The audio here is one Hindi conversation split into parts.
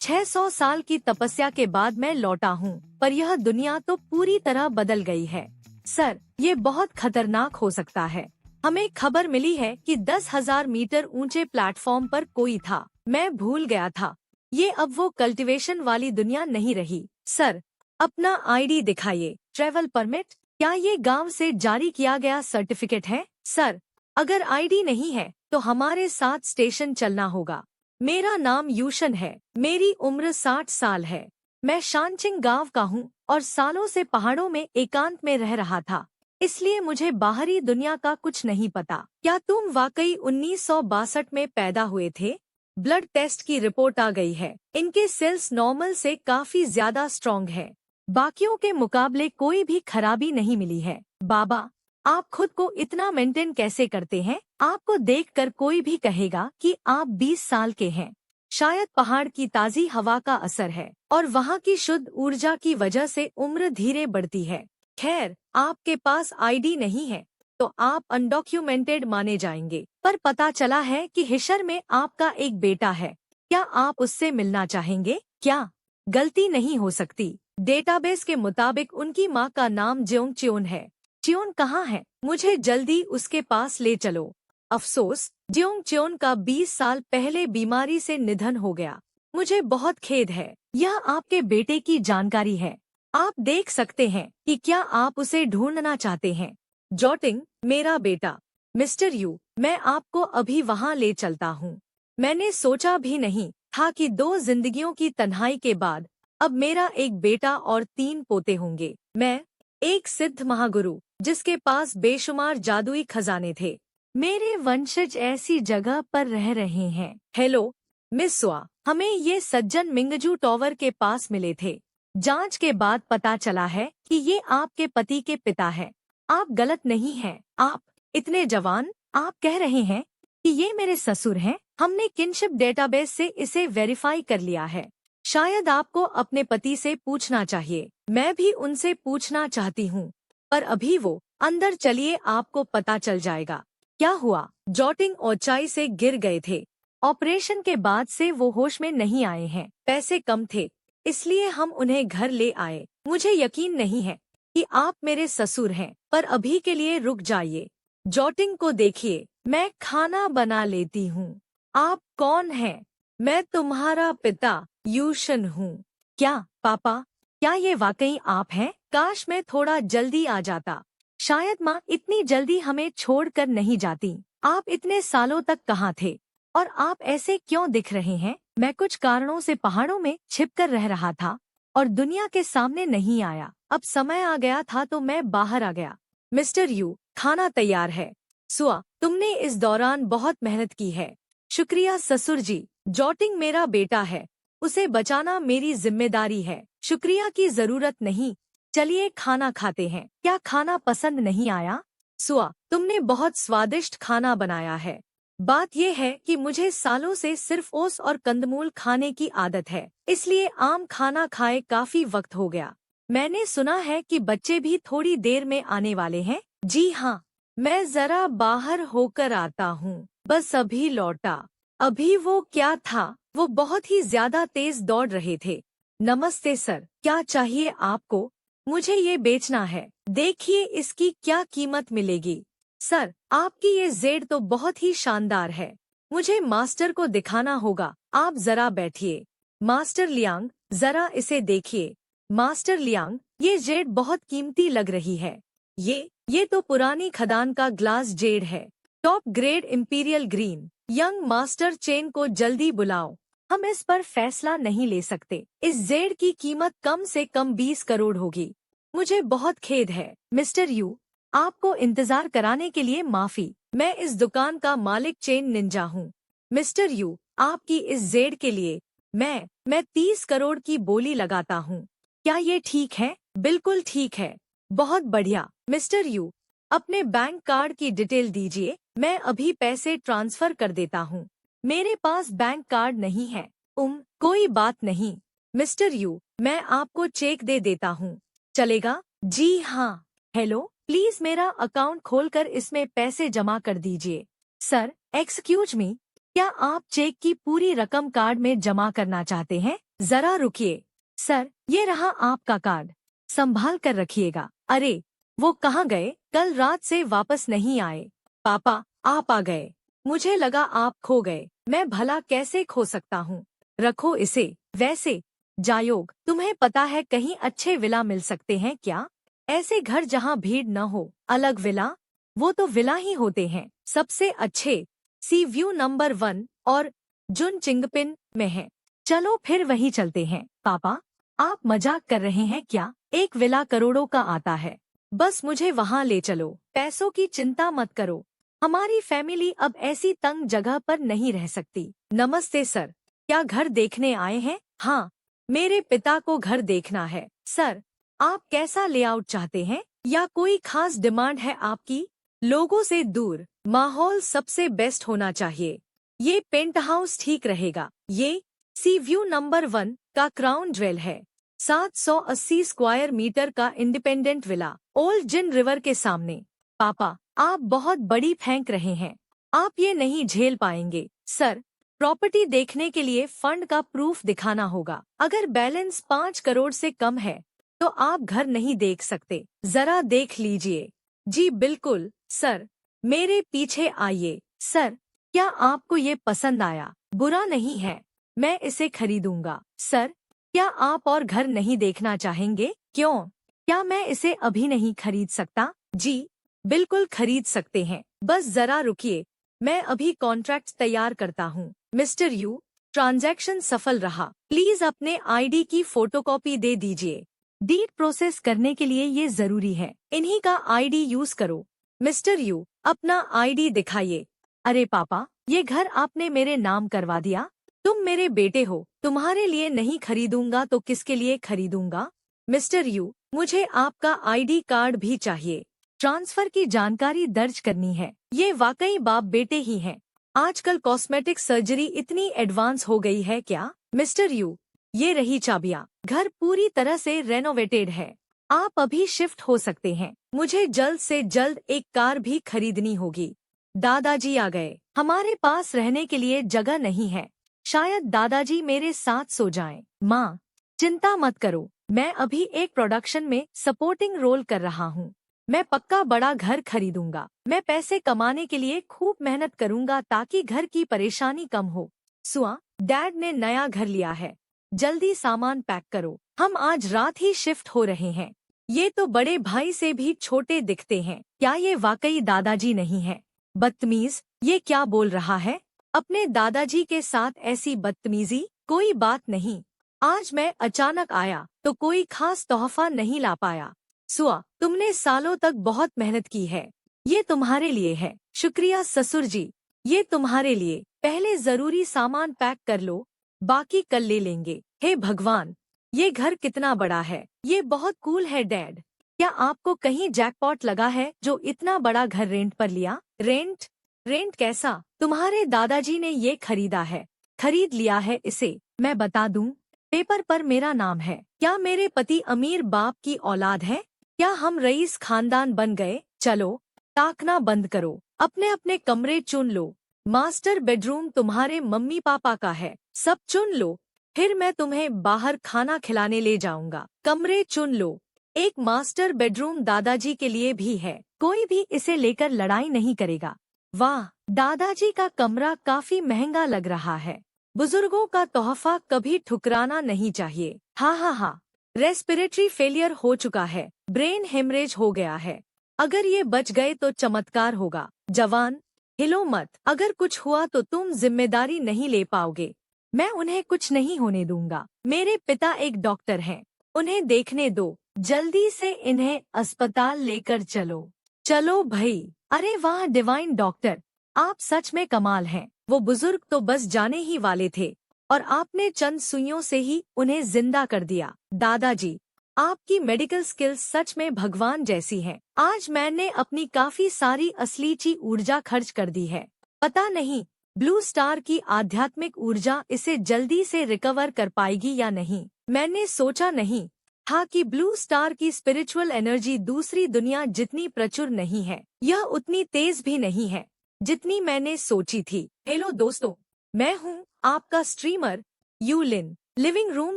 600 साल की तपस्या के बाद मैं लौटा हूँ, पर यह दुनिया तो पूरी तरह बदल गई है। सर, ये बहुत खतरनाक हो सकता है। हमें खबर मिली है कि 10,000 मीटर ऊंचे प्लेटफॉर्म पर कोई था। मैं भूल गया था। ये अब वो कल्टीवेशन वाली दुनिया नहीं रही। सर, अपना आईडी दिखाइए। Travel permit? क्या ये गांव से जारी किया गया सर्टिफिकेट है? सर, अगर आईडी नहीं है तो हमारे साथ स्टेशन चलना होगा। मेरा नाम यूशन है। मेरी उम्र 60 साल है। मैं शानचिंग गांव का हूँ और सालों से पहाड़ों में एकांत में रह रहा था, इसलिए मुझे बाहरी दुनिया का कुछ नहीं पता। क्या तुम वाकई 1962 में पैदा हुए थे? ब्लड टेस्ट की रिपोर्ट आ गई है। इनके सेल्स नॉर्मल से काफी ज्यादा स्ट्रॉन्ग है। बाकियों के मुकाबले कोई भी खराबी नहीं मिली है। बाबा, आप खुद को इतना मेंटेन कैसे करते हैं? आपको देखकर कोई भी कहेगा कि आप 20 साल के हैं। शायद पहाड़ की ताज़ी हवा का असर है और वहाँ की शुद्ध ऊर्जा की वजह से उम्र धीरे बढ़ती है। खैर, आपके पास आईडी नहीं है तो आप अनडॉक्यूमेंटेड माने जाएंगे। पर पता चला है कि हिशर में आपका एक बेटा है। क्या आप उससे मिलना चाहेंगे? क्या गलती नहीं हो सकती? डेटाबेस के मुताबिक उनकी माँ का नाम जेओंग च्योन है। च्योन कहाँ है? मुझे जल्दी उसके पास ले चलो। अफसोस, जेओंग च्योन का 20 साल पहले बीमारी से निधन हो गया। मुझे बहुत खेद है। यह आपके बेटे की जानकारी है। आप देख सकते हैं कि क्या आप उसे ढूंढना चाहते हैं। जॉटिंग, मेरा बेटा। मिस्टर यू, मैं आपको अभी वहाँ ले चलता हूँ। मैंने सोचा भी नहीं था कि 2 जिंदगियों की तन्हाई के बाद अब मेरा एक बेटा और 3 पोते होंगे। मैं एक सिद्ध महागुरु जिसके पास बेशुमार जादुई खजाने थे। मेरे वंशज ऐसी जगह पर रह रहे हैं। हेलो मिस सुआ, हमें ये सज्जन मिंगजू टॉवर के पास मिले थे। जांच के बाद पता चला है कि ये आपके पति के पिता हैं। आप गलत नहीं हैं। आप इतने जवान, आप कह रहे हैं कि ये मेरे ससुर हैं? हमने किनशिप डेटाबेस से इसे वेरीफाई कर लिया है। शायद आपको अपने पति से पूछना चाहिए। मैं भी उनसे पूछना चाहती हूँ, पर अभी वो अंदर चलिए, आपको पता चल जाएगा क्या हुआ। जॉटिंग ऊंचाई से गिर गए थे। ऑपरेशन के बाद से वो होश में नहीं आए हैं। पैसे कम थे, इसलिए हम उन्हें घर ले आए। मुझे यकीन नहीं है कि आप मेरे ससुर हैं, पर अभी के लिए रुक जाइए। जॉटिंग को देखिए, मैं खाना बना लेती हूँ। आप कौन हैं? मैं तुम्हारा पिता यूशन हूँ। क्या पापा? क्या ये वाकई आप हैं? काश मैं थोड़ा जल्दी आ जाता। शायद माँ इतनी जल्दी हमें छोड़कर नहीं जाती। आप इतने सालों तक कहाँ थे? और आप ऐसे क्यों दिख रहे हैं? मैं कुछ कारणों से पहाड़ों में छिपकर रह रहा था और दुनिया के सामने नहीं आया। अब समय आ गया था तो मैं बाहर आ गया। मिस्टर यू, खाना तैयार है। सुआ, तुमने इस दौरान बहुत मेहनत की है। शुक्रिया ससुर जी। जॉटिंग मेरा बेटा है, उसे बचाना मेरी जिम्मेदारी है। शुक्रिया की जरूरत नहीं। चलिए खाना खाते हैं। क्या खाना पसंद नहीं आया? सुआ, तुमने बहुत स्वादिष्ट खाना बनाया है। बात यह है कि मुझे सालों से सिर्फ ओस और कंदमूल खाने की आदत है, इसलिए आम खाना खाए काफी वक्त हो गया। मैंने सुना है कि बच्चे भी थोड़ी देर में आने वाले हैं। जी हाँ, मैं जरा बाहर होकर आता हूँ, बस अभी लौटा। अभी वो क्या था? वो बहुत ही ज्यादा तेज दौड़ रहे थे। नमस्ते सर, क्या चाहिए आपको? मुझे ये बेचना है। देखिए इसकी क्या कीमत मिलेगी। सर, आपकी ये जेड तो बहुत ही शानदार है। मुझे मास्टर को दिखाना होगा। आप जरा बैठिए। मास्टर लियांग, जरा इसे देखिए। मास्टर लियांग, ये जेड बहुत कीमती लग रही है। ये तो पुरानी खदान का ग्लास जेड है। Top grade imperial green. Young master chain को जल्दी बुलाओ। हम इस पर फैसला नहीं ले सकते। इस जेड की कीमत कम से कम 20 करोड़ होगी। मुझे बहुत खेद है मिस्टर यू, आपको इंतजार कराने के लिए माफी। मैं इस दुकान का मालिक चेन निंजा हूँ। मिस्टर यू, आपकी इस जेड के लिए मैं 30 करोड़ की बोली लगाता हूँ। क्या ये ठीक है? बिल्कुल ठीक है। बहुत बढ़िया। मिस्टर यू, अपने बैंक कार्ड की डिटेल दीजिए, मैं अभी पैसे ट्रांसफर कर देता हूँ। मेरे पास बैंक कार्ड नहीं है। कोई बात नहीं मिस्टर यू, मैं आपको चेक दे देता हूँ। चलेगा? जी हाँ। हेलो, प्लीज मेरा अकाउंट खोलकर इसमें पैसे जमा कर दीजिए। सर, एक्सक्यूज मी, क्या आप चेक की पूरी रकम कार्ड में जमा करना चाहते हैं? जरा रुकिए। सर, ये रहा आपका कार्ड। संभाल कर रखिएगा। अरे, वो कहाँ गए? कल रात से वापस नहीं आए। पापा, आप आ गए। मुझे लगा आप खो गए। मैं भला कैसे खो सकता हूँ? रखो इसे। वैसे जायोग, तुम्हें पता है कहीं अच्छे विला मिल सकते हैं क्या? ऐसे घर जहाँ भीड़ न हो। अलग विला? वो तो विला ही होते हैं, सबसे अच्छे। सी व्यू नंबर 1 और जुन चिंगपिन में है। चलो फिर वहीं चलते हैं। पापा, आप मजाक कर रहे हैं क्या? एक विला करोड़ों का आता है। बस मुझे वहाँ ले चलो। पैसों की चिंता मत करो। हमारी फैमिली अब ऐसी तंग जगह पर नहीं रह सकती। नमस्ते सर, क्या घर देखने आए हैं? हाँ, मेरे पिता को घर देखना है। सर, आप कैसा लेआउट चाहते हैं या कोई खास डिमांड है आपकी? लोगों से दूर, माहौल सबसे बेस्ट होना चाहिए। ये पेंट हाउस ठीक रहेगा। ये सी व्यू नंबर 1 का क्राउन ज्वेल है। 780 स्क्वायर मीटर का इंडिपेंडेंट विला, ओल्ड जिन रिवर के सामने। पापा, आप बहुत बड़ी फेंक रहे हैं। आप ये नहीं झेल पाएंगे। सर, प्रॉपर्टी देखने के लिए फंड का प्रूफ दिखाना होगा। अगर बैलेंस 5 करोड़ से कम है तो आप घर नहीं देख सकते। जरा देख लीजिए। जी बिल्कुल सर, मेरे पीछे आइए। सर, क्या आपको ये पसंद आया? बुरा नहीं है, मैं इसे खरीदूंगा। सर, क्या आप और घर नहीं देखना चाहेंगे? क्यों? क्या मैं इसे अभी नहीं खरीद सकता? जी बिल्कुल खरीद सकते हैं। बस जरा रुकिए, मैं अभी कॉन्ट्रैक्ट तैयार करता हूँ। मिस्टर यू, ट्रांजैक्शन सफल रहा। प्लीज अपने आईडी की फोटोकॉपी दे दीजिए। डीड प्रोसेस करने के लिए ये जरूरी है। इन्हीं का आईडी यूज करो। मिस्टर यू, अपना आईडी दिखाइए। अरे पापा, ये घर आपने मेरे नाम करवा दिया। तुम मेरे बेटे हो, तुम्हारे लिए नहीं खरीदूंगा तो किसके लिए खरीदूंगा? मिस्टर यू, मुझे आपका आईडी कार्ड भी चाहिए। ट्रांसफर की जानकारी दर्ज करनी है। ये वाकई बाप बेटे ही हैं। आजकल कॉस्मेटिक सर्जरी इतनी एडवांस हो गई है क्या? मिस्टर यू, ये रही चाबियां। घर पूरी तरह से रेनोवेटेड है। आप अभी शिफ्ट हो सकते हैं। मुझे जल्द से जल्द एक कार भी खरीदनी होगी। दादाजी आ गए। हमारे पास रहने के लिए जगह नहीं है। शायद दादाजी मेरे साथ सो जाएं। माँ, चिंता मत करो, मैं अभी एक प्रोडक्शन में सपोर्टिंग रोल कर रहा हूँ। मैं पक्का बड़ा घर खरीदूंगा। मैं पैसे कमाने के लिए खूब मेहनत करूंगा ताकि घर की परेशानी कम हो। सुआ, डैड ने नया घर लिया है। जल्दी सामान पैक करो, हम आज रात ही शिफ्ट हो रहे हैं। ये तो बड़े भाई से भी छोटे दिखते हैं। क्या ये वाकई दादाजी नहीं है? बदतमीज, ये क्या बोल रहा है? अपने दादाजी के साथ ऐसी बदतमीजी? कोई बात नहीं, आज मैं अचानक आया तो कोई खास तोहफा नहीं ला पाया। सुआ, तुमने सालों तक बहुत मेहनत की है। ये तुम्हारे लिए है। शुक्रिया ससुर जी, ये तुम्हारे लिए। पहले जरूरी सामान पैक कर लो, बाकी कल ले लेंगे। हे भगवान, ये घर कितना बड़ा है। ये बहुत कूल है डैड। क्या आपको कहीं जैकपॉट लगा है जो इतना बड़ा घर रेंट पर लिया? रेंट? रेंट कैसा? तुम्हारे दादाजी ने ये खरीदा है। खरीद लिया है इसे। मैं बता दूं, पेपर पर मेरा नाम है। क्या मेरे पति अमीर बाप की औलाद है? क्या हम रईस खानदान बन गए? चलो, ताकना बंद करो, अपने अपने कमरे चुन लो। मास्टर बेडरूम तुम्हारे मम्मी पापा का है, सब चुन लो। फिर मैं तुम्हें बाहर खाना खिलाने ले जाऊंगा। कमरे चुन लो। एक मास्टर बेडरूम दादाजी के लिए भी है। कोई भी इसे लेकर लड़ाई नहीं करेगा। वाह, दादाजी का कमरा काफी महंगा लग रहा है। बुजुर्गों का तोहफा कभी ठुकराना नहीं चाहिए। हाँ हाँ हाँ, रेस्पिरेटरी फेलियर हो चुका है, ब्रेन हेमरेज हो गया है। अगर ये बच गए तो चमत्कार होगा। जवान, हिलो मत, अगर कुछ हुआ तो तुम जिम्मेदारी नहीं ले पाओगे। मैं उन्हें कुछ नहीं होने दूंगा। मेरे पिता एक डॉक्टर हैं, उन्हें देखने दो। जल्दी से इन्हें अस्पताल लेकर चलो। चलो भई। अरे वाह डिवाइन डॉक्टर, आप सच में कमाल हैं। वो बुजुर्ग तो बस जाने ही वाले थे और आपने चंद सुइयों से ही उन्हें जिंदा कर दिया। दादाजी, आपकी मेडिकल स्किल्स सच में भगवान जैसी हैं। आज मैंने अपनी काफी सारी असलीची ऊर्जा खर्च कर दी है। पता नहीं ब्लू स्टार की आध्यात्मिक ऊर्जा इसे जल्दी से रिकवर कर पाएगी या नहीं। मैंने सोचा नहीं था कि ब्लू स्टार की स्पिरिचुअल एनर्जी दूसरी दुनिया जितनी प्रचुर नहीं है। यह उतनी तेज भी नहीं है जितनी मैंने सोची थी। हेलो दोस्तों, मैं हूँ आपका स्ट्रीमर यूलिन। लिविंग रूम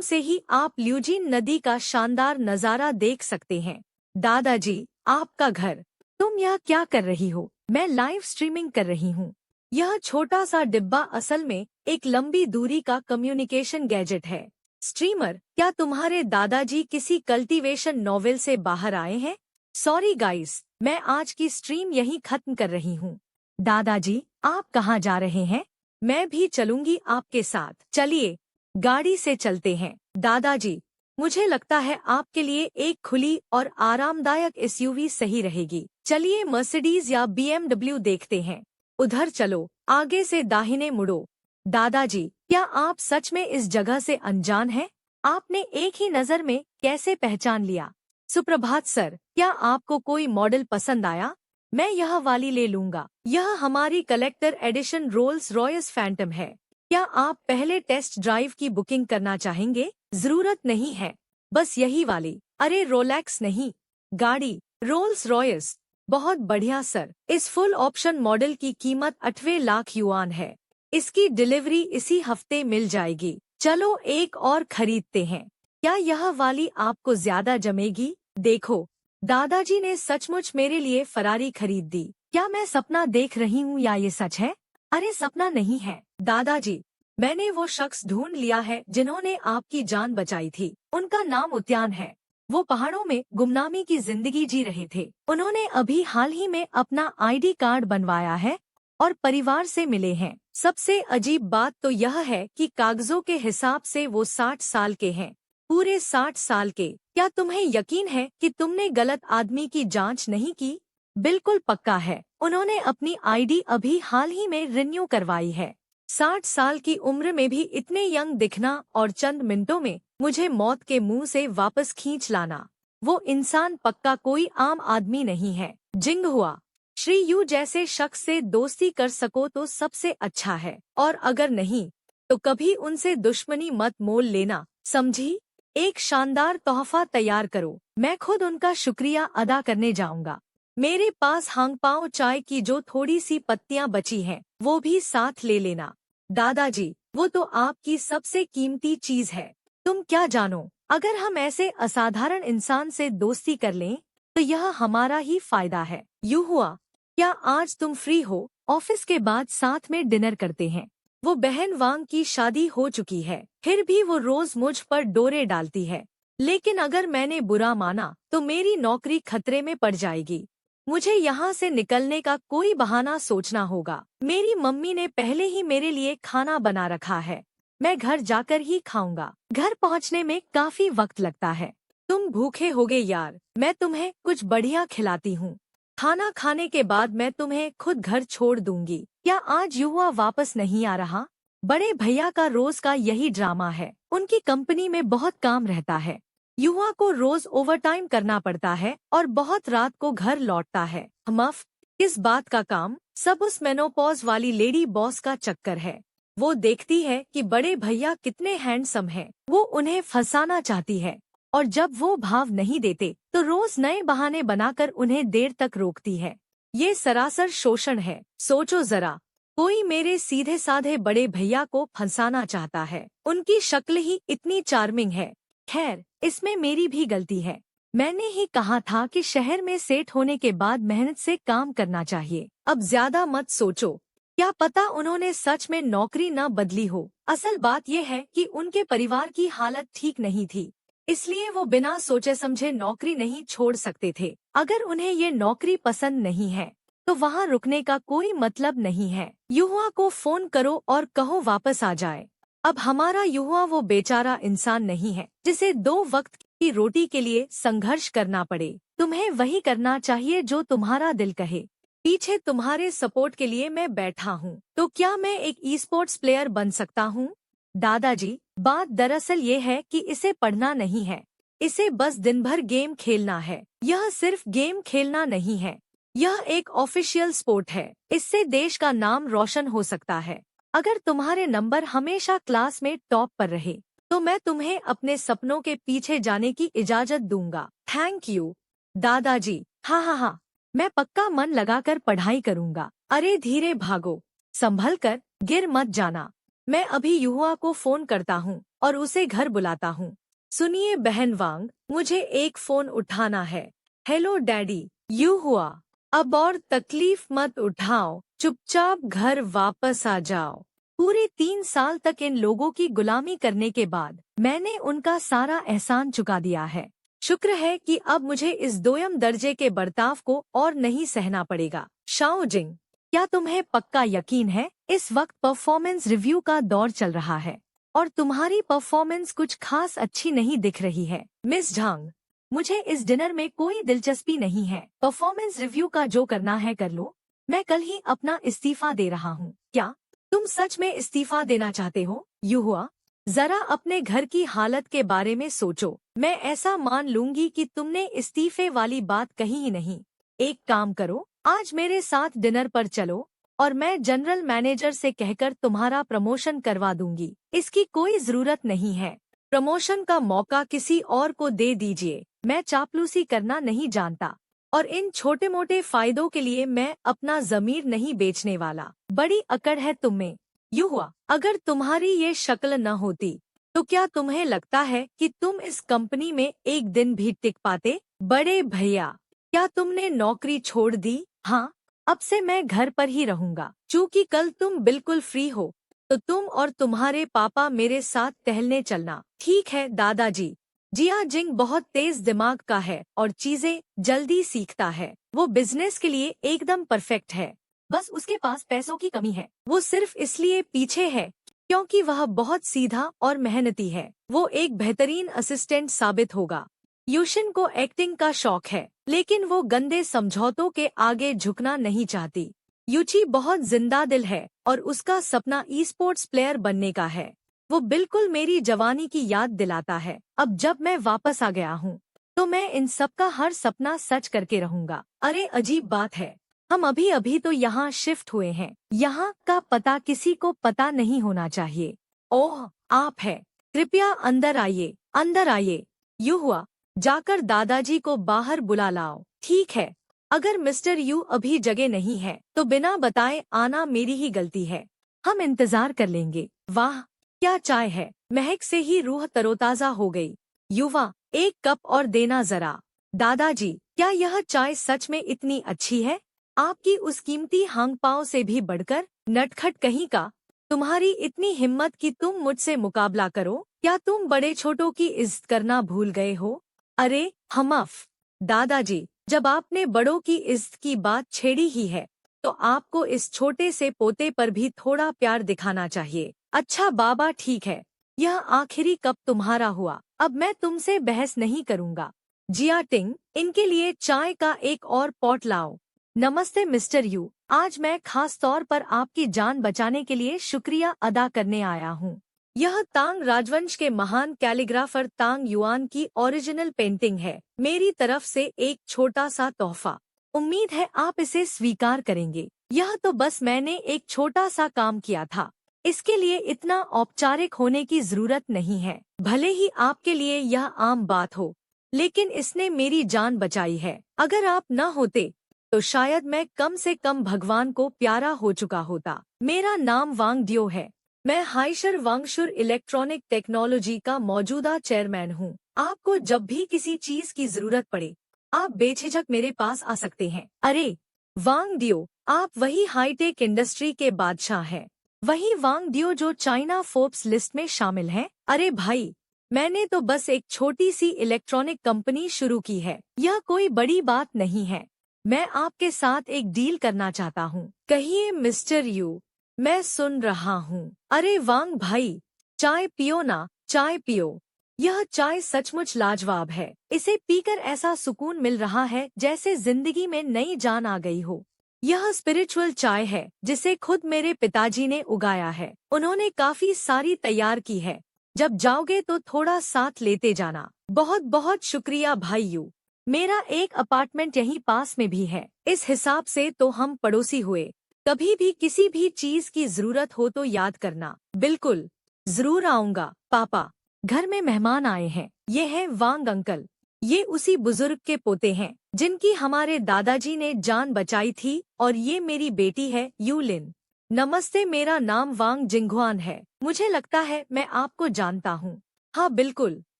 से ही आप ल्यूजिन नदी का शानदार नजारा देख सकते हैं। दादाजी, आपका घर। तुम यह क्या कर रही हो? मैं लाइव स्ट्रीमिंग कर रही हूँ। यह छोटा सा डिब्बा असल में एक लंबी दूरी का कम्युनिकेशन गैजेट है। स्ट्रीमर, क्या तुम्हारे दादाजी किसी कल्टीवेशन नॉवेल से बाहर आए हैं? सॉरी गाइस, मैं आज की स्ट्रीम यहीं खत्म कर रही हूँ। दादाजी, आप कहाँ जा रहे हैं? मैं भी चलूंगी आपके साथ। चलिए, गाड़ी से चलते हैं। दादाजी, मुझे लगता है आपके लिए एक खुली और आरामदायक एसयूवी सही रहेगी। चलिए मर्सिडीज या बीएमडब्ल्यू देखते हैं। उधर चलो, आगे से दाहिने मुड़ो। दादाजी, क्या आप सच में इस जगह से अनजान हैं? आपने एक ही नजर में कैसे पहचान लिया? सुप्रभात सर, क्या आपको कोई मॉडल पसंद आया? मैं यह वाली ले लूंगा। यह हमारी collector edition Rolls Royce Phantom है। क्या आप पहले टेस्ट ड्राइव की बुकिंग करना चाहेंगे? जरूरत नहीं है, बस यही वाली। अरे रोलेक्स नहीं, गाड़ी रोल्स रॉयस। बहुत बढ़िया सर। इस फुल ऑप्शन मॉडल की कीमत 8 लाख युआन है। इसकी डिलीवरी इसी हफ्ते मिल जाएगी। चलो एक और खरीदते हैं। क्या यह वाली आपको ज्यादा जमेगी? देखो, दादाजी ने सचमुच मेरे लिए फरारी खरीद दी। क्या मैं सपना देख रही हूँ या ये सच है? अरे सपना नहीं है दादाजी, मैंने वो शख्स ढूंढ लिया है जिन्होंने आपकी जान बचाई थी। उनका नाम उद्यान है। वो पहाड़ों में गुमनामी की जिंदगी जी रहे थे। उन्होंने अभी हाल ही में अपना आईडी कार्ड बनवाया है और परिवार से मिले हैं। सबसे अजीब बात तो यह है कि कागजों के हिसाब से वो 60 साल के हैं। पूरे 60 साल के। क्या तुम्हें यकीन है कि तुमने गलत आदमी की जांच नहीं की? बिल्कुल पक्का है। उन्होंने अपनी आईडी अभी हाल ही में रिन्यू करवाई है। 60 साल की उम्र में भी इतने यंग दिखना और चंद मिनटों में मुझे मौत के मुंह से वापस खींच लाना। वो इंसान पक्का कोई आम आदमी नहीं है। जिंग हुआ। श्री यू जैसे शख्स से दोस्ती कर सको तो सबसे अच्छा है, और अगर नहीं तो कभी उनसे दुश्मनी मत मोल लेना, समझी? एक शानदार तोहफा तैयार करो। मैं खुद उनका शुक्रिया अदा करने जाऊंगा। मेरे पास हांगपाओ चाय की जो थोड़ी सी पत्तियां बची हैं, वो भी साथ ले लेना। दादाजी, वो तो आपकी सबसे कीमती चीज है। तुम क्या जानो, अगर हम ऐसे असाधारण इंसान से दोस्ती कर लें तो यह हमारा ही फायदा है। यूं हुआ, क्या आज तुम फ्री हो? ऑफिस के बाद साथ में डिनर करते हैं। वो बहन वांग की शादी हो चुकी है, फिर भी वो रोज मुझ पर डोरे डालती है। लेकिन अगर मैंने बुरा माना तो मेरी नौकरी खतरे में पड़ जाएगी। मुझे यहाँ से निकलने का कोई बहाना सोचना होगा। मेरी मम्मी ने पहले ही मेरे लिए खाना बना रखा है। मैं घर जाकर ही खाऊंगा। घर पहुँचने में काफी वक्त लगता है। तुम भूखे होगे यार, मैं तुम्हें कुछ बढ़िया खिलाती हूँ। खाना खाने के बाद मैं तुम्हें खुद घर छोड़ दूंगी। क्या आज युवा वापस नहीं आ रहा? बड़े भैया का रोज का यही ड्रामा है। उनकी कंपनी में बहुत काम रहता है। युवा को रोज ओवरटाइम करना पड़ता है और बहुत रात को घर लौटता है। मफ, इस बात का काम सब उस मेनोपॉज वाली लेडी बॉस का चक्कर है। वो देखती है कि बड़े भैया कितने हैंडसम हैं, वो उन्हें फंसाना चाहती है, और जब वो भाव नहीं देते तो रोज नए बहाने बनाकर उन्हें देर तक रोकती है। ये सरासर शोषण है। सोचो जरा, कोई मेरे सीधे साधे बड़े भैया को फंसाना चाहता है। उनकी शक्ल ही इतनी चार्मिंग है। खैर, इसमें मेरी भी गलती है। मैंने ही कहा था कि शहर में सेट होने के बाद मेहनत से काम करना चाहिए। अब ज्यादा मत सोचो। क्या पता उन्होंने सच में नौकरी न बदली हो। असल बात यह है कि उनके परिवार की हालत ठीक नहीं थी, इसलिए वो बिना सोचे समझे नौकरी नहीं छोड़ सकते थे। अगर उन्हें ये नौकरी पसंद नहीं है तो वहाँ रुकने का कोई मतलब नहीं है। युवा को फोन करो और कहो वापस आ जाए। अब हमारा युवा वो बेचारा इंसान नहीं है जिसे 2 वक्त की रोटी के लिए संघर्ष करना पड़े। तुम्हें वही करना चाहिए जो तुम्हारा दिल कहे। पीछे तुम्हारे सपोर्ट के लिए मैं बैठा हूँ। तो क्या मैं एक ई स्पोर्ट्स प्लेयर बन सकता हूँ? दादाजी, बात दरअसल ये है कि इसे पढ़ना नहीं है, इसे बस दिन भर गेम खेलना है। यह सिर्फ गेम खेलना नहीं है, यह एक ऑफिशियल स्पोर्ट है। इससे देश का नाम रोशन हो सकता है। अगर तुम्हारे नंबर हमेशा क्लास में टॉप पर रहे तो मैं तुम्हें अपने सपनों के पीछे जाने की इजाजत दूंगा। थैंक यू दादाजी। हाँ हाँ हाँ, मैं पक्का मन लगाकर पढ़ाई करूंगा। अरे धीरे भागो, संभल कर, गिर मत जाना। मैं अभी युहुआ को फोन करता हूँ और उसे घर बुलाता हूँ। सुनिए बहन वांग, मुझे एक फोन उठाना है। Hello daddy. युहुआ, अब और तकलीफ मत उठाओ, चुपचाप घर वापस आ जाओ। पूरे 3 साल तक इन लोगों की गुलामी करने के बाद मैंने उनका सारा एहसान चुका दिया है। शुक्र है कि अब मुझे इस दोयम दर्जे के बर्ताव को और नहीं सहना पड़ेगा। शाओ जिंग, क्या तुम्हें पक्का यकीन है इस वक्त परफॉर्मेंस रिव्यू का दौर चल रहा है और तुम्हारी परफॉर्मेंस कुछ खास अच्छी नहीं दिख रही है? मिस झांग, मुझे इस डिनर में कोई दिलचस्पी नहीं है। परफॉर्मेंस रिव्यू का जो करना है कर लो। मैं कल ही अपना इस्तीफा दे रहा हूँ। क्या तुम सच में इस्तीफा देना चाहते हो? युहुआ, जरा अपने घर की हालत के बारे में सोचो। मैं ऐसा मान लूंगी कि तुमने इस्तीफे वाली बात कही ही नहीं। एक काम करो, आज मेरे साथ डिनर पर चलो और मैं जनरल मैनेजर से कहकर तुम्हारा प्रमोशन करवा दूंगी। इसकी कोई जरूरत नहीं है। प्रमोशन का मौका किसी और को दे दीजिए। मैं चापलूसी करना नहीं जानता और इन छोटे मोटे फायदों के लिए मैं अपना जमीर नहीं बेचने वाला। बड़ी अकड़ है तुम में। युहुआ, अगर तुम्हारी ये शक्ल न होती तो क्या तुम्हें लगता है कि तुम इस कंपनी में एक दिन भी टिक पाते? बड़े भैया, क्या तुमने नौकरी छोड़ दी? हाँ, अब से मैं घर पर ही रहूंगा। चूँकि कल तुम बिल्कुल फ्री हो तो तुम और तुम्हारे पापा मेरे साथ टहलने चलना। ठीक है दादाजी। जिया जिंग बहुत तेज दिमाग का है और चीजें जल्दी सीखता है। वो बिजनेस के लिए एकदम परफेक्ट है। बस उसके पास पैसों की कमी है। वो सिर्फ इसलिए पीछे है क्योंकि वह बहुत सीधा और मेहनती है। वो एक बेहतरीन असिस्टेंट साबित होगा। यूशिन को एक्टिंग का शौक है लेकिन वो गंदे समझौतों के आगे झुकना नहीं चाहती। यूची बहुत जिंदा दिल है और उसका सपना ई स्पोर्ट्स प्लेयर बनने का है। वो बिल्कुल मेरी जवानी की याद दिलाता है। अब जब मैं वापस आ गया हूँ तो मैं इन सब का हर सपना सच करके रहूंगा। अरे अजीब बात है, हम अभी अभी तो यहाँ शिफ्ट हुए हैं। यहाँ का पता किसी को पता नहीं होना चाहिए। ओह, आप है, कृपया अंदर आइए, अंदर आइए। युहुआ, जाकर दादाजी को बाहर बुला लाओ। ठीक है, अगर मिस्टर यू अभी जगह नहीं है तो बिना बताए आना मेरी ही गलती है। हम इंतजार कर लेंगे। वाह, क्या चाय है, महक से ही रूह तरोताजा हो गई। युवा, एक कप और देना जरा। दादाजी, क्या यह चाय सच में इतनी अच्छी है? आपकी उस कीमती हांगपाओ से भी बढ़कर? नटखट कहीं का, तुम्हारी इतनी हिम्मत कि तुम मुझसे मुकाबला करो? क्या तुम बड़े छोटों की इज्जत करना भूल गए हो? अरे हमफ, दादाजी, जब आपने बड़ों की इज्जत की बात छेड़ी ही है तो आपको इस छोटे से पोते पर भी थोड़ा प्यार दिखाना चाहिए। अच्छा बाबा, ठीक है, यह आखिरी कप तुम्हारा हुआ। अब मैं तुमसे बहस नहीं करूंगा। जिया टिंग, इनके लिए चाय का एक और पॉट लाओ। नमस्ते मिस्टर यू, आज मैं खास तौर पर आपकी जान बचाने के लिए शुक्रिया अदा करने आया हूँ। यह तांग राजवंश के महान कैलीग्राफर तांग युआन की ओरिजिनल पेंटिंग है। मेरी तरफ से एक छोटा सा तोहफा। उम्मीद है आप इसे स्वीकार करेंगे। यह तो बस मैंने एक छोटा सा काम किया था। इसके लिए इतना औपचारिक होने की जरूरत नहीं है। भले ही आपके लिए यह आम बात हो, लेकिन इसने मेरी जान बचाई है। अगर आप न होते तो शायद मैं कम से कम भगवान को प्यारा हो चुका होता। मेरा नाम वांग डियो है। मैं हाइशर वांगशुर इलेक्ट्रॉनिक टेक्नोलॉजी का मौजूदा चेयरमैन हूँ। आपको जब भी किसी चीज की जरूरत पड़े आप बेझिझक मेरे पास आ सकते हैं। अरे वांग डियो, आप वही हाईटेक इंडस्ट्री के बादशाह हैं। वही वांग डियो जो चाइना फोर्ब्स लिस्ट में शामिल हैं। अरे भाई, मैंने तो बस एक छोटी सी इलेक्ट्रॉनिक कंपनी शुरू की है। यह कोई बड़ी बात नहीं है। मैं आपके साथ एक डील करना चाहता हूँ। कहिए मिस्टर यू, मैं सुन रहा हूँ। अरे वांग भाई, चाय पियो ना, चाय पियो। यह चाय सचमुच लाजवाब है। इसे पीकर ऐसा सुकून मिल रहा है जैसे जिंदगी में नई जान आ गई हो। यह स्पिरिचुअल चाय है जिसे खुद मेरे पिताजी ने उगाया है। उन्होंने काफी सारी तैयार की है। जब जाओगे तो थोड़ा साथ लेते जाना। बहुत बहुत शुक्रिया भाई यू। मेरा एक अपार्टमेंट यहीं पास में भी है। इस हिसाब से तो हम पड़ोसी हुए। कभी भी किसी भी चीज की जरूरत हो तो याद करना। बिल्कुल, जरूर आऊंगा। पापा, घर में मेहमान आए हैं। ये हैं वांग अंकल। ये उसी बुजुर्ग के पोते हैं जिनकी हमारे दादाजी ने जान बचाई थी और ये मेरी बेटी है यू लिन। नमस्ते, मेरा नाम वांग जिंगुआन है। मुझे लगता है मैं आपको जानता हूँ। हाँ बिल्कुल,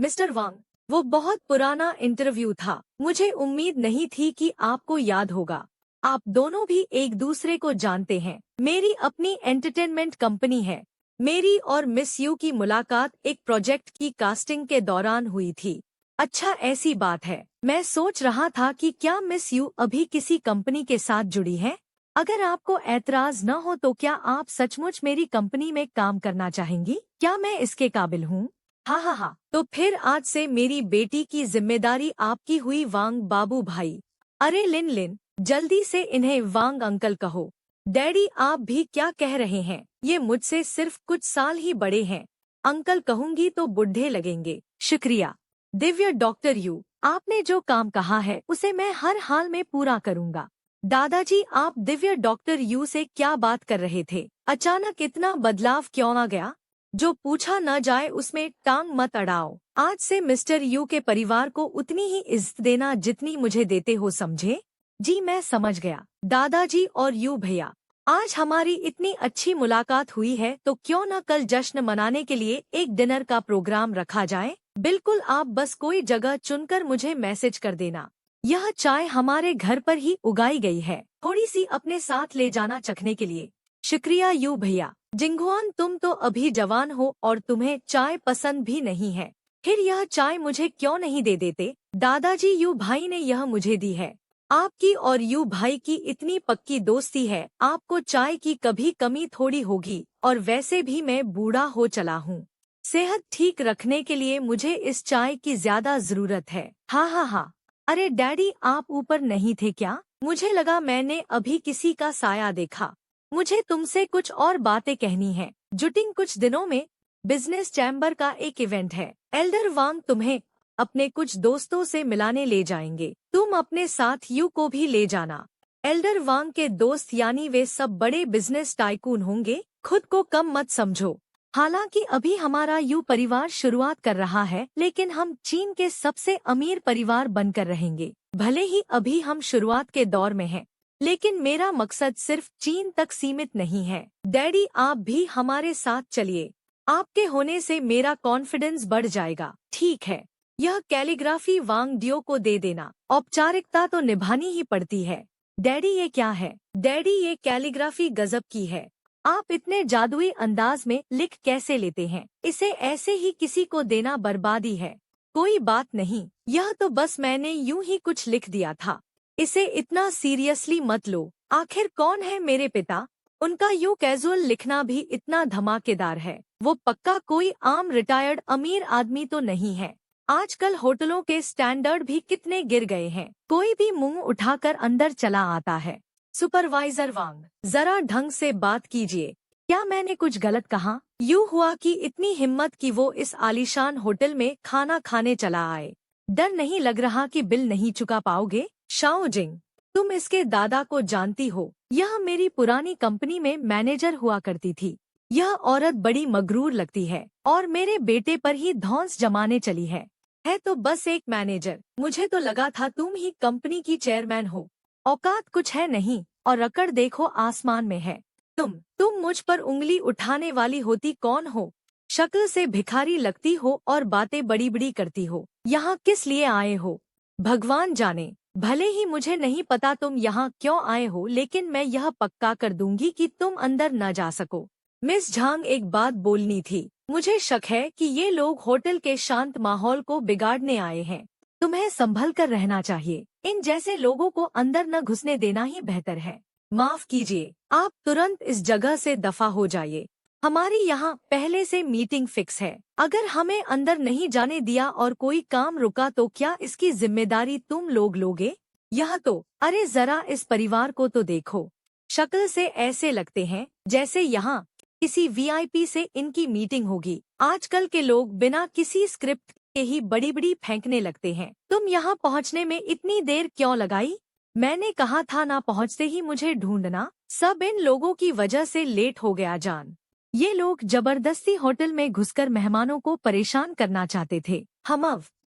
मिस्टर वांग। वो बहुत पुराना इंटरव्यू था। मुझे उम्मीद नहीं थी कि आपको याद होगा। आप दोनों भी एक दूसरे को जानते हैं। मेरी अपनी एंटरटेनमेंट कंपनी है। मेरी और मिस यू की मुलाकात एक प्रोजेक्ट की कास्टिंग के दौरान हुई थी। अच्छा, ऐसी बात है। मैं सोच रहा था कि क्या मिस यू अभी किसी कंपनी के साथ जुड़ी है। अगर आपको ऐतराज न हो तो क्या आप सचमुच मेरी कंपनी में काम करना चाहेंगी? क्या मैं इसके काबिल हूँ? हाँ हाँ हाँ, तो फिर आज से मेरी बेटी की जिम्मेदारी आपकी हुई, वांग बाबू भाई। अरे लिन लिन, जल्दी से इन्हें वांग अंकल कहो। डैडी, आप भी क्या कह रहे हैं? ये मुझसे सिर्फ कुछ साल ही बड़े हैं। अंकल कहूंगी तो बुढ़े लगेंगे। शुक्रिया दिव्य डॉक्टर यू, आपने जो काम कहा है उसे मैं हर हाल में पूरा करूंगा। दादाजी, आप दिव्य डॉक्टर यू से क्या बात कर रहे थे? अचानक इतना बदलाव क्यों आ गया? जो पूछा न जाए उसमें टांग मत अड़ाओ। आज से मिस्टर यू के परिवार को उतनी ही इज्जत देना जितनी मुझे देते हो, समझे? जी मैं समझ गया दादाजी। और यू भैया, आज हमारी इतनी अच्छी मुलाकात हुई है तो क्यों न कल जश्न मनाने के लिए एक डिनर का प्रोग्राम रखा जाए? बिल्कुल, आप बस कोई जगह चुनकर मुझे मैसेज कर देना। यह चाय हमारे घर पर ही उगाई गई है। थोड़ी सी अपने साथ ले जाना चखने के लिए। शुक्रिया यू भैया। जिंगुआन, तुम तो अभी जवान हो और तुम्हें चाय पसंद भी नहीं है। फिर यह चाय मुझे क्यों नहीं दे देते? दादाजी, यू भाई ने यह मुझे दी है। आपकी और यू भाई की इतनी पक्की दोस्ती है, आपको चाय की कभी कमी थोड़ी होगी। और वैसे भी मैं बूढ़ा हो चला हूँ। सेहत ठीक रखने के लिए मुझे इस चाय की ज्यादा जरूरत है। हाँ हाँ हाँ। अरे डैडी, आप ऊपर नहीं थे क्या? मुझे लगा मैंने अभी किसी का साया देखा। मुझे तुमसे कुछ और बातें कहनी है। जुटिंग कुछ दिनों में बिजनेस चैम्बर का एक इवेंट है। एल्डर वांग तुम्हें अपने कुछ दोस्तों से मिलाने ले जाएंगे। तुम अपने साथ यू को भी ले जाना। एल्डर वांग के दोस्त यानी वे सब बड़े बिजनेस टाइकून होंगे। खुद को कम मत समझो। हालांकि अभी हमारा यू परिवार शुरुआत कर रहा है, लेकिन हम चीन के सबसे अमीर परिवार बनकर रहेंगे। भले ही अभी हम शुरुआत के दौर में हैं, लेकिन मेरा मकसद सिर्फ चीन तक सीमित नहीं है। डैडी, आप भी हमारे साथ चलिए। आपके होने से मेरा कॉन्फिडेंस बढ़ जाएगा। ठीक है, यह कैलीग्राफी वांग डियो को दे देना। औपचारिकता तो निभानी ही पड़ती है। डैडी, ये क्या है? डैडी, ये कैलीग्राफी गजब की है। आप इतने जादुई अंदाज में लिख कैसे लेते हैं? इसे ऐसे ही किसी को देना बर्बादी है। कोई बात नहीं, यह तो बस मैंने यूं ही कुछ लिख दिया था। इसे इतना सीरियसली मत लो। आखिर कौन है मेरे पिता? उनका यूं कैजुअल लिखना भी इतना धमाकेदार है। वो पक्का कोई आम रिटायर्ड अमीर आदमी तो नहीं है। आजकल होटलों के स्टैंडर्ड भी कितने गिर गए हैं। कोई भी मुंह उठाकर अंदर चला आता है। सुपरवाइजर वांग, जरा ढंग से बात कीजिए। क्या मैंने कुछ गलत कहा? यूं हुआ कि इतनी हिम्मत कि वो इस आलीशान होटल में खाना खाने चला आए। डर नहीं लग रहा कि बिल नहीं चुका पाओगे? शाओ जिंग, तुम इसके दादा को जानती हो। यह मेरी पुरानी कंपनी में मैनेजर हुआ करती थी। यह औरत बड़ी मगरूर लगती है और मेरे बेटे पर ही धौंस जमाने चली है। तो बस एक मैनेजर। मुझे तो लगा था तुम ही कंपनी की चेयरमैन हो। औकात कुछ है नहीं और रकड़ देखो आसमान में है। तुम मुझ पर उंगली उठाने वाली होती कौन हो? शक्ल से भिखारी लगती हो और बातें बड़ी बड़ी करती हो। यहाँ किस लिए आए हो? भगवान जाने। भले ही मुझे नहीं पता तुम यहाँ क्यों आए हो, लेकिन मैं यह पक्का कर दूंगी कि तुम अंदर न जा सको। मिस झांग, एक बात बोलनी थी। मुझे शक है कि ये लोग होटल के शांत माहौल को बिगाड़ने आए हैं। तुम्हें संभल कर रहना चाहिए। इन जैसे लोगों को अंदर न घुसने देना ही बेहतर है। माफ कीजिए, आप तुरंत इस जगह से दफा हो जाइए। हमारी यहाँ पहले से मीटिंग फिक्स है। अगर हमें अंदर नहीं जाने दिया और कोई काम रुका तो क्या इसकी जिम्मेदारी तुम लोग लोगे? यह तो, अरे जरा इस परिवार को तो देखो। शक्ल से ऐसे लगते हैं जैसे यहाँ किसी वीआईपी से इनकी मीटिंग होगी। आजकल के लोग बिना किसी स्क्रिप्ट के ही बड़ी बड़ी फेंकने लगते हैं। तुम यहाँ पहुँचने में इतनी देर क्यों लगाई? मैंने कहा था ना पहुँचते ही मुझे ढूंढना। सब इन लोगों की वजह से लेट हो गया जान। ये लोग जबरदस्ती होटल में घुसकर मेहमानों को परेशान करना चाहते थे।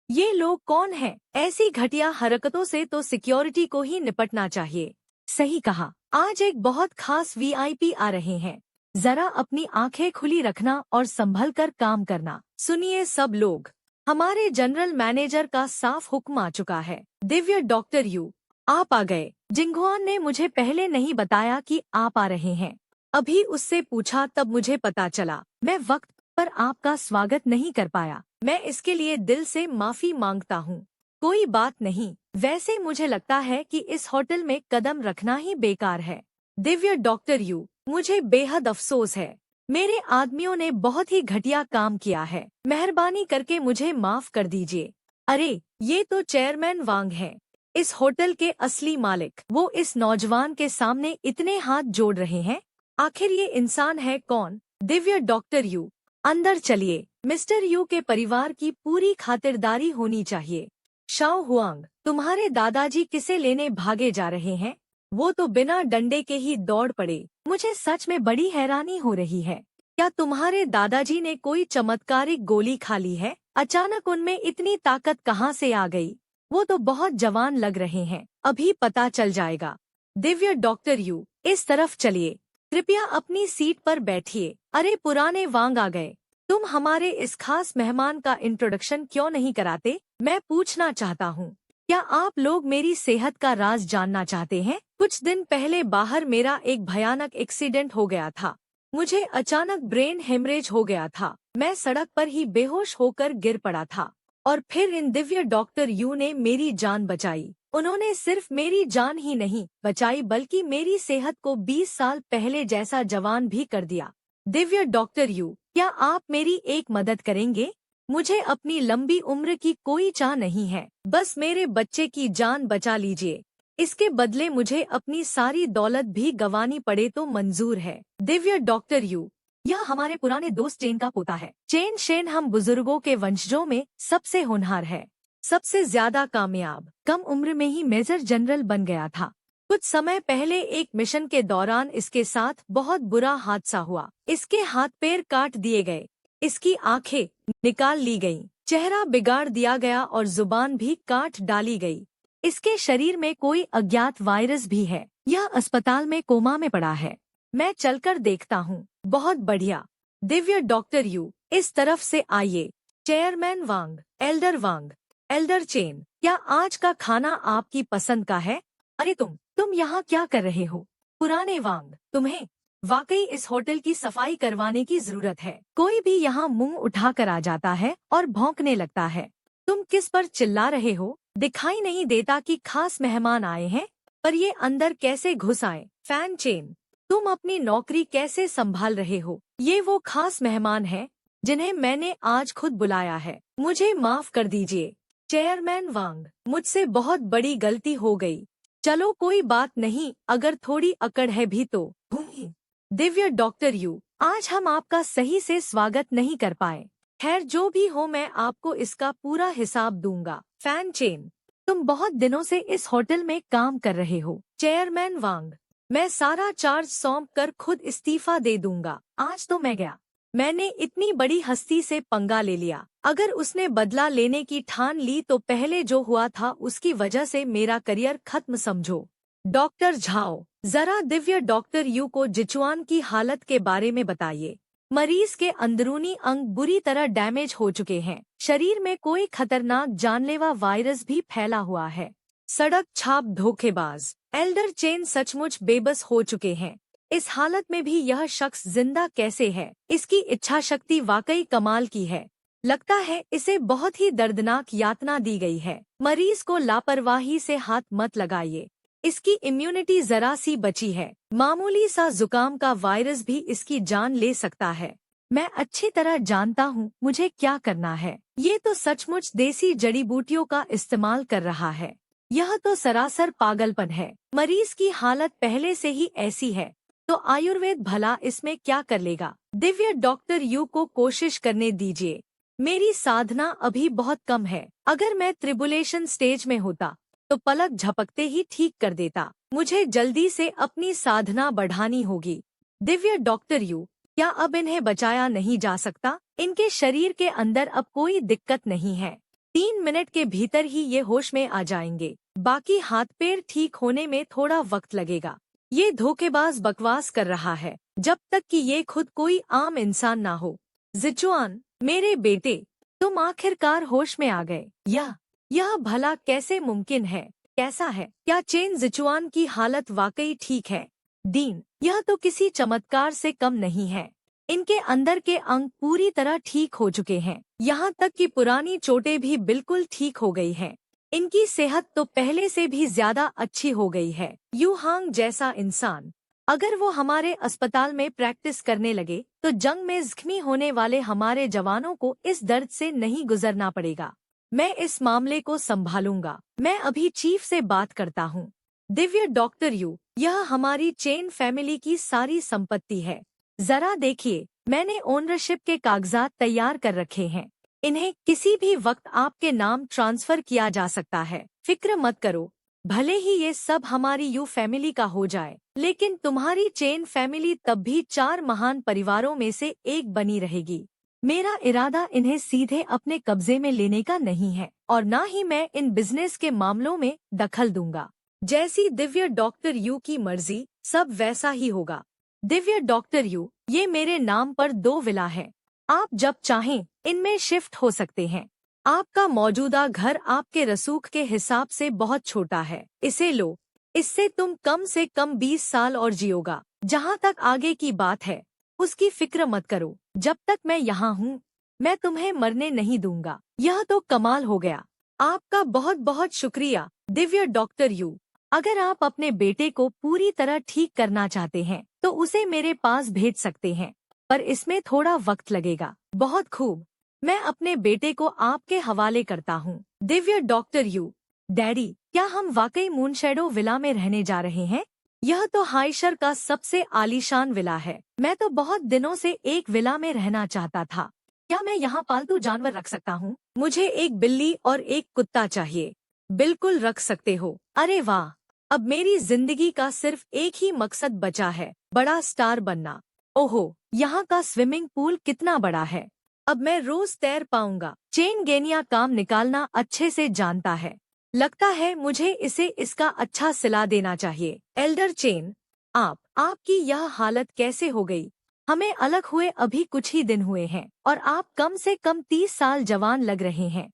ये लोग कौन हैं? ऐसी घटिया हरकतों से तो सिक्योरिटी को ही निपटना चाहिए। सही कहा। आज एक बहुत खास वीआईपी आ रहे हैं। जरा अपनी आंखें खुली रखना और संभल कर काम करना। सुनिए सब लोग, हमारे जनरल मैनेजर का साफ हुक्म आ चुका है। दिव्य डॉक्टर यू, आप आ गए। जिंगुआन ने मुझे पहले नहीं बताया कि आप आ रहे हैं। अभी उससे पूछा तब मुझे पता चला। मैं वक्त पर आपका स्वागत नहीं कर पाया। मैं इसके लिए दिल से माफी मांगता हूँ। कोई बात नहीं। वैसे मुझे लगता है कि इस होटल में कदम रखना ही बेकार है। दिव्य डॉक्टर यू, मुझे बेहद अफसोस है। मेरे आदमियों ने बहुत ही घटिया काम किया है। मेहरबानी करके मुझे माफ कर दीजिए। अरे, ये तो चेयरमैन वांग है, इस होटल के असली मालिक। वो इस नौजवान के सामने इतने हाथ जोड़ रहे हैं। आखिर ये इंसान है कौन? दिव्य डॉक्टर यू, अंदर चलिए। मिस्टर यू के परिवार की पूरी खातिरदारी होनी चाहिए। शाओ हुआंग, तुम्हारे दादाजी किसे लेने भागे जा रहे हैं? वो तो बिना डंडे के ही दौड़ पड़े। मुझे सच में बड़ी हैरानी हो रही है। क्या तुम्हारे दादाजी ने कोई चमत्कारिक गोली खा ली है? अचानक उनमें इतनी ताकत कहाँ से आ गई? वो तो बहुत जवान लग रहे हैं। अभी पता चल जाएगा। दिव्य डॉक्टर यू, इस तरफ चलिए। कृपया अपनी सीट पर बैठिए। अरे पुराने वांग आ गए। तुम हमारे इस खास मेहमान का इंट्रोडक्शन क्यों नहीं कराते? मैं पूछना चाहता हूँ, क्या आप लोग मेरी सेहत का राज जानना चाहते हैं? कुछ दिन पहले बाहर मेरा एक भयानक एक्सीडेंट हो गया था। मुझे अचानक ब्रेन हेमरेज हो गया था। मैं सड़क पर ही बेहोश होकर गिर पड़ा था और फिर इन दिव्य डॉक्टर यू ने मेरी जान बचाई। उन्होंने सिर्फ मेरी जान ही नहीं बचाई बल्कि मेरी सेहत को 20 साल पहले जैसा जवान भी कर दिया। दिव्य डॉक्टर यू, क्या आप मेरी एक मदद करेंगे? मुझे अपनी लंबी उम्र की कोई चाह नहीं है। बस मेरे बच्चे की जान बचा लीजिए। इसके बदले मुझे अपनी सारी दौलत भी गंवानी पड़े तो मंजूर है। दिव्य डॉक्टर यू, यह हमारे पुराने दोस्त चेन का पोता है। चेन शेन हम बुजुर्गों के वंशजों में सबसे होनहार है, सबसे ज्यादा कामयाब। कम उम्र में ही मेजर जनरल बन गया था। कुछ समय पहले एक मिशन के दौरान इसके साथ बहुत बुरा हादसा हुआ। इसके हाथ पैर काट दिए गए, इसकी आंखें निकाल ली गईं, चेहरा बिगाड़ दिया गया और जुबान भी काट डाली गई। इसके शरीर में कोई अज्ञात वायरस भी है। यह अस्पताल में कोमा में पड़ा है। मैं चलकर देखता हूँ। बहुत बढ़िया। दिव्य डॉक्टर यू, इस तरफ से आइए। चेयरमैन वांग, एल्डर वांग, एल्डर चेन, क्या आज का खाना आपकी पसंद का है? अरे तुम यहाँ क्या कर रहे हो? पुराने वांग, तुम्हें वाकई इस होटल की सफाई करवाने की जरूरत है। कोई भी यहाँ मुंह उठा कर आ जाता है और भौंकने लगता है। तुम किस पर चिल्ला रहे हो? दिखाई नहीं देता कि खास मेहमान आए हैं? पर ये अंदर कैसे घुस आए? फैन चेन, तुम अपनी नौकरी कैसे संभाल रहे हो? ये वो खास मेहमान हैं जिन्हें मैंने आज खुद बुलाया है। मुझे माफ कर दीजिए। चेयरमैन वांग, मुझसे बहुत बड़ी गलती हो गई। चलो कोई बात नहीं, अगर थोड़ी अकड़ है भी तो। दिव्य डॉक्टर यू, आज हम आपका सही से स्वागत नहीं कर पाए। खैर जो भी हो, मैं आपको इसका पूरा हिसाब दूंगा। फैन चेन, तुम बहुत दिनों से इस होटल में काम कर रहे हो। चेयरमैन वांग, मैं सारा चार्ज सौंप कर खुद इस्तीफा दे दूंगा। आज तो मैं गया। मैंने इतनी बड़ी हस्ती से पंगा ले लिया। अगर उसने बदला लेने की ठान ली तो पहले जो हुआ था उसकी वजह से मेरा करियर खत्म समझो। डॉक्टर झाओ, जरा दिव्य डॉक्टर यू को जिचुआन की हालत के बारे में बताइए। मरीज के अंदरूनी अंग बुरी तरह डैमेज हो चुके हैं। शरीर में कोई खतरनाक जानलेवा वायरस भी फैला हुआ है। सड़क छाप धोखेबाज। एल्डर चेन सचमुच बेबस हो चुके हैं। इस हालत में भी यह शख्स जिंदा कैसे है? इसकी इच्छा शक्ति वाकई कमाल की है। लगता है इसे बहुत ही दर्दनाक यातना दी गई है। मरीज को लापरवाही से हाथ मत लगाइए। इसकी इम्यूनिटी जरा सी बची है। मामूली सा जुकाम का वायरस भी इसकी जान ले सकता है। मैं अच्छी तरह जानता हूँ मुझे क्या करना है। ये तो सचमुच देसी जड़ी बूटियों का इस्तेमाल कर रहा है। यह तो सरासर पागलपन है। मरीज की हालत पहले से ही ऐसी है तो आयुर्वेद भला इसमें क्या कर लेगा? दिव्य डॉक्टर यू को कोशिश करने दीजिए। मेरी साधना अभी बहुत कम है। अगर मैं ट्रिबुलेशन स्टेज में होता तो पलक झपकते ही ठीक कर देता। मुझे जल्दी से अपनी साधना बढ़ानी होगी। दिव्य डॉक्टर यू, क्या अब इन्हें बचाया नहीं जा सकता? इनके शरीर के अंदर अब कोई दिक्कत नहीं है। 3 मिनट के भीतर ही ये होश में आ जाएंगे। बाकी हाथ पैर ठीक होने में थोड़ा वक्त लगेगा। ये धोखेबाज बकवास कर रहा है जब तक कि ये खुद कोई आम इंसान ना हो। जिचुआन, मेरे बेटे, तुम आखिरकार होश में आ गए। यह भला कैसे मुमकिन है? कैसा है? क्या चेन जिचुआन की हालत वाकई ठीक है? डीन, यह तो किसी चमत्कार से कम नहीं है। इनके अंदर के अंग पूरी तरह ठीक हो चुके हैं, यहाँ तक कि पुरानी चोटें भी बिल्कुल ठीक हो गई हैं। इनकी सेहत तो पहले से भी ज्यादा अच्छी हो गई है। यू हांग जैसा इंसान अगर वो हमारे अस्पताल में प्रैक्टिस करने लगे तो जंग में जख्मी होने वाले हमारे जवानों को इस दर्द से नहीं गुजरना पड़ेगा। मैं इस मामले को संभालूंगा। मैं अभी चीफ से बात करता हूँ। दिव्य डॉक्टर यू, यह हमारी चेन फैमिली की सारी संपत्ति है। जरा देखिए, मैंने ओनरशिप के कागजात तैयार कर रखे हैं। इन्हें किसी भी वक्त आपके नाम ट्रांसफर किया जा सकता है। फिक्र मत करो। भले ही ये सब हमारी यू फैमिली का हो जाए, लेकिन तुम्हारी चेन फैमिली तब भी 4 महान परिवारों में से एक बनी रहेगी। मेरा इरादा इन्हें सीधे अपने कब्जे में लेने का नहीं है और न ही मैं इन बिजनेस के मामलों में दखल दूंगा। जैसी दिव्य डॉक्टर यू की मर्जी, सब वैसा ही होगा। दिव्य डॉक्टर यू, ये मेरे नाम पर 2 विला है। आप जब चाहें इनमें शिफ्ट हो सकते हैं। आपका मौजूदा घर आपके रसूख के हिसाब से बहुत छोटा है। इसे लो। इससे तुम कम से कम 20 साल और जियोगा। जहाँ तक आगे की बात है, उसकी फिक्र मत करो। जब तक मैं यहाँ हूँ, मैं तुम्हें मरने नहीं दूंगा। यह तो कमाल हो गया। आपका बहुत बहुत शुक्रिया दिव्य डॉक्टर यू। अगर आप अपने बेटे को पूरी तरह ठीक करना चाहते हैं तो उसे मेरे पास भेज सकते हैं, पर इसमें थोड़ा वक्त लगेगा। बहुत खूब, मैं अपने बेटे को आपके हवाले करता हूँ। दिव्य डॉक्टर यू, डैडी, क्या हम वाकई मूनशैडो विला में रहने जा रहे हैं? यह तो हाइशर का सबसे आलीशान विला है। मैं तो बहुत दिनों से एक विला में रहना चाहता था। क्या मैं यहाँ पालतू जानवर रख सकता हूँ? मुझे एक बिल्ली और एक कुत्ता चाहिए। बिल्कुल रख सकते हो। अरे वाह, अब मेरी जिंदगी का सिर्फ एक ही मकसद बचा है, बड़ा स्टार बनना। ओहो, यहाँ का स्विमिंग पूल कितना बड़ा है। अब मैं रोज तैर पाऊंगा। चेन गेनिया काम निकालना अच्छे से जानता है। लगता है मुझे इसे इसका अच्छा सिला देना चाहिए। एल्डर चेन, आपकी यह हालत कैसे हो गई? हमें अलग हुए अभी कुछ ही दिन हुए हैं और आप कम से कम 30 साल जवान लग रहे हैं।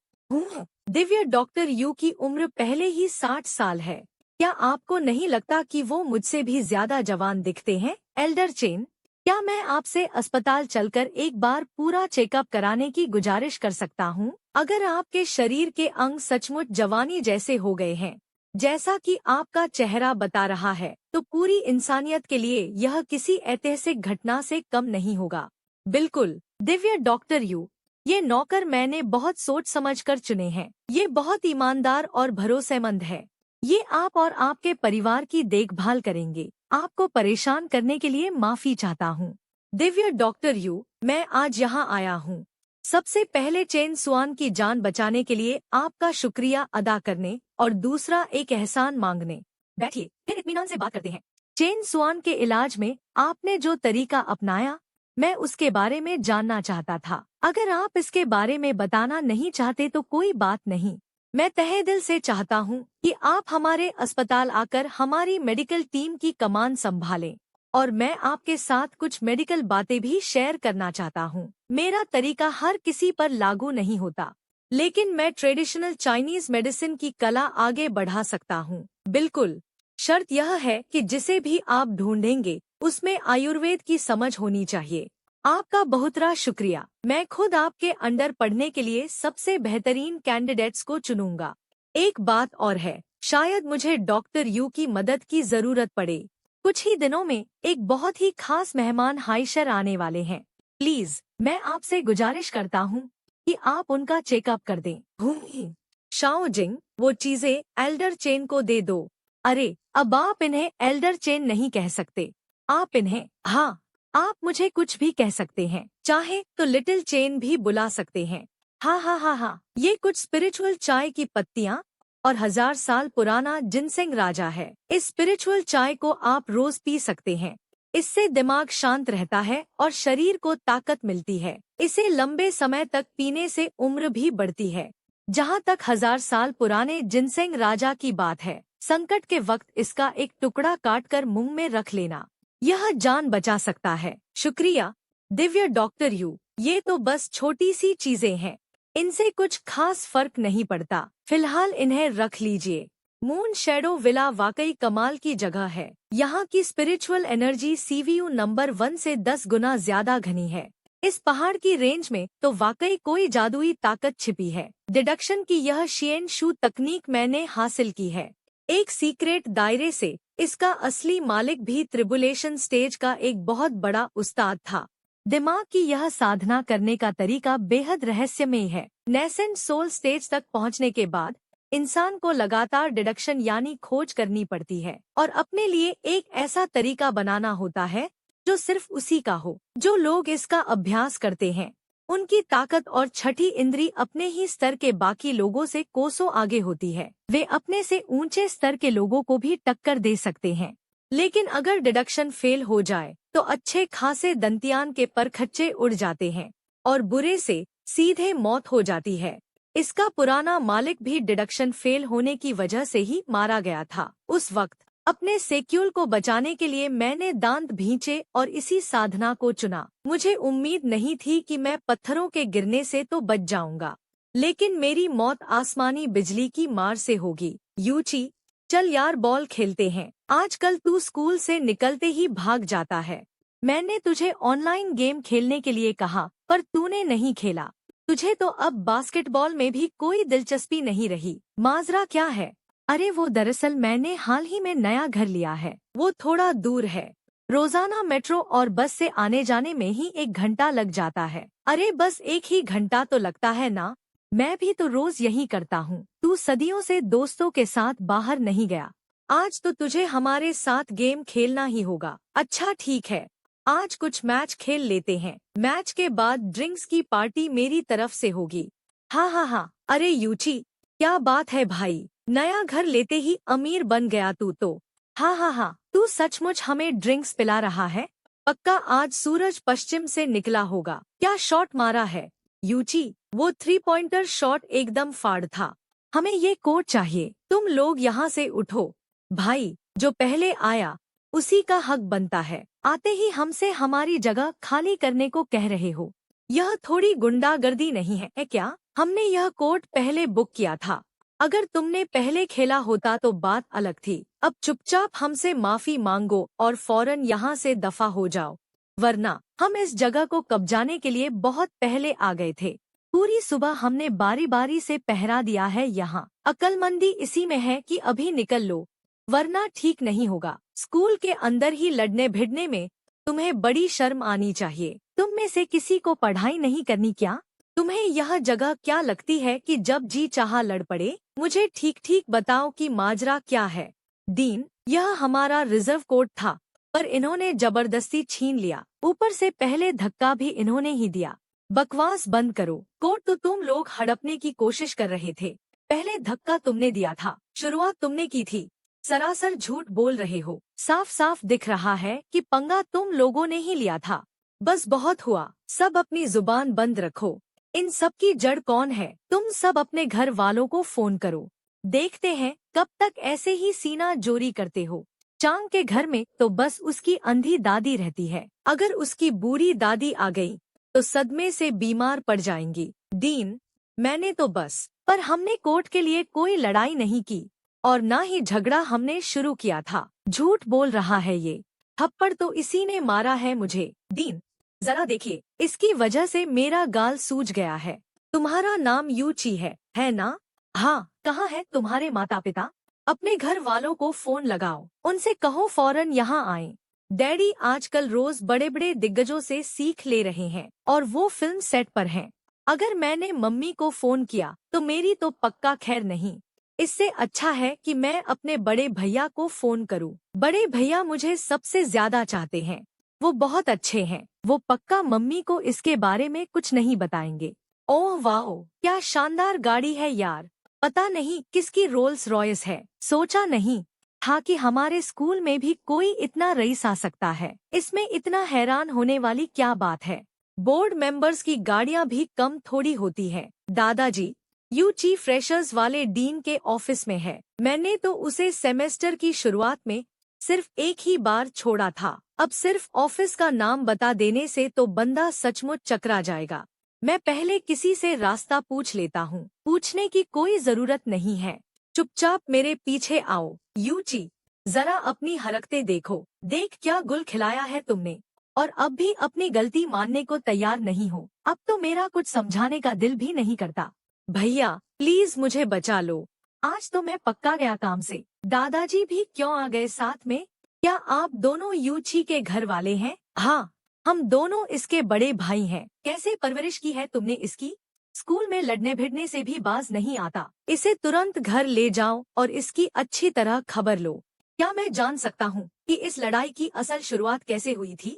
दिव्य डॉक्टर यू की उम्र पहले ही 60 साल है। क्या आपको नहीं लगता कि वो मुझसे भी ज्यादा जवान दिखते हैं? एल्डर चेन, क्या मैं आपसे अस्पताल चलकर एक बार पूरा चेकअप कराने की गुजारिश कर सकता हूँ? अगर आपके शरीर के अंग सचमुच जवानी जैसे हो गए हैं, जैसा कि आपका चेहरा बता रहा है, तो पूरी इंसानियत के लिए यह किसी ऐतिहासिक घटना से कम नहीं होगा। बिल्कुल दिव्य डॉक्टर यू, ये नौकर मैंने बहुत सोच समझकर चुने हैं। ये बहुत ईमानदार और भरोसेमंद है। ये आप और आपके परिवार की देखभाल करेंगे। आपको परेशान करने के लिए माफी चाहता हूँ। दिव्य डॉक्टर यू, मैं आज यहाँ आया हूँ सबसे पहले चेन सुआन की जान बचाने के लिए आपका शुक्रिया अदा करने और दूसरा एक एहसान मांगने। बैठिए, फिर इत्मीनान से बात करते हैं। चेन सुआन के इलाज में आपने जो तरीका अपनाया, मैं उसके बारे में जानना चाहता था। अगर आप इसके बारे में बताना नहीं चाहते तो कोई बात नहीं। मैं तहे दिल से चाहता हूँ कि आप हमारे अस्पताल आकर हमारी मेडिकल टीम की कमान संभालें और मैं आपके साथ कुछ मेडिकल बातें भी शेयर करना चाहता हूँ। मेरा तरीका हर किसी पर लागू नहीं होता, लेकिन मैं ट्रेडिशनल चाइनीज मेडिसिन की कला आगे बढ़ा सकता हूँ। बिल्कुल, शर्त यह है कि जिसे भी आप ढूंढेंगे उसमें आयुर्वेद की समझ होनी चाहिए। आपका बहुतरा शुक्रिया। मैं खुद आपके अंडर पढ़ने के लिए सबसे बेहतरीन कैंडिडेट्स को चुनूंगा। एक बात और है, शायद मुझे डॉक्टर यू की मदद की जरूरत पड़े। कुछ ही दिनों में एक बहुत ही खास मेहमान हाइशर आने वाले हैं। प्लीज, मैं आपसे गुजारिश करता हूँ कि आप उनका चेकअप कर दें। शाओ जिंग, वो चीजें एल्डर चेन को दे दो। अरे, अब आप इन्हें एल्डर चेन नहीं कह सकते। आप इन्हें, हाँ, आप मुझे कुछ भी कह सकते हैं। चाहे तो लिटिल चेन भी बुला सकते हैं। हाँ हाँ हाँ हाँ, ये कुछ स्पिरिचुअल चाय की पत्तियाँ और 1000 साल पुराना जिनसेंग राजा है। इस स्पिरिचुअल चाय को आप रोज पी सकते हैं। इससे दिमाग शांत रहता है और शरीर को ताकत मिलती है। इसे लंबे समय तक पीने से उम्र भी बढ़ती है। जहाँ तक 1000 साल पुराने जिनसेंग राजा की बात है, संकट के वक्त इसका एक टुकड़ा काटकर मुंह में रख लेना, यह जान बचा सकता है। शुक्रिया दिव्य डॉक्टर यू। ये तो बस छोटी सी चीजें हैं, इनसे कुछ खास फर्क नहीं पड़ता, फिलहाल इन्हें रख लीजिए। मून शैडो विला वाकई कमाल की जगह है। यहाँ की स्पिरिचुअल एनर्जी सीवीयू नंबर 1 से 10 गुना ज्यादा घनी है। इस पहाड़ की रेंज में तो वाकई कोई जादुई ताकत छिपी है। डिडक्शन की यह शिएन शू तकनीक मैंने हासिल की है। एक सीक्रेट दायरे से। इसका असली मालिक भी ट्रिबुलेशन स्टेज का एक बहुत बड़ा उस्ताद था। दिमाग की यह साधना करने का तरीका बेहद रहस्यमय है। नेसेंट सोल स्टेज तक पहुंचने के बाद इंसान को लगातार डिडक्शन यानी खोज करनी पड़ती है और अपने लिए एक ऐसा तरीका बनाना होता है जो सिर्फ उसी का हो। जो लोग इसका अभ्यास करते हैं उनकी ताकत और छठी इंद्री अपने ही स्तर के बाकी लोगों से कोसों आगे होती है। वे अपने से ऊंचे स्तर के लोगों को भी टक्कर दे सकते हैं, लेकिन अगर डिडक्शन फेल हो जाए तो अच्छे खासे दंतियान के परखच्चे उड़ जाते हैं और बुरे से सीधे मौत हो जाती है। इसका पुराना मालिक भी डिडक्शन फेल होने की वजह से ही मारा गया था। उस वक्त अपने सेक्यूल को बचाने के लिए मैंने दांत भींचे और इसी साधना को चुना। मुझे उम्मीद नहीं थी कि मैं पत्थरों के गिरने से तो बच जाऊंगा, लेकिन मेरी मौत आसमानी बिजली की मार से होगी। यूची, चल यार बॉल खेलते हैं। आजकल तू स्कूल से निकलते ही भाग जाता है। मैंने तुझे ऑनलाइन गेम खेलने के लिए कहा पर तूने नहीं खेला। तुझे तो अब बास्केटबॉल में भी कोई दिलचस्पी नहीं रही। माजरा क्या है? अरे वो दरअसल मैंने हाल ही में नया घर लिया है, वो थोड़ा दूर है। रोजाना मेट्रो और बस से आने जाने में ही 1 घंटा लग जाता है। अरे बस 1 ही घंटा तो लगता है ना, मैं भी तो रोज यही करता हूँ। तू सदियों से दोस्तों के साथ बाहर नहीं गया, आज तो तुझे हमारे साथ गेम खेलना ही होगा। अच्छा ठीक है, आज कुछ मैच खेल लेते हैं। मैच के बाद ड्रिंक्स की पार्टी मेरी तरफ से होगी। हाँ हाँ हाँ। अरे यूची, क्या बात है भाई, नया घर लेते ही अमीर बन गया तू तो। हाँ हाँ हाँ, तू सचमुच हमें ड्रिंक्स पिला रहा है? पक्का आज सूरज पश्चिम से निकला होगा। क्या शॉट मारा है यूची? वो 3 पॉइंटर शॉट एकदम फाड़ था। हमें ये कोट चाहिए। तुम लोग यहाँ से उठो भाई, जो पहले आया उसी का हक बनता है। आते ही हमसे हमारी जगह खाली करने को कह रहे हो, यह थोड़ी गुंडागर्दी नहीं है क्या? हमने यह कोर्ट पहले बुक किया था। अगर तुमने पहले खेला होता तो बात अलग थी। अब चुपचाप हमसे माफी मांगो और फौरन यहाँ से दफा हो जाओ, वरना हम इस जगह को कब्जाने के लिए बहुत पहले आ गए थे। पूरी सुबह हमने बारी बारी से पहरा दिया है यहाँ। अक्लमंदी इसी में है कि अभी निकल लो, वरना ठीक नहीं होगा। स्कूल के अंदर ही लड़ने भिड़ने में तुम्हें बड़ी शर्म आनी चाहिए। तुम में से किसी को पढ़ाई नहीं करनी क्या? तुम्हें यह जगह क्या लगती है कि जब जी चाहा लड़ पड़े? मुझे ठीक ठीक बताओ कि माजरा क्या है। डीन, यह हमारा रिजर्व कोर्ट था पर इन्होंने जबरदस्ती छीन लिया, ऊपर से पहले धक्का भी इन्होंने ही दिया। बकवास बंद करो। कोर्ट तो तुम लोग हड़पने की कोशिश कर रहे थे, पहले धक्का तुमने दिया था, शुरुआत तुमने की थी। सरासर झूठ बोल रहे हो। साफ साफ दिख रहा है कि पंगा तुम लोगों ने ही लिया था। बस बहुत हुआ, सब अपनी जुबान बंद रखो। इन सब की जड़ कौन है? तुम सब अपने घर वालों को फोन करो, देखते हैं कब तक ऐसे ही सीना जोरी करते हो। चांग के घर में तो बस उसकी अंधी दादी रहती है, अगर उसकी बूढ़ी दादी आ गई तो सदमे से बीमार पड़ जाएंगी। डीन, मैंने तो बस, पर हमने कोर्ट के लिए कोई लड़ाई नहीं की और ना ही झगड़ा हमने शुरू किया था। झूठ बोल रहा है ये, थप्पड़ तो इसी ने मारा है मुझे। डीन, जरा देखिए, इसकी वजह से मेरा गाल सूज गया है। तुम्हारा नाम यूची है ना? हाँ, कहाँ है तुम्हारे माता पिता? अपने घर वालों को फोन लगाओ, उनसे कहो फौरन यहाँ आएं। डैडी आजकल रोज बड़े बड़े दिग्गजों से सीख ले रहे हैं और वो फिल्म सेट पर हैं। अगर मैंने मम्मी को फोन किया तो मेरी तो पक्का खैर नहीं। इससे अच्छा है कि मैं अपने बड़े भैया को फोन करूं। बड़े भैया मुझे सबसे ज्यादा चाहते हैं, वो बहुत अच्छे हैं। वो पक्का मम्मी को इसके बारे में कुछ नहीं बताएंगे। ओह वाह, क्या शानदार गाड़ी है यार। पता नहीं किसकी रोल्स रॉयस है। सोचा नहीं था कि हमारे स्कूल में भी कोई इतना रईस आ सकता है। इसमें इतना हैरान होने वाली क्या बात है? बोर्ड मेंबर्स की गाड़ियां भी कम थोड़ी होती है। दादाजी, यूची फ्रेशर्स वाले डीन के ऑफिस में है। मैंने तो उसे सेमेस्टर की शुरुआत में सिर्फ एक ही बार छोड़ा था। अब सिर्फ ऑफिस का नाम बता देने से तो बंदा सचमुच चकरा जाएगा। मैं पहले किसी से रास्ता पूछ लेता हूँ। पूछने की कोई जरूरत नहीं है, चुपचाप मेरे पीछे आओ। यूची, जरा अपनी हरकतें देखो। देख क्या गुल खिलाया है तुमने, और अब भी अपनी गलती मानने को तैयार नहीं हो। अब तो मेरा कुछ समझाने का दिल भी नहीं करता। भैया प्लीज मुझे बचा लो, आज तो मैं पक्का गया काम से। दादाजी भी क्यों आ गए साथ में? क्या आप दोनों यूची के घर वाले हैं? हाँ, हम दोनों इसके बड़े भाई हैं। कैसे परवरिश की है तुमने इसकी? स्कूल में लड़ने भिड़ने से भी बाज नहीं आता। इसे तुरंत घर ले जाओ और इसकी अच्छी तरह खबर लो। क्या मैं जान सकता हूँ कि इस लड़ाई की असल शुरुआत कैसे हुई थी?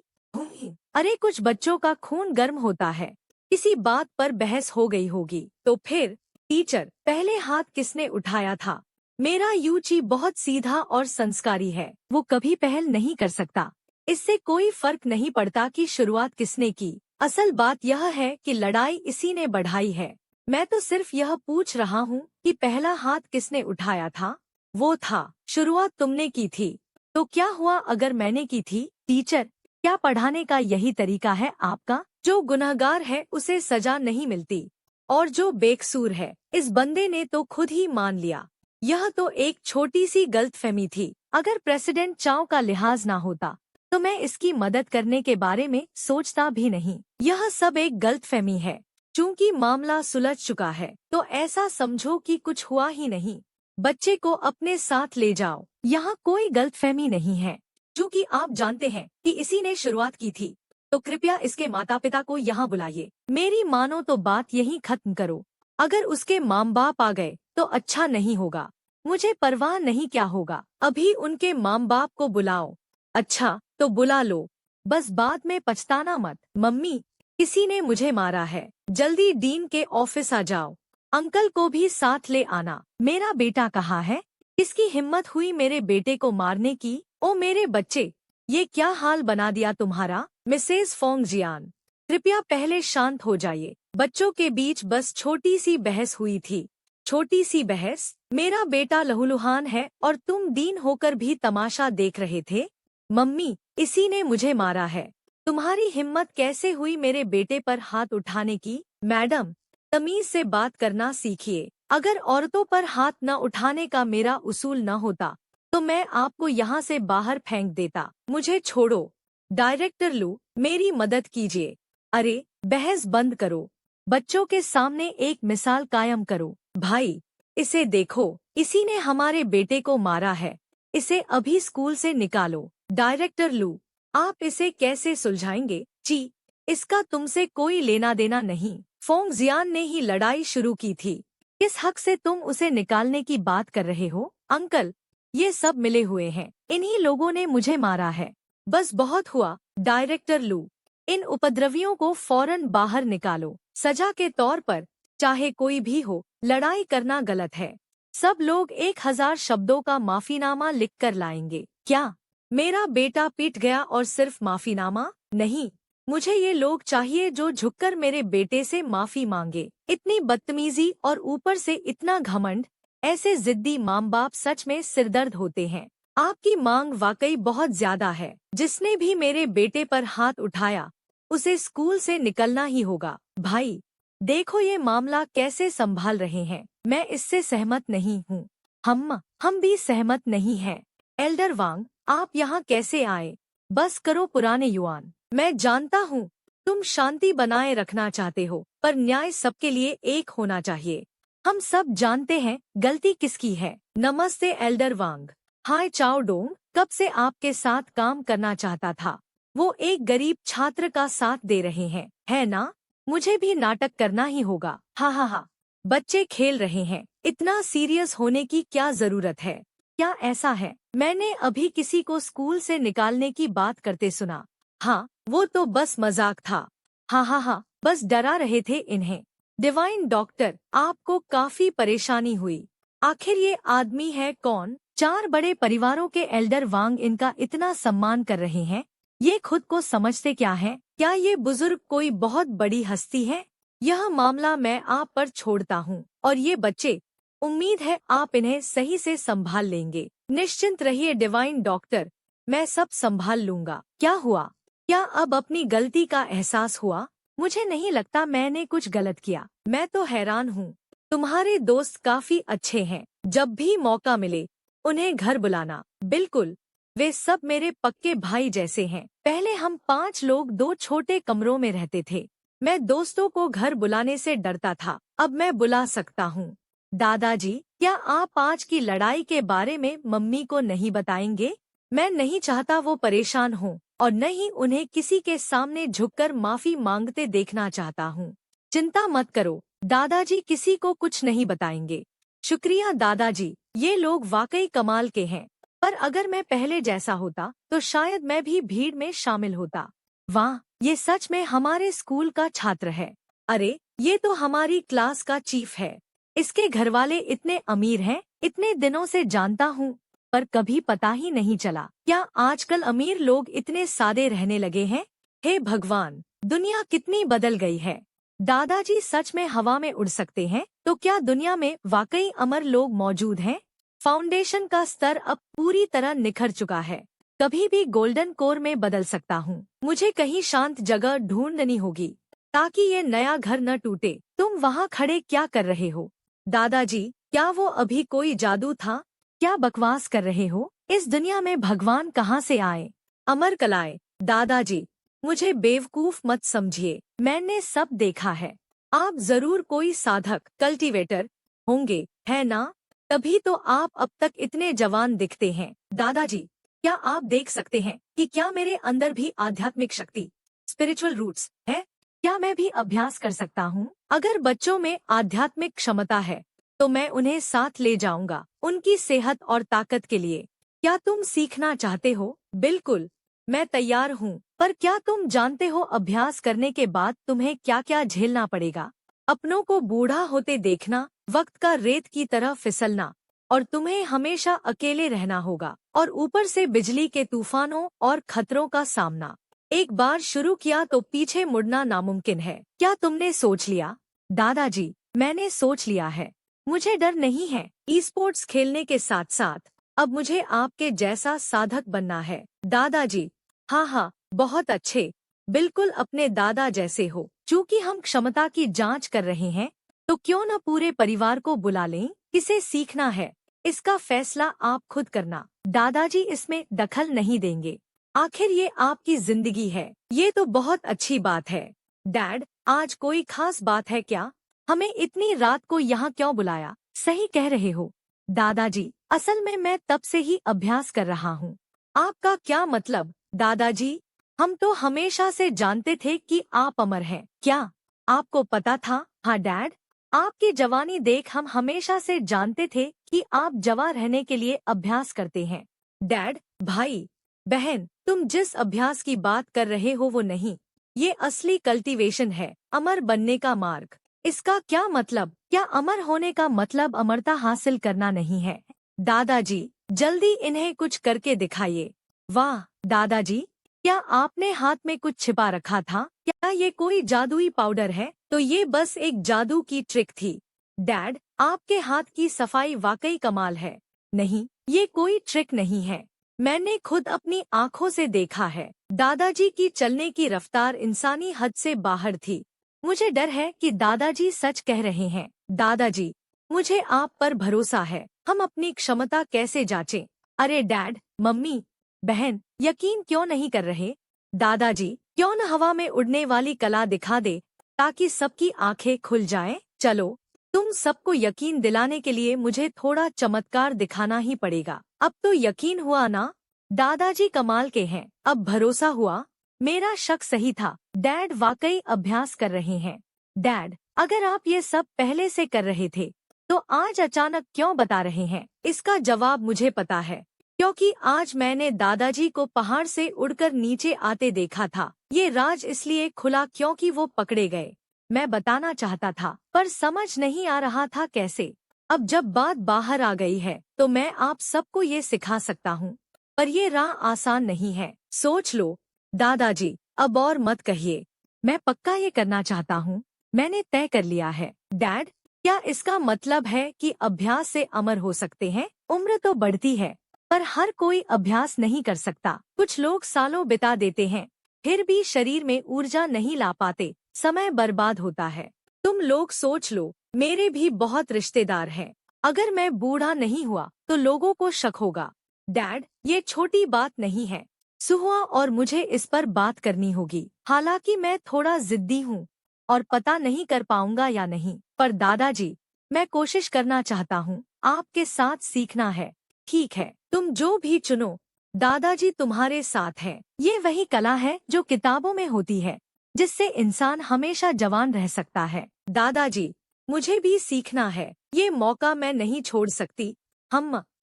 अरे कुछ बच्चों का खून गर्म होता है, किसी बात पर बहस हो गई होगी। तो फिर टीचर, पहले हाथ किसने उठाया था? मेरा यूची बहुत सीधा और संस्कारी है, वो कभी पहल नहीं कर सकता। इससे कोई फर्क नहीं पड़ता कि शुरुआत किसने की। असल बात यह है कि लड़ाई इसी ने बढ़ाई है। मैं तो सिर्फ यह पूछ रहा हूँ कि पहला हाथ किसने उठाया था? वो था, शुरुआत तुमने की थी। तो क्या हुआ अगर मैंने की थी? टीचर, क्या पढ़ाने का यही तरीका है आपका? जो गुनहगार है उसे सजा नहीं मिलती, और जो बेकसूर है, इस बंदे ने तो खुद ही मान लिया। यह तो एक छोटी सी गलतफहमी थी। अगर प्रेसिडेंट चाव का लिहाज ना होता तो मैं इसकी मदद करने के बारे में सोचता भी नहीं। यह सब एक गलतफहमी है। चूंकि मामला सुलझ चुका है तो ऐसा समझो कि कुछ हुआ ही नहीं। बच्चे को अपने साथ ले जाओ, यहाँ कोई गलतफहमी नहीं है। चूंकि आप जानते हैं कि इसी ने शुरुआत की थी, तो कृपया इसके माता पिता को यहाँ बुलाइए। मेरी मानो तो बात यहीं खत्म करो। अगर उसके माँ बाप आ गए तो अच्छा नहीं होगा। मुझे परवाह नहीं क्या होगा, अभी उनके माँ बाप को बुलाओ। अच्छा तो बुला लो, बस बाद में पछताना मत। मम्मी, किसी ने मुझे मारा है, जल्दी डीन के ऑफिस आ जाओ। अंकल को भी साथ ले आना। मेरा बेटा कहाँ है? किसकी हिम्मत हुई मेरे बेटे को मारने की? ओ मेरे बच्चे, ये क्या हाल बना दिया तुम्हारा? मिसेस फोंगजियान, कृपया पहले शांत हो जाइए। बच्चों के बीच बस छोटी सी बहस हुई थी। छोटी सी बहस? मेरा बेटा लहूलुहान है और तुम डीन होकर भी तमाशा देख रहे थे। मम्मी, इसी ने मुझे मारा है। तुम्हारी हिम्मत कैसे हुई मेरे बेटे पर हाथ उठाने की? मैडम, तमीज से बात करना सीखिए। अगर औरतों पर हाथ न उठाने का मेरा उसूल न होता तो मैं आपको यहाँ से बाहर फेंक देता। मुझे छोड़ो। डायरेक्टर लू, मेरी मदद कीजिए। अरे बहस बंद करो, बच्चों के सामने एक मिसाल कायम करो। भाई, इसे देखो, इसी ने हमारे बेटे को मारा है। इसे अभी स्कूल से निकालो। डायरेक्टर लू, आप इसे कैसे सुलझाएंगे? जी, इसका तुमसे कोई लेना देना नहीं। फोंगजियान ने ही लड़ाई शुरू की थी। किस हक से तुम उसे निकालने की बात कर रहे हो? अंकल, ये सब मिले हुए हैं। इन्हीं लोगों ने मुझे मारा है। बस बहुत हुआ। डायरेक्टर लू, इन उपद्रवियों को फौरन बाहर निकालो। सजा के तौर पर, चाहे कोई भी हो, लड़ाई करना गलत है। सब लोग 1000 शब्दों का माफीनामा लिख कर लाएंगे। क्या मेरा बेटा पीट गया और सिर्फ माफीनामा? नहीं, मुझे ये लोग चाहिए जो झुककर मेरे बेटे से माफी मांगे। इतनी बदतमीजी और ऊपर से इतना घमंड, ऐसे जिद्दी माँ बाप सच में सिरदर्द होते हैं। आपकी मांग वाकई बहुत ज्यादा है। जिसने भी मेरे बेटे पर हाथ उठाया उसे स्कूल से निकलना ही होगा। भाई, देखो ये मामला कैसे संभाल रहे हैं। मैं इससे सहमत नहीं हूँ। हम भी सहमत नहीं हैं। एल्डर वांग, आप यहाँ कैसे आए? बस करो पुराने युआन। मैं जानता हूँ तुम शांति बनाए रखना चाहते हो, पर न्याय सबके लिए एक होना चाहिए। हम सब जानते हैं गलती किसकी है। नमस्ते एल्डर वांग। हाय चाओ डोंग, कब से आपके साथ काम करना चाहता था। वो एक गरीब छात्र का साथ दे रहे हैं, है ना? मुझे भी नाटक करना ही होगा। हा हा हा। बच्चे खेल रहे हैं, इतना सीरियस होने की क्या जरूरत है? क्या ऐसा है, मैंने अभी किसी को स्कूल से निकालने की बात करते सुना? हाँ, वो तो बस मजाक था। हाँ हाँ हाँ, बस डरा रहे थे इन्हें। डिवाइन डॉक्टर, आपको काफी परेशानी हुई। आखिर ये आदमी है कौन? 4 बड़े परिवारों के एल्डर वांग इनका इतना सम्मान कर रहे हैं। ये खुद को समझते क्या हैं? क्या ये बुजुर्ग कोई बहुत बड़ी हस्ती है? यह मामला मैं आप पर छोड़ता हूँ। और ये बच्चे, उम्मीद है आप इन्हें सही से संभाल लेंगे। निश्चिंत रहिए डिवाइन डॉक्टर, मैं सब संभाल लूंगा। क्या हुआ? क्या अब अपनी गलती का एहसास हुआ? मुझे नहीं लगता मैंने कुछ गलत किया। मैं तो हैरान हूँ। तुम्हारे दोस्त काफी अच्छे हैं। जब भी मौका मिले उन्हें घर बुलाना। बिल्कुल, वे सब मेरे पक्के भाई जैसे हैं। पहले हम 5 लोग 2 छोटे कमरों में रहते थे। मैं दोस्तों को घर बुलाने से डरता था, अब मैं बुला सकता हूँ। दादाजी, क्या आप आज की लड़ाई के बारे में मम्मी को नहीं बताएंगे? मैं नहीं चाहता वो परेशान हों और न ही उन्हें किसी के सामने झुककर माफी मांगते देखना चाहता हूँ। चिंता मत करो, दादाजी किसी को कुछ नहीं बताएंगे। शुक्रिया दादाजी, ये लोग वाकई कमाल के हैं। पर अगर मैं पहले जैसा होता तो शायद मैं भी भीड़ में शामिल होता। वाह, ये सच में हमारे स्कूल का छात्र है। अरे, ये तो हमारी क्लास का चीफ है। इसके घरवाले इतने अमीर हैं, इतने दिनों से जानता हूँ पर कभी पता ही नहीं चला। क्या आजकल अमीर लोग इतने सादे रहने लगे हैं? हे भगवान, दुनिया कितनी बदल गई है। दादाजी सच में हवा में उड़ सकते हैं, तो क्या दुनिया में वाकई अमर लोग मौजूद हैं? फाउंडेशन का स्तर अब पूरी तरह निखर चुका है। कभी भी गोल्डन कोर में बदल सकता हूँ। मुझे कहीं शांत जगह ढूंढनी होगी ताकि ये नया घर न टूटे। तुम वहाँ खड़े क्या कर रहे हो? दादाजी, क्या वो अभी कोई जादू था? क्या बकवास कर रहे हो? इस दुनिया में भगवान कहाँ से आए? अमर कलाएं। दादाजी, मुझे बेवकूफ मत समझिए, मैंने सब देखा है। आप जरूर कोई साधक, कल्टीवेटर होंगे, है ना? तभी तो आप अब तक इतने जवान दिखते हैं। दादाजी, क्या आप देख सकते हैं कि क्या मेरे अंदर भी आध्यात्मिक शक्ति, स्पिरिचुअल रूट्स है? क्या मैं भी अभ्यास कर सकता हूँ? अगर बच्चों में आध्यात्मिक क्षमता है तो मैं उन्हें साथ ले जाऊंगा, उनकी सेहत और ताकत के लिए। क्या तुम सीखना चाहते हो? बिल्कुल, मैं तैयार हूँ। पर क्या तुम जानते हो अभ्यास करने के बाद तुम्हें क्या क्या झेलना पड़ेगा? अपनों को बूढ़ा होते देखना, वक्त का रेत की तरह फिसलना, और तुम्हें हमेशा अकेले रहना होगा, और ऊपर से बिजली के तूफानों और खतरों का सामना। एक बार शुरू किया तो पीछे मुड़ना नामुमकिन है। क्या तुमने सोच लिया? दादाजी, मैंने सोच लिया है। मुझे डर नहीं है। ई स्पोर्ट्स खेलने के साथ साथ अब मुझे आपके जैसा साधक बनना है। दादाजी, हाँ हाँ, बहुत अच्छे, बिल्कुल अपने दादा जैसे हो। चूँकि हम क्षमता की जांच कर रहे हैं तो क्यों न पूरे परिवार को बुला लें? किसे सीखना है, इसका फैसला आप खुद करना। दादाजी इसमें दखल नहीं देंगे। आखिर ये आपकी जिंदगी है। ये तो बहुत अच्छी बात है। डैड, आज कोई खास बात है क्या? हमें इतनी रात को यहाँ क्यों बुलाया? सही कह रहे हो दादाजी, असल में मैं तब से ही अभ्यास कर रहा हूँ। आपका क्या मतलब? दादाजी, हम तो हमेशा से जानते थे कि आप अमर हैं। क्या आपको पता था? हाँ डैड, आपकी जवानी देख हम हमेशा से जानते थे कि आप जवां रहने के लिए अभ्यास करते हैं। डैड, भाई बहन, तुम जिस अभ्यास की बात कर रहे हो वो नहीं, ये असली कल्टीवेशन है, अमर बनने का मार्ग। इसका क्या मतलब? क्या अमर होने का मतलब अमरता हासिल करना नहीं है? दादाजी, जल्दी इन्हें कुछ करके दिखाइए। वाह दादाजी, क्या आपने हाथ में कुछ छिपा रखा था? क्या ये कोई जादुई पाउडर है? तो ये बस एक जादू की ट्रिक थी। डैड, आपके हाथ की सफाई वाकई कमाल है। नहीं, ये कोई ट्रिक नहीं है, मैंने खुद अपनी आँखों से देखा है। दादाजी की चलने की रफ्तार इंसानी हद से बाहर थी। मुझे डर है कि दादाजी सच कह रहे हैं। दादाजी, मुझे आप पर भरोसा है। हम अपनी क्षमता कैसे जांचें? अरे डैड, मम्मी, बहन, यकीन क्यों नहीं कर रहे? दादाजी, क्यों न हवा में उड़ने वाली कला दिखा दे ताकि सबकी आंखें खुल जाएं? चलो, तुम सबको यकीन दिलाने के लिए मुझे थोड़ा चमत्कार दिखाना ही पड़ेगा। अब तो यकीन हुआ ना? दादाजी कमाल के हैं। अब भरोसा हुआ? मेरा शक सही था। डैड वाकई अभ्यास कर रहे हैं। डैड, अगर आप ये सब पहले से कर रहे थे तो आज अचानक क्यों बता रहे हैं? इसका जवाब मुझे पता है, क्योंकि आज मैंने दादाजी को पहाड़ से उड़कर नीचे आते देखा था। ये राज इसलिए खुला क्योंकि वो पकड़े गए। मैं बताना चाहता था पर समझ नहीं आ रहा था कैसे। अब जब बात बाहर आ गई है तो मैं आप सबको ये सिखा सकता हूँ, पर ये राह आसान नहीं है। सोच लो दादाजी, अब और मत कहिए। मैं पक्का ये करना चाहता हूँ। मैंने तय कर लिया है। डैड, क्या इसका मतलब है कि अभ्यास से अमर हो सकते हैं? उम्र तो बढ़ती है, पर हर कोई अभ्यास नहीं कर सकता। कुछ लोग सालों बिता देते हैं, फिर भी शरीर में ऊर्जा नहीं ला पाते, समय बर्बाद होता है। तुम लोग सोच लो, मेरे भी बहुत रिश्तेदार हैं। अगर मैं बूढ़ा नहीं हुआ तो लोगों को शक होगा। डैड, ये छोटी बात नहीं है। सुहुआ और मुझे इस पर बात करनी होगी। हालांकि मैं थोड़ा जिद्दी हूँ और पता नहीं कर पाऊंगा या नहीं, पर दादाजी, मैं कोशिश करना चाहता हूँ। आपके साथ सीखना है। ठीक है, तुम जो भी चुनो, दादाजी तुम्हारे साथ हैं। ये वही कला है जो किताबों में होती है, जिससे इंसान हमेशा जवान रह सकता है। दादाजी, मुझे भी सीखना है। ये मौका मैं नहीं छोड़ सकती।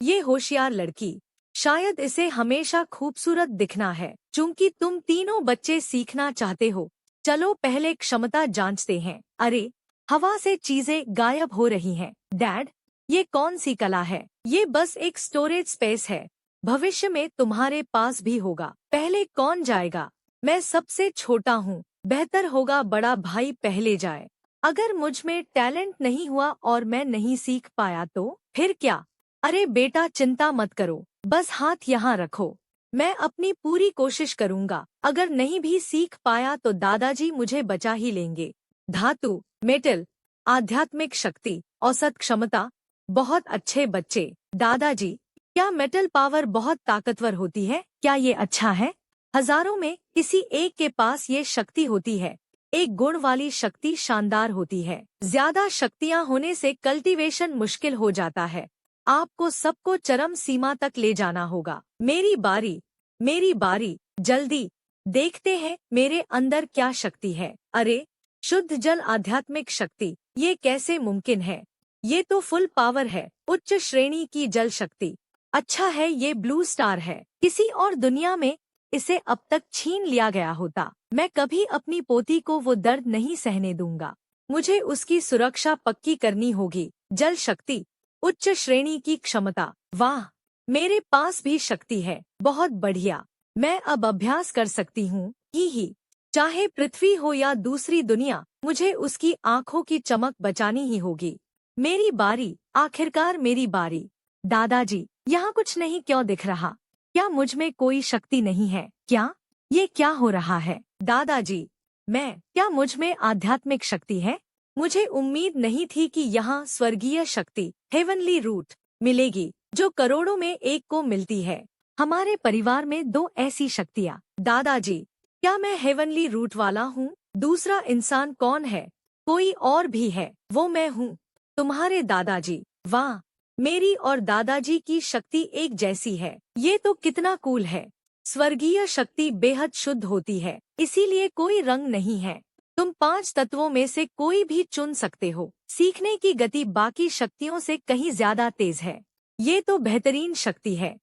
ये होशियार लड़की, शायद इसे हमेशा खूबसूरत दिखना है। चूंकि तुम तीनों बच्चे सीखना चाहते हो, चलो पहले क्षमता जांचते हैं। अरे, हवा से चीजें गायब हो रही हैं। डैड, ये कौन सी कला है? ये बस एक स्टोरेज स्पेस है। भविष्य में तुम्हारे पास भी होगा। पहले कौन जाएगा? मैं सबसे छोटा हूँ। बेहतर होगा बड़ा भाई पहले जाए। अगर मुझ में टैलेंट नहीं हुआ और मैं नहीं सीख पाया तो फिर क्या? अरे बेटा, चिंता मत करो, बस हाथ यहाँ रखो। मैं अपनी पूरी कोशिश करूंगा। अगर नहीं भी सीख पाया तो दादाजी मुझे बचा ही लेंगे। धातु, मेटल, आध्यात्मिक शक्ति, औसत क्षमता। बहुत अच्छे बच्चे। दादाजी, क्या मेटल पावर बहुत ताकतवर होती है? क्या ये अच्छा है? हजारों में किसी एक के पास ये शक्ति होती है। एक गुण वाली शक्ति शानदार होती है। ज्यादा शक्तियाँ होने से कल्टीवेशन मुश्किल हो जाता है। आपको सबको चरम सीमा तक ले जाना होगा। मेरी बारी, मेरी बारी, जल्दी देखते हैं मेरे अंदर क्या शक्ति है। अरे, शुद्ध जल, आध्यात्मिक शक्ति, ये कैसे मुमकिन है? ये तो फुल पावर है, उच्च श्रेणी की जल शक्ति। अच्छा है, ये ब्लू स्टार है। किसी और दुनिया में इसे अब तक छीन लिया गया होता। मैं कभी अपनी पोती को वो दर्द नहीं सहने दूंगा। मुझे उसकी सुरक्षा पक्की करनी होगी। जल शक्ति, उच्च श्रेणी की क्षमता। वाह, मेरे पास भी शक्ति है। बहुत बढ़िया, मैं अब अभ्यास कर सकती हूँ। ही चाहे पृथ्वी हो या दूसरी दुनिया, मुझे उसकी आंखों की चमक बचानी ही होगी। मेरी बारी, आखिरकार मेरी बारी। दादाजी, यहाँ कुछ नहीं क्यों दिख रहा? क्या मुझ में कोई शक्ति नहीं है क्या? ये क्या हो रहा है? दादाजी, क्या मुझ में आध्यात्मिक शक्ति है? मुझे उम्मीद नहीं थी कि यहाँ स्वर्गीय शक्ति, हेवनली रूट, मिलेगी, जो करोड़ों में एक को मिलती है। हमारे परिवार में दो ऐसी शक्तियाँ। दादाजी, क्या मैं हेवनली रूट वाला हूँ? दूसरा इंसान कौन है? कोई और भी है, वो मैं हूँ। तुम्हारे दादाजी। वाह, मेरी और दादाजी की शक्ति एक जैसी है। ये तो कितना कूल है। स्वर्गीय शक्ति बेहद शुद्ध होती है, इसीलिए कोई रंग नहीं है। तुम 5 तत्वों में से कोई भी चुन सकते हो। सीखने की गति बाकी शक्तियों से कहीं ज्यादा तेज है। ये तो बेहतरीन शक्ति है।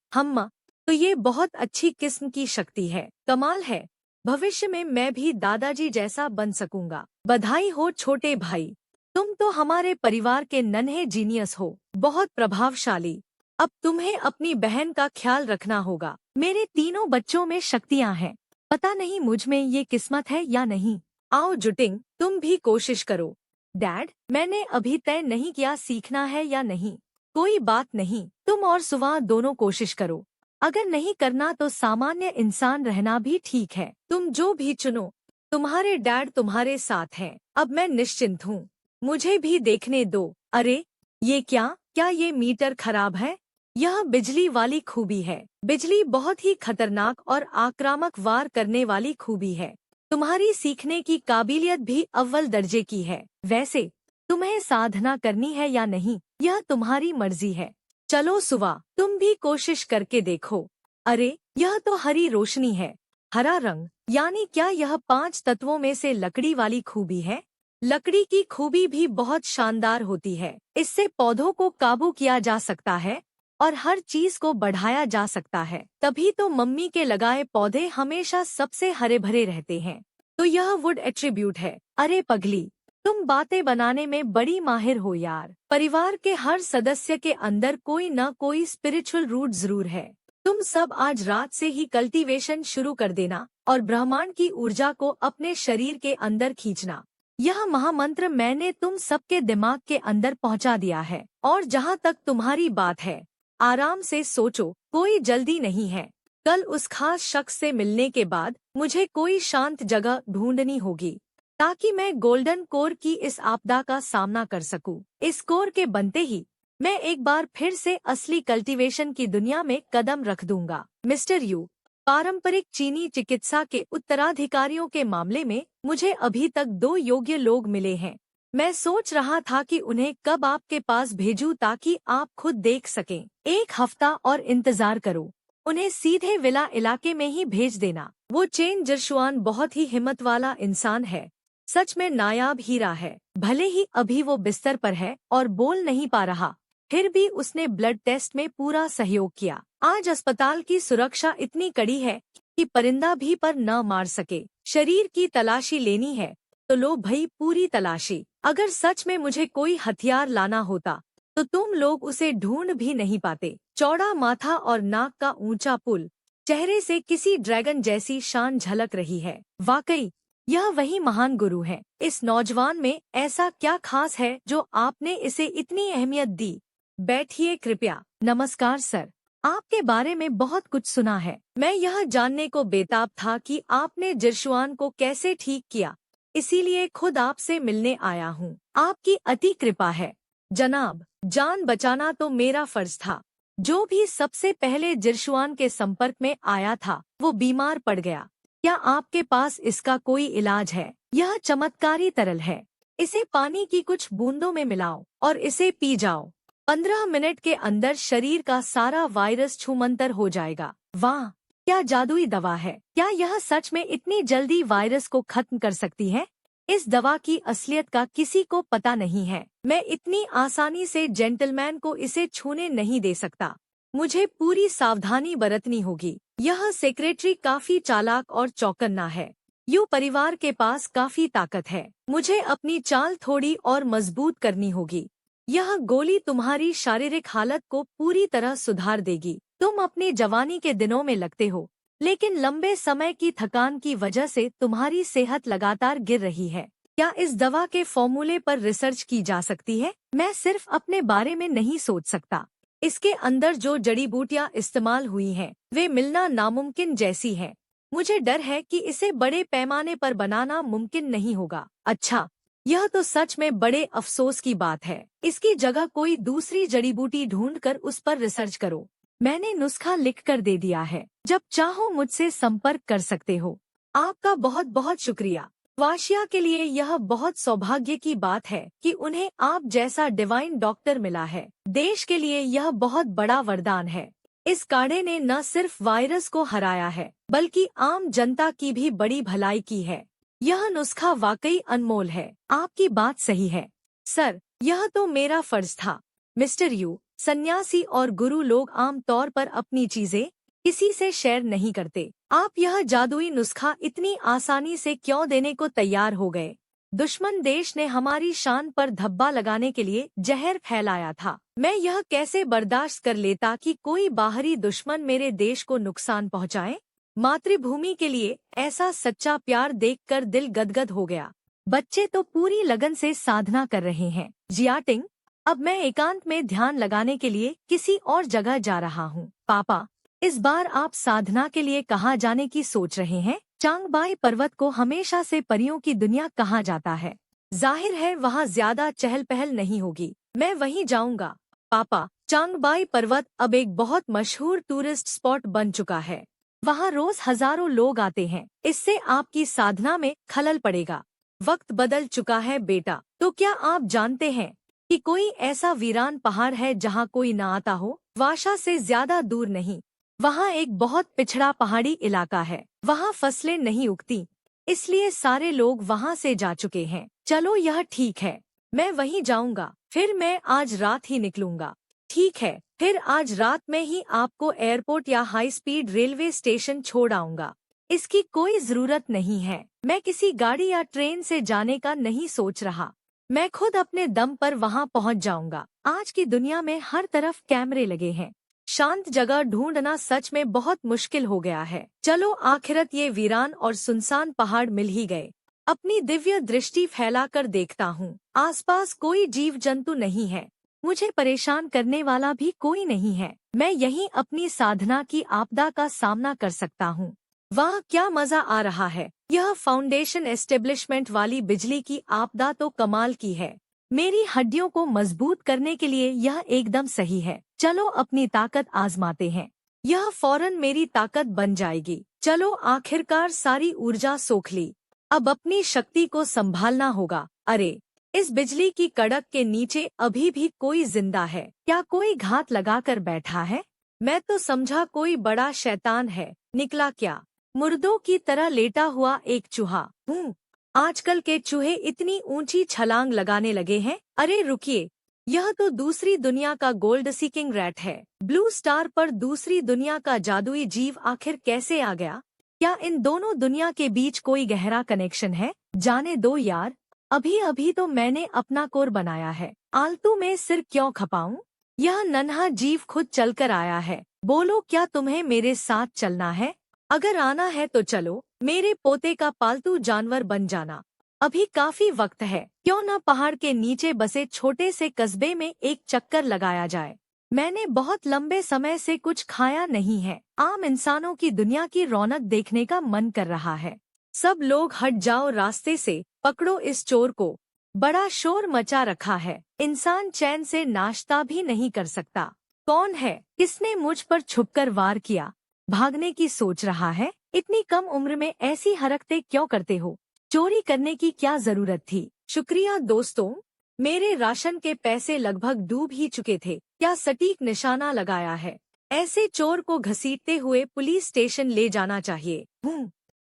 तो ये बहुत अच्छी किस्म की शक्ति है। कमाल है। भविष्य में मैं भी दादाजी जैसा बन सकूंगा। बधाई हो छोटे भाई, तुम तो हमारे परिवार के नन्हे जीनियस हो, बहुत प्रभावशाली। अब तुम्हें अपनी बहन का ख्याल रखना होगा। मेरे तीनों बच्चों में शक्तियाँ हैं, पता नहीं मुझ में ये किस्मत है या नहीं। आओ जुटिंग, तुम भी कोशिश करो। डैड, मैंने अभी तय नहीं किया सीखना है या नहीं। कोई बात नहीं, तुम और सुवा दोनों कोशिश करो। अगर नहीं करना तो सामान्य इंसान रहना भी ठीक है। तुम जो भी चुनो, तुम्हारे डैड तुम्हारे साथ हैं। अब मैं निश्चिंत हूँ। मुझे भी देखने दो। अरे, ये क्या ये मीटर खराब है? यह बिजली वाली खूबी है। बिजली बहुत ही खतरनाक और आक्रामक वार करने वाली खूबी है। तुम्हारी सीखने की काबिलियत भी अव्वल दर्जे की है। वैसे तुम्हें साधना करनी है या नहीं, यह तुम्हारी मर्जी है। चलो सुवा, तुम भी कोशिश करके देखो। अरे, यह तो हरी रोशनी है। हरा रंग, यानी क्या यह 5 तत्वों में से लकड़ी वाली खूबी है? लकड़ी की खूबी भी बहुत शानदार होती है। इससे पौधों को काबू किया जा सकता है और हर चीज को बढ़ाया जा सकता है। तभी तो मम्मी के लगाए पौधे हमेशा सबसे हरे भरे रहते हैं। तो यह वुड एट्रीब्यूट है। अरे पगली, तुम बातें बनाने में बड़ी माहिर हो यार। परिवार के हर सदस्य के अंदर कोई न कोई स्पिरिचुअल रूट जरूर है। तुम सब आज रात से ही कल्टीवेशन शुरू कर देना और ब्रह्मांड की ऊर्जा को अपने शरीर के अंदर खींचना। यह महामंत्र मैंने तुम सबके दिमाग के अंदर पहुंचा दिया है। और जहां तक तुम्हारी बात है, आराम से सोचो, कोई जल्दी नहीं है। कल उस खास शख्स से मिलने के बाद मुझे कोई शांत जगह ढूंढनी होगी ताकि मैं गोल्डन कोर की इस आपदा का सामना कर सकूं। इस कोर के बनते ही मैं एक बार फिर से असली कल्टीवेशन की दुनिया में कदम रख दूंगा। मिस्टर यू, पारंपरिक चीनी चिकित्सा के उत्तराधिकारियों के मामले में मुझे अभी तक 2 योग्य लोग मिले हैं। मैं सोच रहा था कि उन्हें कब आपके पास भेजूं ताकि आप खुद देख सकें। 1 हफ्ता और इंतजार करो। उन्हें सीधे विला इलाके में ही भेज देना। वो चेन जिरशुआन बहुत ही हिम्मत वाला इंसान है, सच में नायाब हीरा है। भले ही अभी वो बिस्तर पर है और बोल नहीं पा रहा, फिर भी उसने ब्लड टेस्ट में पूरा सहयोग किया। आज अस्पताल की सुरक्षा इतनी कड़ी है कि परिंदा भी पर न मार सके। शरीर की तलाशी लेनी है तो लो भई, पूरी तलाशी। अगर सच में मुझे कोई हथियार लाना होता तो तुम लोग उसे ढूंढ भी नहीं पाते। चौड़ा माथा और नाक का ऊंचा पुल, चेहरे से किसी ड्रैगन जैसी शान झलक रही है। वाकई यह वही महान गुरु है। इस नौजवान में ऐसा क्या खास है जो आपने इसे इतनी अहमियत दी? बैठिए कृपया। नमस्कार सर, आपके बारे में बहुत कुछ सुना है। मैं यह जानने को बेताब था कि आपने जिरशुआन को कैसे ठीक किया, इसीलिए खुद आपसे मिलने आया हूँ। आपकी अति कृपा है जनाब। जान बचाना तो मेरा फर्ज था। जो भी सबसे पहले जिरशुआन के संपर्क में आया था वो बीमार पड़ गया। क्या आपके पास इसका कोई इलाज है? यह चमत्कारी तरल है। इसे पानी की कुछ बूंदों में मिलाओ और इसे पी जाओ। 15 मिनट के अंदर शरीर का सारा वायरस छूमंतर हो जाएगा। वाह, क्या जादुई दवा है! क्या यह सच में इतनी जल्दी वायरस को खत्म कर सकती है? इस दवा की असलियत का किसी को पता नहीं है। मैं इतनी आसानी से जेंटलमैन को इसे छूने नहीं दे सकता। मुझे पूरी सावधानी बरतनी होगी। यह सेक्रेटरी काफी चालाक और चौकन्ना है। यू परिवार के पास काफी ताकत है। मुझे अपनी चाल थोड़ी और मजबूत करनी होगी। यह गोली तुम्हारी शारीरिक हालत को पूरी तरह सुधार देगी। तुम अपनी जवानी के दिनों में लगते हो, लेकिन लंबे समय की थकान की वजह से तुम्हारी सेहत लगातार गिर रही है। क्या इस दवा के फॉर्मूले पर रिसर्च की जा सकती है? मैं सिर्फ अपने बारे में नहीं सोच सकता। इसके अंदर जो जड़ी बूटियां इस्तेमाल हुई हैं, वे मिलना नामुमकिन जैसी है। मुझे डर है कि इसे बड़े पैमाने पर बनाना मुमकिन नहीं होगा। अच्छा, यह तो सच में बड़े अफसोस की बात है। इसकी जगह कोई दूसरी जड़ी बूटी ढूंढकर उस पर रिसर्च करो। मैंने नुस्खा लिख कर दे दिया है। जब चाहो मुझसे संपर्क कर सकते हो। आपका बहुत बहुत शुक्रिया। वाशिया के लिए यह बहुत सौभाग्य की बात है कि उन्हें आप जैसा डिवाइन डॉक्टर मिला है। देश के लिए यह बहुत बड़ा वरदान है। इस काढ़े ने न सिर्फ वायरस को हराया है, बल्कि आम जनता की भी बड़ी भलाई की है। यह नुस्खा वाकई अनमोल है। आपकी बात सही है सर, यह तो मेरा फर्ज था। मिस्टर यू, सन्यासी और गुरु लोग आम तौर पर अपनी चीजें किसी से शेयर नहीं करते। आप यह जादुई नुस्खा इतनी आसानी से क्यों देने को तैयार हो गए? दुश्मन देश ने हमारी शान पर धब्बा लगाने के लिए जहर फैलाया था। मैं यह कैसे बर्दाश्त कर लेता कि कोई बाहरी दुश्मन मेरे देश को नुकसान पहुंचाए? मातृभूमि के लिए ऐसा सच्चा प्यार देखकर दिल गदगद हो गया। बच्चे तो पूरी लगन से साधना कर रहे हैं। जियाटिंग, अब मैं एकांत में ध्यान लगाने के लिए किसी और जगह जा रहा हूँ। पापा, इस बार आप साधना के लिए कहाँ जाने की सोच रहे हैं? चांगबाई पर्वत को हमेशा से परियों की दुनिया कहा जाता है। जाहिर है वहाँ ज्यादा चहल पहल नहीं होगी। मैं वहीं जाऊंगा। पापा, चांगबाई पर्वत अब एक बहुत मशहूर टूरिस्ट स्पॉट बन चुका है। वहाँ रोज हजारों लोग आते हैं। इससे आपकी साधना में खलल पड़ेगा। वक्त बदल चुका है बेटा। तो क्या आप जानते हैं कि कोई ऐसा वीरान पहाड़ है जहाँ कोई न आता हो? वाशा से ज्यादा दूर नहीं। वहाँ एक बहुत पिछड़ा पहाड़ी इलाका है। वहाँ फसलें नहीं उगती, इसलिए सारे लोग वहाँ से जा चुके हैं। चलो यह ठीक है, मैं वहीं जाऊंगा। फिर मैं आज रात ही निकलूंगा। ठीक है, फिर आज रात में ही आपको एयरपोर्ट या हाई स्पीड रेलवे स्टेशन छोड़ आऊंगा। इसकी कोई जरूरत नहीं है। मैं किसी गाड़ी या ट्रेन से जाने का नहीं सोच रहा। मैं खुद अपने दम पर वहां पहुंच जाऊंगा। आज की दुनिया में हर तरफ कैमरे लगे हैं। शांत जगह ढूंढना सच में बहुत मुश्किल हो गया है। चलो आखिरत ये वीरान और सुनसान पहाड़ मिल ही गए। अपनी दिव्य दृष्टि फैलाकर देखता हूँ। आसपास कोई जीव जंतु नहीं है, मुझे परेशान करने वाला भी कोई नहीं है। मैं यहीं अपनी साधना की आपदा का सामना कर सकता हूँ। वाह, क्या मजा आ रहा है। यह फाउंडेशन एस्टेब्लिशमेंट वाली बिजली की आपदा तो कमाल की है। मेरी हड्डियों को मजबूत करने के लिए यह एकदम सही है। चलो अपनी ताकत आजमाते हैं। यह फौरन मेरी ताकत बन जाएगी। चलो, आखिरकार सारी ऊर्जा सोख ली। अब अपनी शक्ति को संभालना होगा। अरे, इस बिजली की कड़क के नीचे अभी भी कोई जिंदा है क्या? कोई घात लगाकर बैठा है? मैं तो समझा कोई बड़ा शैतान है, निकला क्या? मुर्दों की तरह लेटा हुआ एक चूहा हूँ। आजकल के चूहे इतनी ऊंची छलांग लगाने लगे हैं। अरे रुकिए, यह तो दूसरी दुनिया का गोल्ड सीकिंग रैट है। ब्लू स्टार पर दूसरी दुनिया का जादुई जीव आखिर कैसे आ गया? क्या इन दोनों दुनिया के बीच कोई गहरा कनेक्शन है? जाने दो यार, अभी अभी तो मैंने अपना कोर बनाया है, आलतू में सिर क्यों खपाऊं? यह नन्हा जीव खुद चलकर आया है। बोलो, क्या तुम्हें मेरे साथ चलना है? अगर आना है तो चलो, मेरे पोते का पालतू जानवर बन जाना। अभी काफी वक्त है, क्यों न पहाड़ के नीचे बसे छोटे से कस्बे में एक चक्कर लगाया जाए। मैंने बहुत लंबे समय से कुछ खाया नहीं है। आम इंसानों की दुनिया की रौनक देखने का मन कर रहा है। सब लोग हट जाओ रास्ते से, पकड़ो इस चोर को। बड़ा शोर मचा रखा है, इंसान चैन से नाश्ता भी नहीं कर सकता। कौन है? किसने मुझ पर छुपकर वार किया? भागने की सोच रहा है? इतनी कम उम्र में ऐसी हरकतें क्यों करते हो? चोरी करने की क्या जरूरत थी? शुक्रिया दोस्तों, मेरे राशन के पैसे लगभग डूब ही चुके थे। क्या सटीक निशाना लगाया है। ऐसे चोर को घसीटते हुए पुलिस स्टेशन ले जाना चाहिए।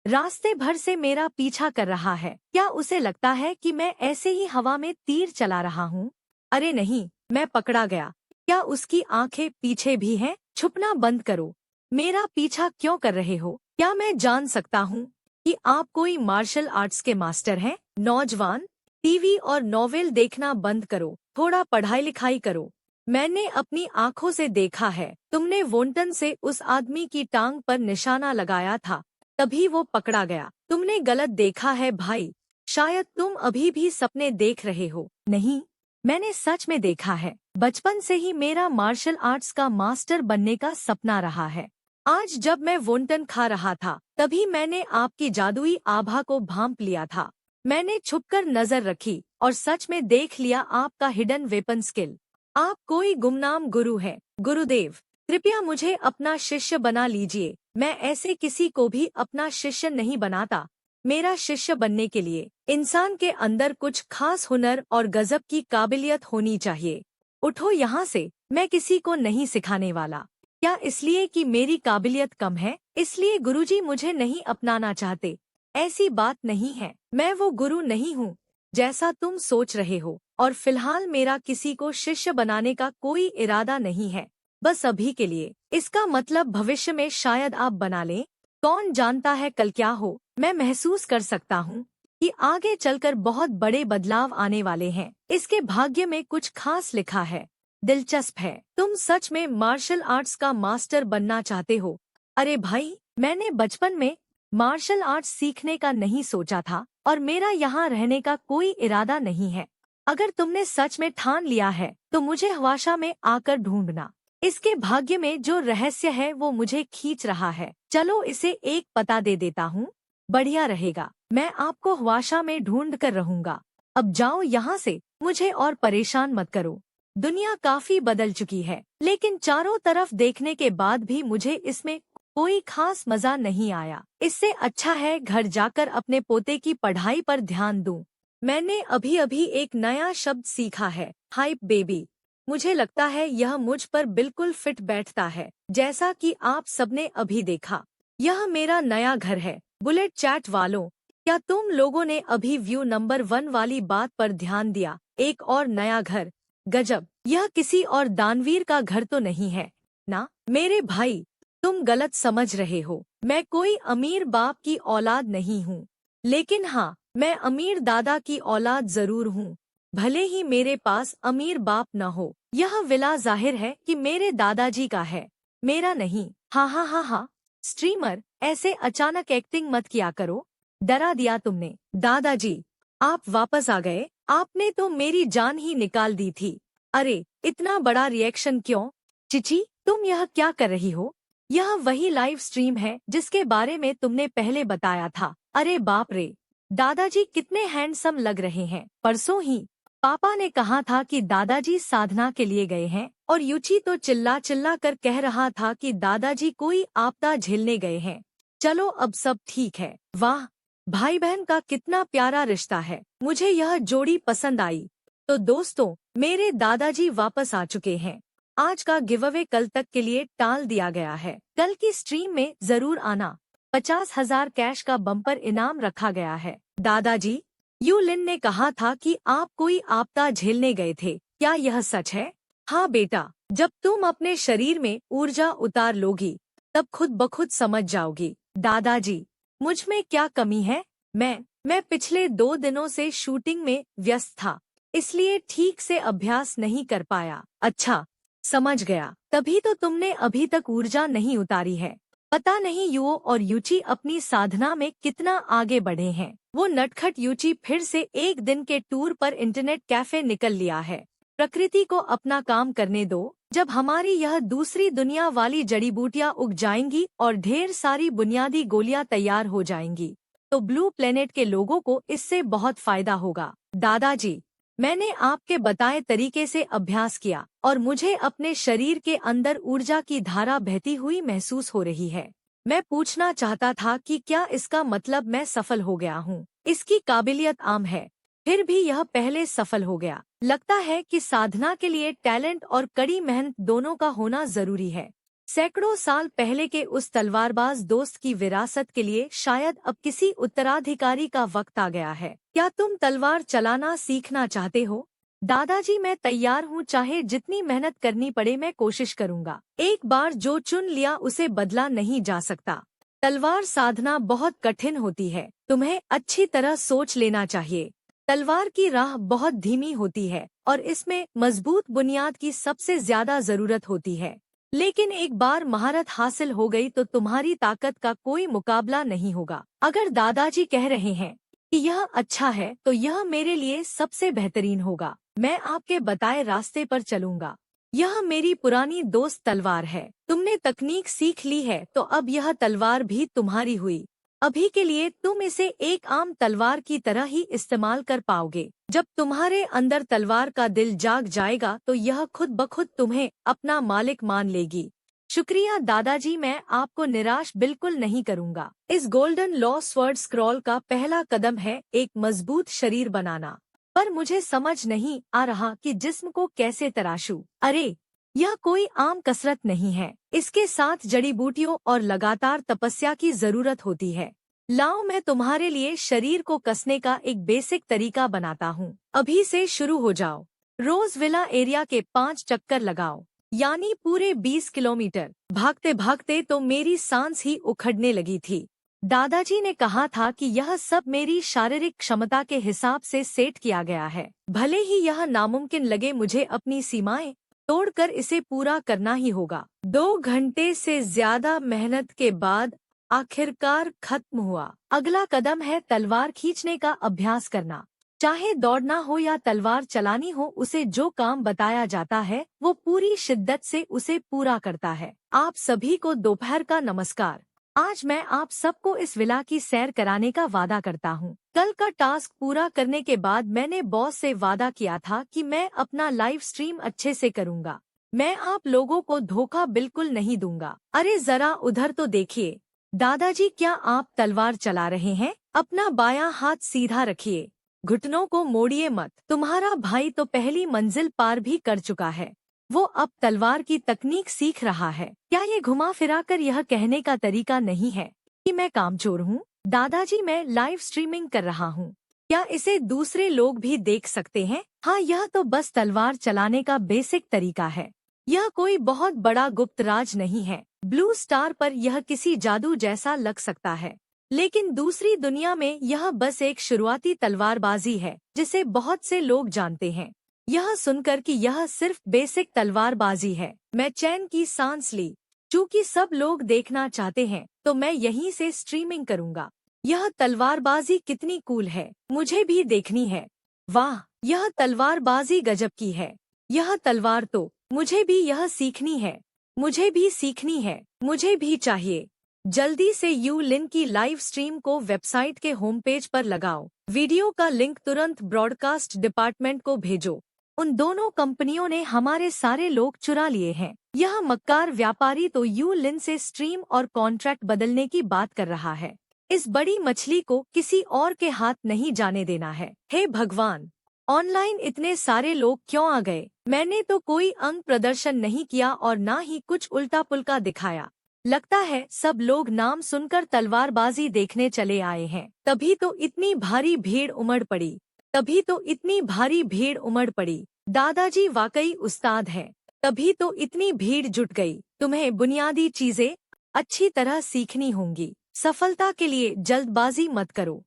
रास्ते भर से मेरा पीछा कर रहा है। क्या उसे लगता है कि मैं ऐसे ही हवा में तीर चला रहा हूँ? अरे नहीं, मैं पकड़ा गया। क्या उसकी आंखें पीछे भी हैं? छुपना बंद करो। मेरा पीछा क्यों कर रहे हो? क्या मैं जान सकता हूँ कि आप कोई मार्शल आर्ट्स के मास्टर हैं? नौजवान, टीवी और नॉवेल देखना बंद करो, थोड़ा पढ़ाई लिखाई करो। मैंने अपनी आंखों से देखा है, तुमने वोंटन से उस आदमी की टांग पर निशाना लगाया था, तभी वो पकड़ा गया। तुमने गलत देखा है भाई, शायद तुम अभी भी सपने देख रहे हो। नहीं, मैंने सच में देखा है। बचपन से ही मेरा मार्शल आर्ट्स का मास्टर बनने का सपना रहा है। आज जब मैं वोंटन खा रहा था, तभी मैंने आपकी जादुई आभा को भांप लिया था। मैंने छुपकर नजर रखी और सच में देख लिया आपका हिडन वेपन स्किल। आप कोई गुमनाम गुरु है। गुरुदेव, कृपया मुझे अपना शिष्य बना लीजिए। मैं ऐसे किसी को भी अपना शिष्य नहीं बनाता। मेरा शिष्य बनने के लिए इंसान के अंदर कुछ खास हुनर और गजब की काबिलियत होनी चाहिए। उठो यहाँ से, मैं किसी को नहीं सिखाने वाला। क्या इसलिए कि मेरी काबिलियत कम है, इसलिए गुरुजी मुझे नहीं अपनाना चाहते? ऐसी बात नहीं है, मैं वो गुरु नहीं हूँ जैसा तुम सोच रहे हो, और फिलहाल मेरा किसी को शिष्य बनाने का कोई इरादा नहीं है। बस अभी के लिए। इसका मतलब भविष्य में शायद आप बना लें। कौन जानता है कल क्या हो। मैं महसूस कर सकता हूँ कि आगे चलकर बहुत बड़े बदलाव आने वाले हैं। इसके भाग्य में कुछ खास लिखा है। दिलचस्प है। तुम सच में मार्शल आर्ट्स का मास्टर बनना चाहते हो? अरे भाई, मैंने बचपन में मार्शल आर्ट्स सीखने का नहीं सोचा था और मेरा यहाँ रहने का कोई इरादा नहीं है। अगर तुमने सच में ठान लिया है तो मुझे हवाशा में आकर ढूंढना। इसके भाग्य में जो रहस्य है वो मुझे खींच रहा है। चलो इसे एक पता दे देता हूँ, बढ़िया रहेगा। मैं आपको हवाशा में ढूंढ कर रहूंगा। अब जाओ यहाँ से, मुझे और परेशान मत करो। दुनिया काफी बदल चुकी है, लेकिन चारों तरफ देखने के बाद भी मुझे इसमें कोई खास मजा नहीं आया। इससे अच्छा है घर जाकर अपने पोते की पढ़ाई पर ध्यान दूं। मैंने अभी अभी एक नया शब्द सीखा है, हाइप बेबी। मुझे लगता है यह मुझ पर बिल्कुल फिट बैठता है, जैसा कि आप सबने अभी देखा। यह मेरा नया घर है। बुलेट चैट वालों, क्या तुम लोगों ने अभी व्यू नंबर 1 वाली बात पर ध्यान दिया? एक और नया घर। गजब, यह किसी और दानवीर का घर तो नहीं है ना? मेरे भाई, तुम गलत समझ रहे हो। मैं कोई अमीर बाप की औलाद नहीं हूँ, लेकिन हाँ, मैं अमीर दादा की औलाद जरूर हूँ। भले ही मेरे पास अमीर बाप न हो, यह विला जाहिर है कि मेरे दादाजी का है, मेरा नहीं। हाँ हाँ हाँ हाँ, स्ट्रीमर, ऐसे अचानक एक्टिंग मत किया करो। डरा दिया तुमने। दादाजी, आप वापस आ गए। आपने तो मेरी जान ही निकाल दी थी। अरे, इतना बड़ा रिएक्शन क्यों? चिची, तुम यह क्या कर रही हो? यह वही लाइव स्ट्रीम है जिसके बारे में तुमने पहले बताया था। अरे बाप रे, दादाजी कितने हैंडसम लग रहे हैं। परसों ही पापा ने कहा था कि दादाजी साधना के लिए गए हैं और युची तो चिल्ला चिल्ला कर कह रहा था कि दादाजी कोई आपदा झेलने गए हैं। चलो अब सब ठीक है। वाह, भाई बहन का कितना प्यारा रिश्ता है। मुझे यह जोड़ी पसंद आई। तो दोस्तों, मेरे दादाजी वापस आ चुके हैं। आज का गिव अवे कल तक के लिए टाल दिया गया है। कल की स्ट्रीम में जरूर आना। 50,000 कैश का बम्पर इनाम रखा गया है। दादाजी, यू लिन ने कहा था कि आप कोई आपदा झेलने गए थे, क्या यह सच है? हाँ बेटा, जब तुम अपने शरीर में ऊर्जा उतार लोगी तब खुद ब खुद समझ जाओगी। दादाजी, मुझ में क्या कमी है? मैं पिछले 2 दिनों से शूटिंग में व्यस्त था, इसलिए ठीक से अभ्यास नहीं कर पाया। अच्छा, समझ गया। तभी तो तुमने अभी तक ऊर्जा नहीं उतारी है। पता नहीं युओ और युची अपनी साधना में कितना आगे बढ़े हैं। वो नटखट युची फिर से एक दिन के टूर पर इंटरनेट कैफे निकल लिया है। प्रकृति को अपना काम करने दो। जब हमारी यह दूसरी दुनिया वाली जड़ी बूटियां उग जाएंगी और ढेर सारी बुनियादी गोलियां तैयार हो जाएंगी, तो ब्लू प्लेनेट के लोगों को इससे बहुत फायदा होगा। दादाजी, मैंने आपके बताए तरीके से अभ्यास किया और मुझे अपने शरीर के अंदर ऊर्जा की धारा बहती हुई महसूस हो रही है। मैं पूछना चाहता था कि क्या इसका मतलब मैं सफल हो गया हूँ? इसकी काबिलियत आम है, फिर भी यह पहले सफल हो गया। लगता है कि साधना के लिए टैलेंट और कड़ी मेहनत दोनों का होना जरूरी है। सैकड़ों साल पहले के उस तलवारबाज दोस्त की विरासत के लिए शायद अब किसी उत्तराधिकारी का वक्त आ गया है। क्या तुम तलवार चलाना सीखना चाहते हो? दादाजी, मैं तैयार हूँ। चाहे जितनी मेहनत करनी पड़े मैं कोशिश करूँगा। एक बार जो चुन लिया उसे बदला नहीं जा सकता। तलवार साधना बहुत कठिन होती है, तुम्हें अच्छी तरह सोच लेना चाहिए। तलवार की राह बहुत धीमी होती है और इसमें मजबूत बुनियाद की सबसे ज्यादा जरूरत होती है। लेकिन एक बार महारत हासिल हो गई तो तुम्हारी ताकत का कोई मुकाबला नहीं होगा। अगर दादाजी कह रहे हैं कि यह अच्छा है तो यह मेरे लिए सबसे बेहतरीन होगा। मैं आपके बताए रास्ते पर चलूंगा। यह मेरी पुरानी दोस्त तलवार है। तुमने तकनीक सीख ली है तो अब यह तलवार भी तुम्हारी हुई। अभी के लिए तुम इसे एक आम तलवार की तरह ही इस्तेमाल कर पाओगे। जब तुम्हारे अंदर तलवार का दिल जाग जाएगा तो यह खुद ब खुद तुम्हें अपना मालिक मान लेगी। शुक्रिया दादाजी, मैं आपको निराश बिल्कुल नहीं करूंगा। इस गोल्डन लॉ स्वर्ड स्क्रॉल का पहला कदम है एक मजबूत शरीर बनाना, पर मुझे समझ नहीं आ रहा कि जिस्म को कैसे तराशूं। अरे, यह कोई आम कसरत नहीं है। इसके साथ जड़ी बूटियों और लगातार तपस्या की जरूरत होती है। लाओ, मैं तुम्हारे लिए शरीर को कसने का एक बेसिक तरीका बनाता हूँ। अभी से शुरू हो जाओ। रोज विला एरिया के 5 चक्कर लगाओ, यानी पूरे 20 किलोमीटर। भागते भागते तो मेरी सांस ही उखड़ने लगी थी। दादाजी ने कहा था कि यह सब मेरी शारीरिक क्षमता के हिसाब से सेट किया गया है। भले ही यह नामुमकिन लगे, मुझे अपनी सीमाएं तोड़कर इसे पूरा करना ही होगा। 2 घंटे से ज्यादा मेहनत के बाद आखिरकार खत्म हुआ। अगला कदम है तलवार खींचने का अभ्यास करना। चाहे दौड़ना हो या तलवार चलानी हो, उसे जो काम बताया जाता है वो पूरी शिद्दत से उसे पूरा करता है। आप सभी को दोपहर का नमस्कार। आज मैं आप सबको इस विला की सैर कराने का वादा करता हूँ। कल का टास्क पूरा करने के बाद मैंने बॉस से वादा किया था कि मैं अपना लाइव स्ट्रीम अच्छे से करूँगा। मैं आप लोगों को धोखा बिल्कुल नहीं दूंगा। अरे जरा उधर तो देखिए। दादाजी, क्या आप तलवार चला रहे हैं? अपना बायां हाथ सीधा रखिए, घुटनों को मोड़िए मत। तुम्हारा भाई तो पहली मंजिल पार भी कर चुका है। वो अब तलवार की तकनीक सीख रहा है। क्या ये घुमा फिरा कर यह कहने का तरीका नहीं है कि मैं कामचोर हूँ? दादाजी, मैं लाइव स्ट्रीमिंग कर रहा हूँ। क्या इसे दूसरे लोग भी देख सकते हैं? हाँ, यह तो बस तलवार चलाने का बेसिक तरीका है। यह कोई बहुत बड़ा गुप्त राज नहीं है। ब्लू स्टार पर यह किसी जादू जैसा लग सकता है, लेकिन दूसरी दुनिया में यह बस एक शुरुआती तलवारबाजी है जिसे बहुत से लोग जानते हैं। यह सुनकर कि यह सिर्फ बेसिक तलवारबाजी है, मैं चैन की सांस ली। चूँकि सब लोग देखना चाहते हैं तो मैं यहीं से स्ट्रीमिंग करूंगा। यह तलवारबाजी कितनी कूल है, मुझे भी देखनी है। वाह, यह तलवारबाजी गजब की है। यह तलवार तो, मुझे भी यह सीखनी है। मुझे भी सीखनी है, मुझे भी चाहिए। जल्दी से यू लिन की लाइव स्ट्रीम को वेबसाइट के होम पेज पर लगाओ। वीडियो का लिंक तुरंत ब्रॉडकास्ट डिपार्टमेंट को भेजो। उन दोनों कंपनियों ने हमारे सारे लोग चुरा लिए हैं। यह मक्कार व्यापारी तो यू लिन से स्ट्रीम और कॉन्ट्रैक्ट बदलने की बात कर रहा है। इस बड़ी मछली को किसी और के हाथ नहीं जाने देना है। हे भगवान, ऑनलाइन इतने सारे लोग क्यों आ गए? मैंने तो कोई अंग प्रदर्शन नहीं किया और ना ही कुछ उल्टा पुल्टा दिखाया। लगता है सब लोग नाम सुनकर तलवारबाजी देखने चले आए हैं। तभी तो इतनी भारी भीड़ उमड़ पड़ी। तभी तो इतनी भारी भीड़ उमड़ पड़ी। दादाजी वाकई उस्ताद हैं। तभी तो इतनी भीड़ जुट गई। तुम्हें बुनियादी चीजें अच्छी तरह सीखनी होंगी। सफलता के लिए जल्दबाजी मत करो।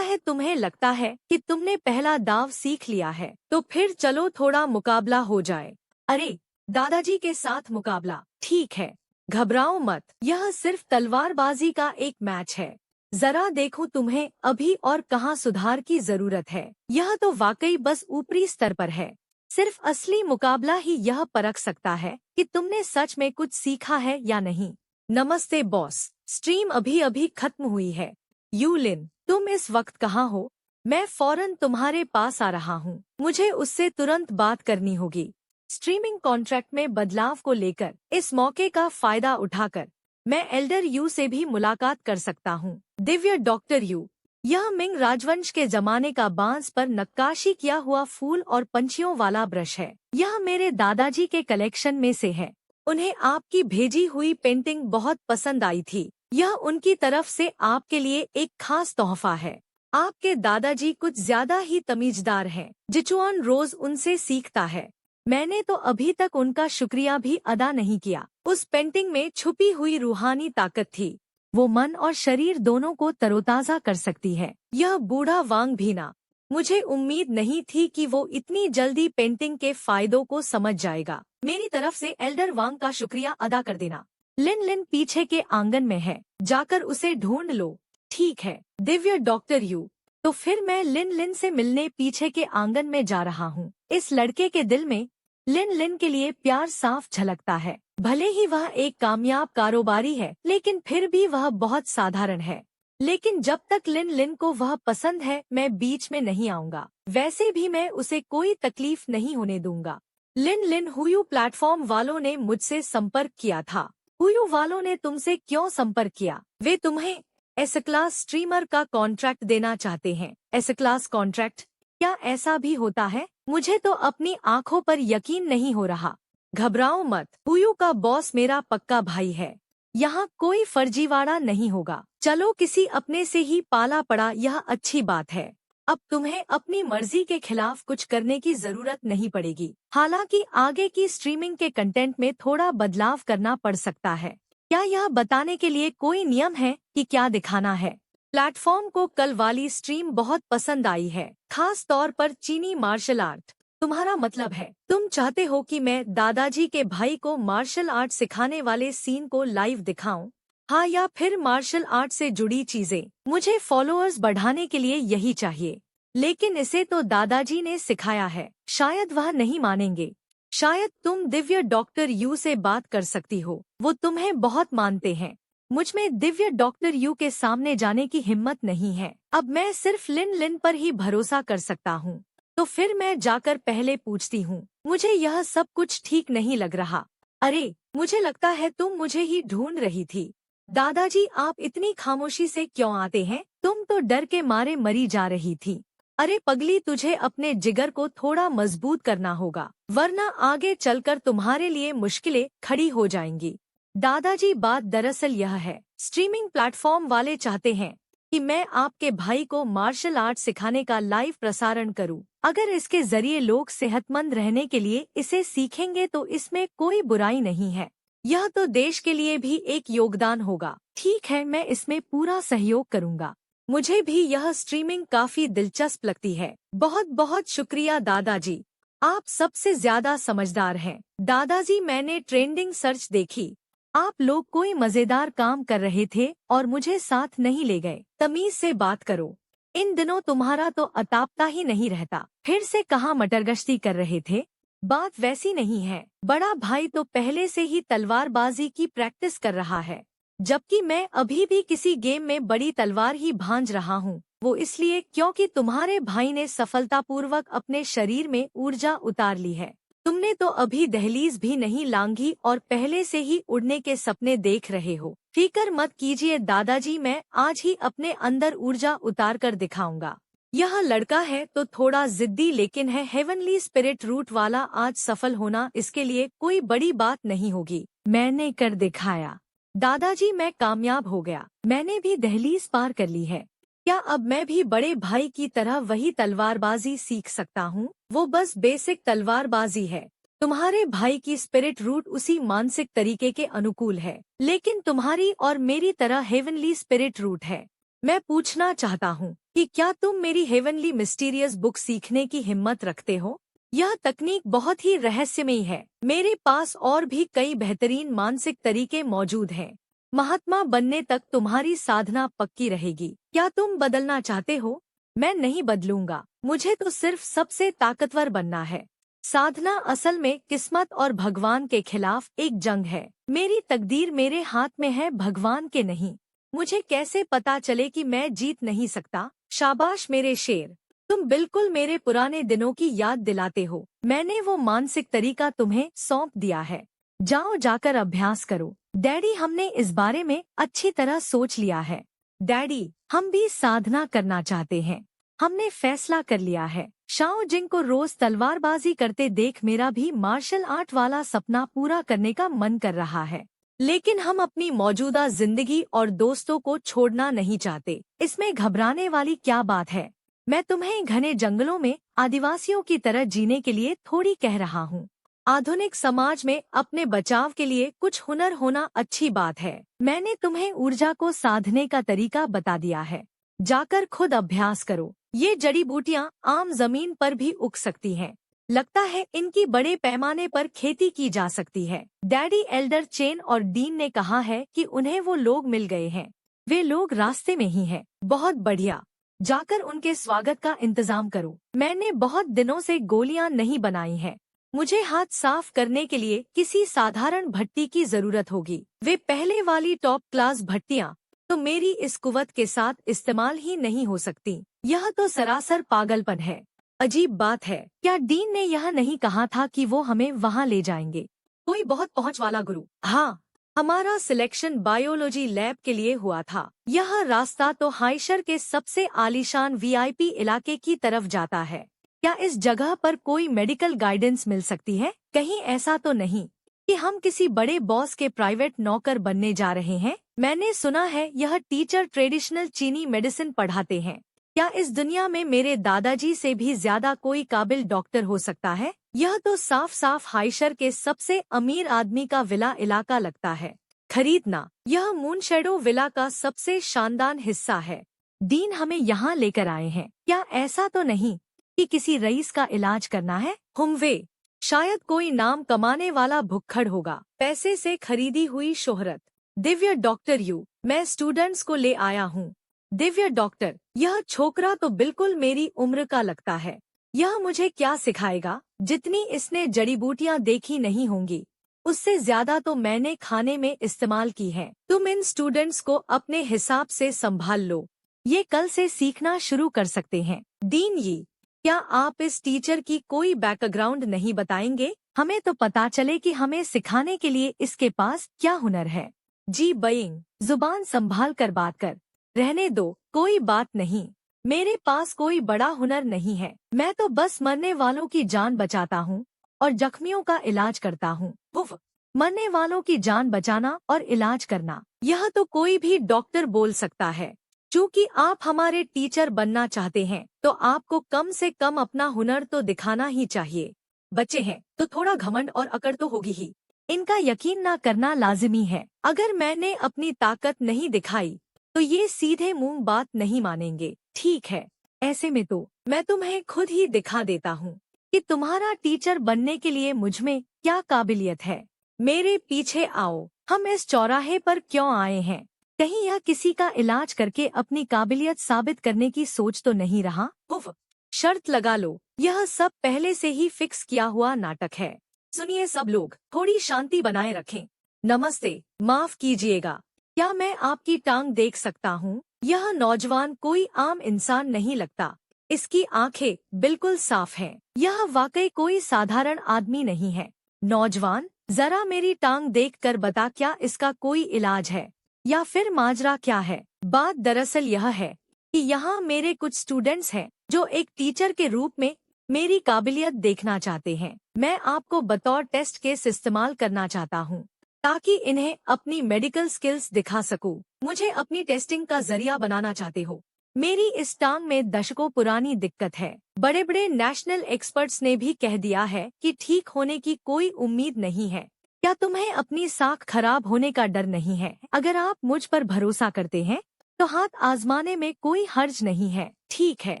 तुम्हें लगता है कि तुमने पहला दाव सीख लिया है, तो फिर चलो थोड़ा मुकाबला हो जाए। अरे, दादाजी के साथ मुकाबला? ठीक है, घबराओ मत, यह सिर्फ तलवारबाजी का एक मैच है। जरा देखो तुम्हें अभी और कहाँ सुधार की जरूरत है। यह तो वाकई बस ऊपरी स्तर पर है। सिर्फ असली मुकाबला ही यह परख सकता है कि तुमने सच में कुछ सीखा है या नहीं। नमस्ते बॉस, स्ट्रीम अभी अभी खत्म हुई है। यू लिन, तुम इस वक्त कहाँ हो? मैं फौरन तुम्हारे पास आ रहा हूँ। मुझे उससे तुरंत बात करनी होगी। स्ट्रीमिंग कॉन्ट्रैक्ट में बदलाव को लेकर इस मौके का फायदा उठाकर मैं एल्डर यू से भी मुलाकात कर सकता हूँ। दिव्य डॉक्टर यू, यह मिंग राजवंश के जमाने का बांस पर नक्काशी किया हुआ फूल और पंछियों वाला ब्रश है। यह मेरे दादाजी के कलेक्शन में से है। उन्हें आपकी भेजी हुई पेंटिंग बहुत पसंद आई थी। यह उनकी तरफ से आपके लिए एक खास तोहफा है। आपके दादाजी कुछ ज्यादा ही तमीजदार हैं। जिचुआन रोज उनसे सीखता है। मैंने तो अभी तक उनका शुक्रिया भी अदा नहीं किया। उस पेंटिंग में छुपी हुई रूहानी ताकत थी। वो मन और शरीर दोनों को तरोताजा कर सकती है। यह बूढ़ा वांग भी ना। मुझे उम्मीद नहीं थी कि वो इतनी जल्दी पेंटिंग के फायदों को समझ जाएगा। मेरी तरफ से एल्डर वांग का शुक्रिया अदा कर देना। लिन लिन पीछे के आंगन में है, जाकर उसे ढूंढ लो। ठीक है, दिव्य डॉक्टर यू। तो फिर मैं लिन लिन से मिलने पीछे के आंगन में जा रहा हूँ। इस लड़के के दिल में लिन लिन के लिए प्यार साफ झलकता है। भले ही वह एक कामयाब कारोबारी है, लेकिन फिर भी वह बहुत साधारण है। लेकिन जब तक लिन लिन को वह पसंद है, मैं बीच में नहीं आऊंगा। वैसे भी मैं उसे कोई तकलीफ नहीं होने दूंगा। लिन लिन, हुयू प्लेटफॉर्म वालों ने मुझसे संपर्क किया था। हुयू वालों ने तुमसे क्यों संपर्क किया? वे तुम्हें एस क्लास स्ट्रीमर का कॉन्ट्रैक्ट देना चाहते हैं। S class contract? क्या ऐसा भी होता है? मुझे तो अपनी आंखों पर यकीन नहीं हो रहा। घबराओ मत, हुयू का बॉस मेरा पक्का भाई है। यहाँ कोई फर्जीवाड़ा नहीं होगा। चलो, किसी अपने से ही पाला पड़ा, यह अच्छी बात है। अब तुम्हें अपनी मर्जी के खिलाफ कुछ करने की जरूरत नहीं पड़ेगी। हालांकि आगे की स्ट्रीमिंग के कंटेंट में थोड़ा बदलाव करना पड़ सकता है। क्या यह बताने के लिए कोई नियम है कि क्या दिखाना है? प्लेटफॉर्म को कल वाली स्ट्रीम बहुत पसंद आई है, खास तौर पर चीनी मार्शल आर्ट। तुम्हारा मतलब है तुम चाहते हो कि मैं दादाजी के भाई को मार्शल आर्ट सिखाने वाले सीन को लाइव दिखाऊं? हाँ, या फिर मार्शल आर्ट से जुड़ी चीजें। मुझे फॉलोअर्स बढ़ाने के लिए यही चाहिए। लेकिन इसे तो दादाजी ने सिखाया है, शायद वह नहीं मानेंगे। शायद तुम दिव्य डॉक्टर यू से बात कर सकती हो, वो तुम्हें बहुत मानते हैं। मुझमें दिव्य डॉक्टर यू के सामने जाने की हिम्मत नहीं है। अब मैं सिर्फ लिन लिन पर ही भरोसा कर सकता हूँ। तो फिर मैं जाकर पहले पूछती हूँ। मुझे यह सब कुछ ठीक नहीं लग रहा। अरे, मुझे लगता है तुम मुझे ही ढूंढ रही थी। दादाजी, आप इतनी खामोशी से क्यों आते हैं? तुम तो डर के मारे मरी जा रही थी। अरे पगली, तुझे अपने जिगर को थोड़ा मजबूत करना होगा, वरना आगे चलकर तुम्हारे लिए मुश्किलें खड़ी हो जाएंगी। दादाजी, बात दरअसल यह है, स्ट्रीमिंग प्लेटफॉर्म वाले चाहते हैं कि मैं आपके भाई को मार्शल आर्ट सिखाने का लाइव प्रसारण करूं। अगर इसके जरिए लोग सेहतमंद रहने के लिए इसे सीखेंगे तो इसमें कोई बुराई नहीं है। यह तो देश के लिए भी एक योगदान होगा। ठीक है, मैं इसमें पूरा सहयोग करूंगा। मुझे भी यह स्ट्रीमिंग काफी दिलचस्प लगती है। बहुत बहुत शुक्रिया दादाजी, आप सबसे ज्यादा समझदार हैं। दादाजी, मैंने ट्रेंडिंग सर्च देखी आप लोग कोई मजेदार काम कर रहे थे और मुझे साथ नहीं ले गए। तमीज से बात करो। इन दिनों तुम्हारा तो अतापता ही नहीं रहता। फिर से कहाँ मटरगश्ती कर रहे थे? बात वैसी नहीं है। बड़ा भाई तो पहले से ही तलवारबाजी की प्रैक्टिस कर रहा है, जबकि मैं अभी भी किसी गेम में बड़ी तलवार ही भांज रहा हूँ। वो इसलिए क्योंकि तुम्हारे भाई ने सफलतापूर्वक अपने शरीर में ऊर्जा उतार ली है। तुमने तो अभी दहलीज भी नहीं लांघी और पहले से ही उड़ने के सपने देख रहे हो। फिक्र मत कीजिए दादाजी, मैं आज ही अपने अंदर ऊर्जा उतार कर दिखाऊंगा। यह लड़का है तो थोड़ा जिद्दी लेकिन है हेवनली स्पिरिट रूट वाला। आज सफल होना इसके लिए कोई बड़ी बात नहीं होगी। मैंने कर दिखाया। दादाजी मैं कामयाब हो गया। मैंने भी दहलीज पार कर ली है। क्या अब मैं भी बड़े भाई की तरह वही तलवारबाजी सीख सकता हूँ? वो बस बेसिक तलवारबाजी है। तुम्हारे भाई की स्पिरिट रूट उसी मानसिक तरीके के अनुकूल है, लेकिन तुम्हारी और मेरी तरह हेवनली स्पिरिट रूट है। मैं पूछना चाहता हूँ कि क्या तुम मेरी हेवनली मिस्टीरियस बुक सीखने की हिम्मत रखते हो? यह तकनीक बहुत ही रहस्यमयी है। मेरे पास और भी कई बेहतरीन मानसिक तरीके मौजूद हैं। महात्मा बनने तक तुम्हारी साधना पक्की रहेगी। क्या तुम बदलना चाहते हो? मैं नहीं बदलूंगा। मुझे तो सिर्फ सबसे ताकतवर बनना है। साधना असल में किस्मत और भगवान के खिलाफ एक जंग है। मेरी तकदीर मेरे हाथ में है, भगवान के नहीं। मुझे कैसे पता चले कि मैं जीत नहीं सकता? शाबाश मेरे शेर, तुम बिल्कुल मेरे पुराने दिनों की याद दिलाते हो। मैंने वो मानसिक तरीका तुम्हें सौंप दिया है। जाओ जाकर अभ्यास करो। डैडी हमने इस बारे में अच्छी तरह सोच लिया है। डैडी हम भी साधना करना चाहते हैं। हमने फैसला कर लिया है। शाओ जिंग को रोज तलवारबाजी करते देख मेरा भी मार्शल आर्ट वाला सपना पूरा करने का मन कर रहा है। लेकिन हम अपनी मौजूदा जिंदगी और दोस्तों को छोड़ना नहीं चाहते। इसमें घबराने वाली क्या बात है? मैं तुम्हें घने जंगलों में आदिवासियों की तरह जीने के लिए थोड़ी कह रहा हूँ। आधुनिक समाज में अपने बचाव के लिए कुछ हुनर होना अच्छी बात है। मैंने तुम्हें ऊर्जा को साधने का तरीका बता दिया है। जाकर खुद अभ्यास करो। ये जड़ी बूटियाँ आम जमीन पर भी उग सकती हैं। लगता है इनकी बड़े पैमाने पर खेती की जा सकती है। डैडी एल्डर चेन और डीन ने कहा है कि उन्हें वो लोग मिल गए हैं। वे लोग रास्ते में ही हैं। बहुत बढ़िया। जाकर उनके स्वागत का इंतजाम करो। मैंने बहुत दिनों से गोलियां नहीं बनाई हैं। मुझे हाथ साफ करने के लिए किसी साधारण भट्टी की जरूरत होगी। वे पहले वाली टॉप क्लास भट्टियां तो मेरी इस कुवत के साथ इस्तेमाल ही नहीं हो सकती। यह तो सरासर पागलपन है। अजीब बात है, क्या डीन ने यह नहीं कहा था कि वो हमें वहाँ ले जाएंगे? कोई बहुत पहुँच वाला गुरु। हाँ, हमारा सिलेक्शन बायोलॉजी लैब के लिए हुआ था। यह रास्ता तो हाइशर के सबसे आलीशान वीआईपी इलाके की तरफ जाता है। क्या इस जगह पर कोई मेडिकल गाइडेंस मिल सकती है? कहीं ऐसा तो नहीं कि हम किसी बड़े बॉस के प्राइवेट नौकर बनने जा रहे हैं? मैंने सुना है यह टीचर ट्रेडिशनल चीनी मेडिसिन पढ़ाते हैं। क्या इस दुनिया में मेरे दादाजी से भी ज्यादा कोई काबिल डॉक्टर हो सकता है? यह तो साफ साफ हाइशर के सबसे अमीर आदमी का विला इलाका लगता है। खरीदना। यह मून शेडो विला का सबसे शानदार हिस्सा है। डीन हमें यहाँ लेकर आए हैं। क्या ऐसा तो नहीं कि किसी रईस का इलाज करना है? हुम्वे, शायद कोई नाम कमाने वाला भुक्खड़ होगा। पैसे से खरीदी हुई शोहरत। दिव्य डॉक्टर यू, मैं स्टूडेंट्स को ले आया हूँ। दिव्य डॉक्टर, यह छोकरा तो बिल्कुल मेरी उम्र का लगता है। यह मुझे क्या सिखाएगा? जितनी इसने जड़ी बूटियाँ देखी नहीं होंगी, उससे ज्यादा तो मैंने खाने में इस्तेमाल की है। तुम इन स्टूडेंट्स को अपने हिसाब से संभाल लो। ये कल से सीखना शुरू कर सकते हैं। डीन यी, क्या आप इस टीचर की कोई बैकग्राउंड नहीं बताएंगे? हमें तो पता चले कि हमें सिखाने के लिए इसके पास क्या हुनर है। जी बइंग, जुबान संभाल कर बात कर। रहने दो, कोई बात नहीं। मेरे पास कोई बड़ा हुनर नहीं है। मैं तो बस मरने वालों की जान बचाता हूँ और जख्मियों का इलाज करता हूँ। उफ, मरने वालों की जान बचाना और इलाज करना, यह तो कोई भी डॉक्टर बोल सकता है। चूँकि आप हमारे टीचर बनना चाहते हैं तो आपको कम से कम अपना हुनर तो दिखाना ही चाहिए। बच्चे हैं तो थोड़ा घमंड और अकड़ तो होगी ही। इनका यकीन न करना लाजिमी है। अगर मैंने अपनी ताकत नहीं दिखाई तो ये सीधे मुंह बात नहीं मानेंगे। ठीक है, ऐसे में तो मैं तुम्हें खुद ही दिखा देता हूँ कि तुम्हारा टीचर बनने के लिए मुझमें क्या काबिलियत है। मेरे पीछे आओ। हम इस चौराहे पर क्यों आए हैं? कहीं यह किसी का इलाज करके अपनी काबिलियत साबित करने की सोच तो नहीं रहा? उफ! शर्त लगा लो, यह सब पहले से ही फिक्स किया हुआ नाटक है। सुनिए सब लोग, थोड़ी शांति बनाए रखें। नमस्ते, माफ कीजिएगा, क्या मैं आपकी टांग देख सकता हूँ? यह नौजवान कोई आम इंसान नहीं लगता। इसकी आंखें बिल्कुल साफ हैं। यह वाकई कोई साधारण आदमी नहीं है। नौजवान, जरा मेरी टांग देखकर बता, क्या इसका कोई इलाज है या फिर माजरा क्या है? बात दरअसल यह है कि यहाँ मेरे कुछ स्टूडेंट्स हैं जो एक टीचर के रूप में मेरी काबिलियत देखना चाहते हैं। मैं आपको बतौर टेस्ट केस इस्तेमाल करना चाहता हूँ ताकि इन्हें अपनी मेडिकल स्किल्स दिखा सकूं। मुझे अपनी टेस्टिंग का जरिया बनाना चाहते हो? मेरी इस टांग में दशकों पुरानी दिक्कत है। बड़े बड़े नेशनल एक्सपर्ट्स ने भी कह दिया है कि ठीक होने की कोई उम्मीद नहीं है। क्या तुम्हें अपनी साख खराब होने का डर नहीं है? अगर आप मुझ पर भरोसा करते हैं तो हाथ आजमाने में कोई हर्ज नहीं है। ठीक है,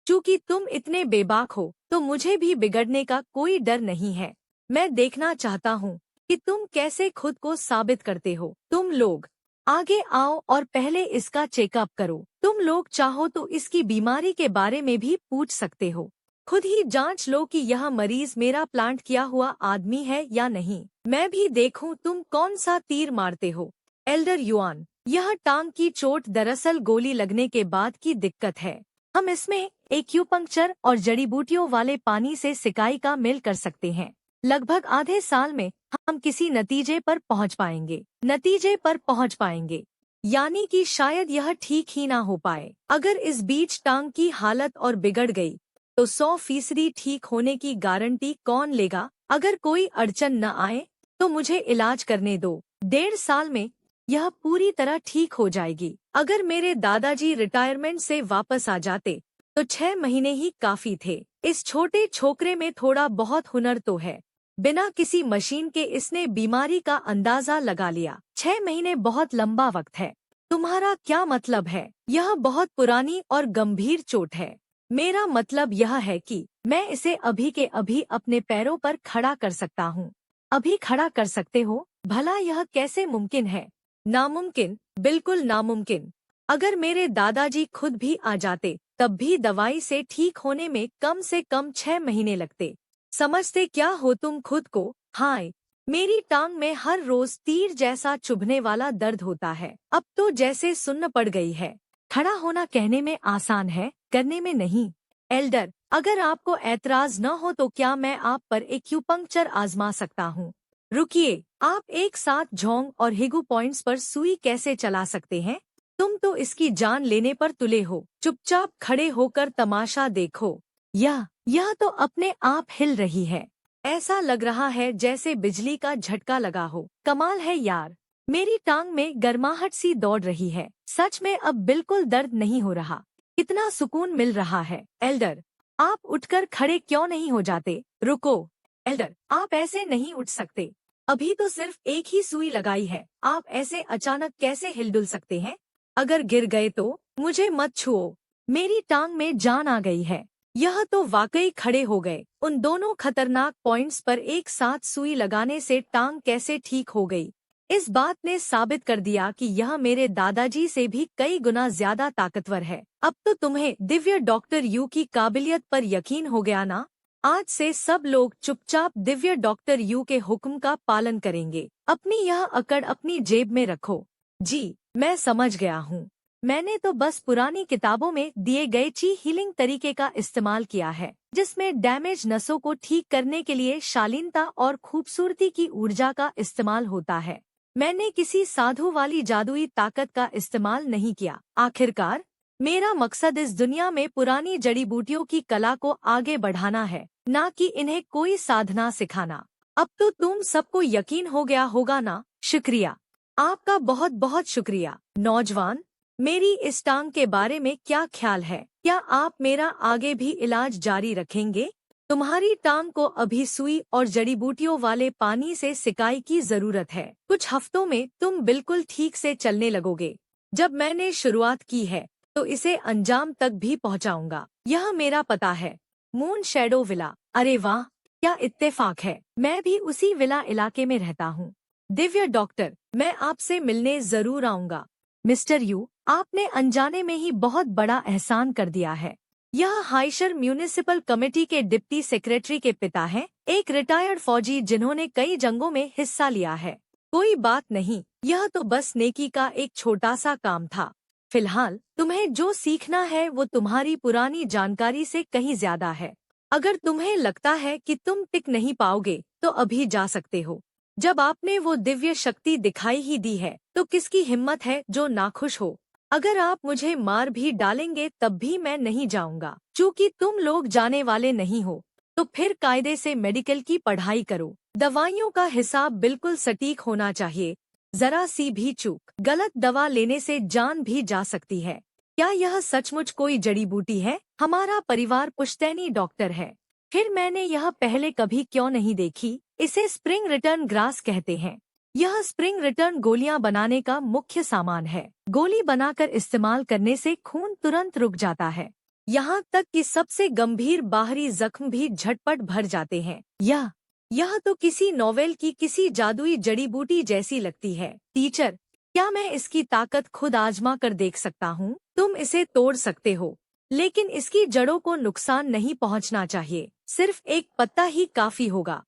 चूँकि तुम इतने बेबाक हो तो मुझे भी बिगड़ने का कोई डर नहीं है। मैं देखना चाहता हूँ कि तुम कैसे खुद को साबित करते हो। तुम लोग आगे आओ और पहले इसका चेकअप करो। तुम लोग चाहो तो इसकी बीमारी के बारे में भी पूछ सकते हो। खुद ही जांच लो कि यह मरीज मेरा प्लांट किया हुआ आदमी है या नहीं। मैं भी देखूं तुम कौन सा तीर मारते हो। एल्डर युआन, यह टांग की चोट दरअसल गोली लगने के बाद की दिक्कत है। हम इसमें एक्यूपंक्चर और जड़ी बूटियों वाले पानी से सिकाई का मिल कर सकते हैं। लगभग आधे साल में हम किसी नतीजे पर पहुंच पाएंगे। यानी कि शायद यह ठीक ही ना हो पाए। अगर इस बीच टांग की हालत और बिगड़ गई तो 100% ठीक होने की गारंटी कौन लेगा? अगर कोई अड़चन न आए तो मुझे इलाज करने दो। 1.5 साल में यह पूरी तरह ठीक हो जाएगी। अगर मेरे दादाजी रिटायरमेंट से वापस आ जाते तो 6 महीने ही काफी थे। इस छोटे छोकरे में थोड़ा बहुत हुनर तो है। बिना किसी मशीन के इसने बीमारी का अंदाजा लगा लिया। 6 महीने बहुत लंबा वक्त है। तुम्हारा क्या मतलब है? यह बहुत पुरानी और गंभीर चोट है। मेरा मतलब यह है कि मैं इसे अभी के अभी अपने पैरों पर खड़ा कर सकता हूँ। अभी खड़ा कर सकते हो? भला यह कैसे मुमकिन है? नामुमकिन, बिल्कुल नामुमकिन। अगर मेरे दादाजी खुद भी आ जाते तब भी दवाई से ठीक होने में कम से कम 6 महीने लगते। समझते क्या हो तुम खुद को? हाय, मेरी टांग में हर रोज तीर जैसा चुभने वाला दर्द होता है। अब तो जैसे सुन्न पड़ गई है। खड़ा होना कहने में आसान है, करने में नहीं। एल्डर, अगर आपको ऐतराज न हो तो क्या मैं आप पर एक्यूपंक्चर आजमा सकता हूँ? रुकिए, आप एक साथ झोंग और हिगू पॉइंट्स पर सुई कैसे चला सकते हैं? तुम तो इसकी जान लेने पर तुले हो। चुपचाप खड़े होकर तमाशा देखो। यह तो अपने आप हिल रही है। ऐसा लग रहा है जैसे बिजली का झटका लगा हो। कमाल है यार, मेरी टांग में गर्माहट सी दौड़ रही है। सच में अब बिल्कुल दर्द नहीं हो रहा। कितना सुकून मिल रहा है। एल्डर, आप उठकर खड़े क्यों नहीं हो जाते? रुको एल्डर, आप ऐसे नहीं उठ सकते। अभी तो सिर्फ एक ही सुई लगाई है। आप ऐसे अचानक कैसे हिलडुल सकते हैं? अगर गिर गए तो मुझे मत छुओ। मेरी टांग में जान आ गई है। यह तो वाकई खड़े हो गए। उन दोनों खतरनाक पॉइंट्स पर एक साथ सुई लगाने से टांग कैसे ठीक हो गई? इस बात ने साबित कर दिया कि यह मेरे दादाजी से भी कई गुना ज्यादा ताकतवर है। अब तो तुम्हें दिव्य डॉक्टर यू की काबिलियत पर यकीन हो गया ना? आज से सब लोग चुपचाप दिव्य डॉक्टर यू के हुक्म का पालन करेंगे। अपनी यह अकड़ अपनी जेब में रखो। जी, मैं समझ गया हूँ। मैंने तो बस पुरानी किताबों में दिए गए ची हीलिंग तरीके का इस्तेमाल किया है, जिसमें डैमेज नसों को ठीक करने के लिए शालीनता और खूबसूरती की ऊर्जा का इस्तेमाल होता है। मैंने किसी साधु वाली जादुई ताकत का इस्तेमाल नहीं किया। आखिरकार मेरा मकसद इस दुनिया में पुरानी जड़ी बूटियों की कला को आगे बढ़ाना है, न कि इन्हें कोई साधना सिखाना। अब तो तुम सबको यकीन हो गया होगा ना? शुक्रिया, आपका बहुत बहुत शुक्रिया। नौजवान, मेरी इस टांग के बारे में क्या ख्याल है? क्या आप मेरा आगे भी इलाज जारी रखेंगे? तुम्हारी टांग को अभी सुई और जड़ी बूटियों वाले पानी से सिकाई की जरूरत है। कुछ हफ्तों में तुम बिल्कुल ठीक से चलने लगोगे। जब मैंने शुरुआत की है तो इसे अंजाम तक भी पहुंचाऊंगा। यह मेरा पता है, मून शैडो विला। अरे वाह, क्या इत्तेफाक है, मैं भी उसी विला इलाके में रहता हूँ। दिव्य डॉक्टर, मैं आपसे मिलने जरूर आऊंगा। मिस्टर यू, आपने अनजाने में ही बहुत बड़ा एहसान कर दिया है। यह हाइशर म्यूनिसिपल कमेटी के डिप्टी सेक्रेटरी के पिता हैं, एक रिटायर्ड फौजी जिन्होंने कई जंगों में हिस्सा लिया है। कोई बात नहीं, यह तो बस नेकी का एक छोटा सा काम था। फिलहाल तुम्हें जो सीखना है वो तुम्हारी पुरानी जानकारी से कहीं ज्यादा है। अगर तुम्हें लगता है कि तुम टिक नहीं पाओगे तो अभी जा सकते हो। जब आपने वो दिव्य शक्ति दिखाई ही दी है तो किसकी हिम्मत है जो नाखुश हो। अगर आप मुझे मार भी डालेंगे तब भी मैं नहीं जाऊंगा, क्योंकि तुम लोग जाने वाले नहीं हो। तो फिर कायदे से मेडिकल की पढ़ाई करो। दवाइयों का हिसाब बिल्कुल सटीक होना चाहिए। जरा सी भी चूक, गलत दवा लेने से जान भी जा सकती है। क्या यह सचमुच कोई जड़ी बूटी है? हमारा परिवार पुश्तैनी डॉक्टर है। फिर मैंने यह पहले कभी क्यों नहीं देखी? इसे स्प्रिंग रिटर्न ग्रास कहते हैं। यह स्प्रिंग रिटर्न गोलियां बनाने का मुख्य सामान है। गोली बनाकर इस्तेमाल करने से खून तुरंत रुक जाता है। यहाँ तक कि सबसे गंभीर बाहरी जख्म भी झटपट भर जाते हैं। यह तो किसी नॉवेल की किसी जादुई जड़ी बूटी जैसी लगती है। टीचर, क्या मैं इसकी ताकत खुद आजमा कर देख सकता हूँ? तुम इसे तोड़ सकते हो, लेकिन इसकी जड़ों को नुकसान नहीं पहुँचना चाहिए। सिर्फ एक पत्ता ही काफी होगा।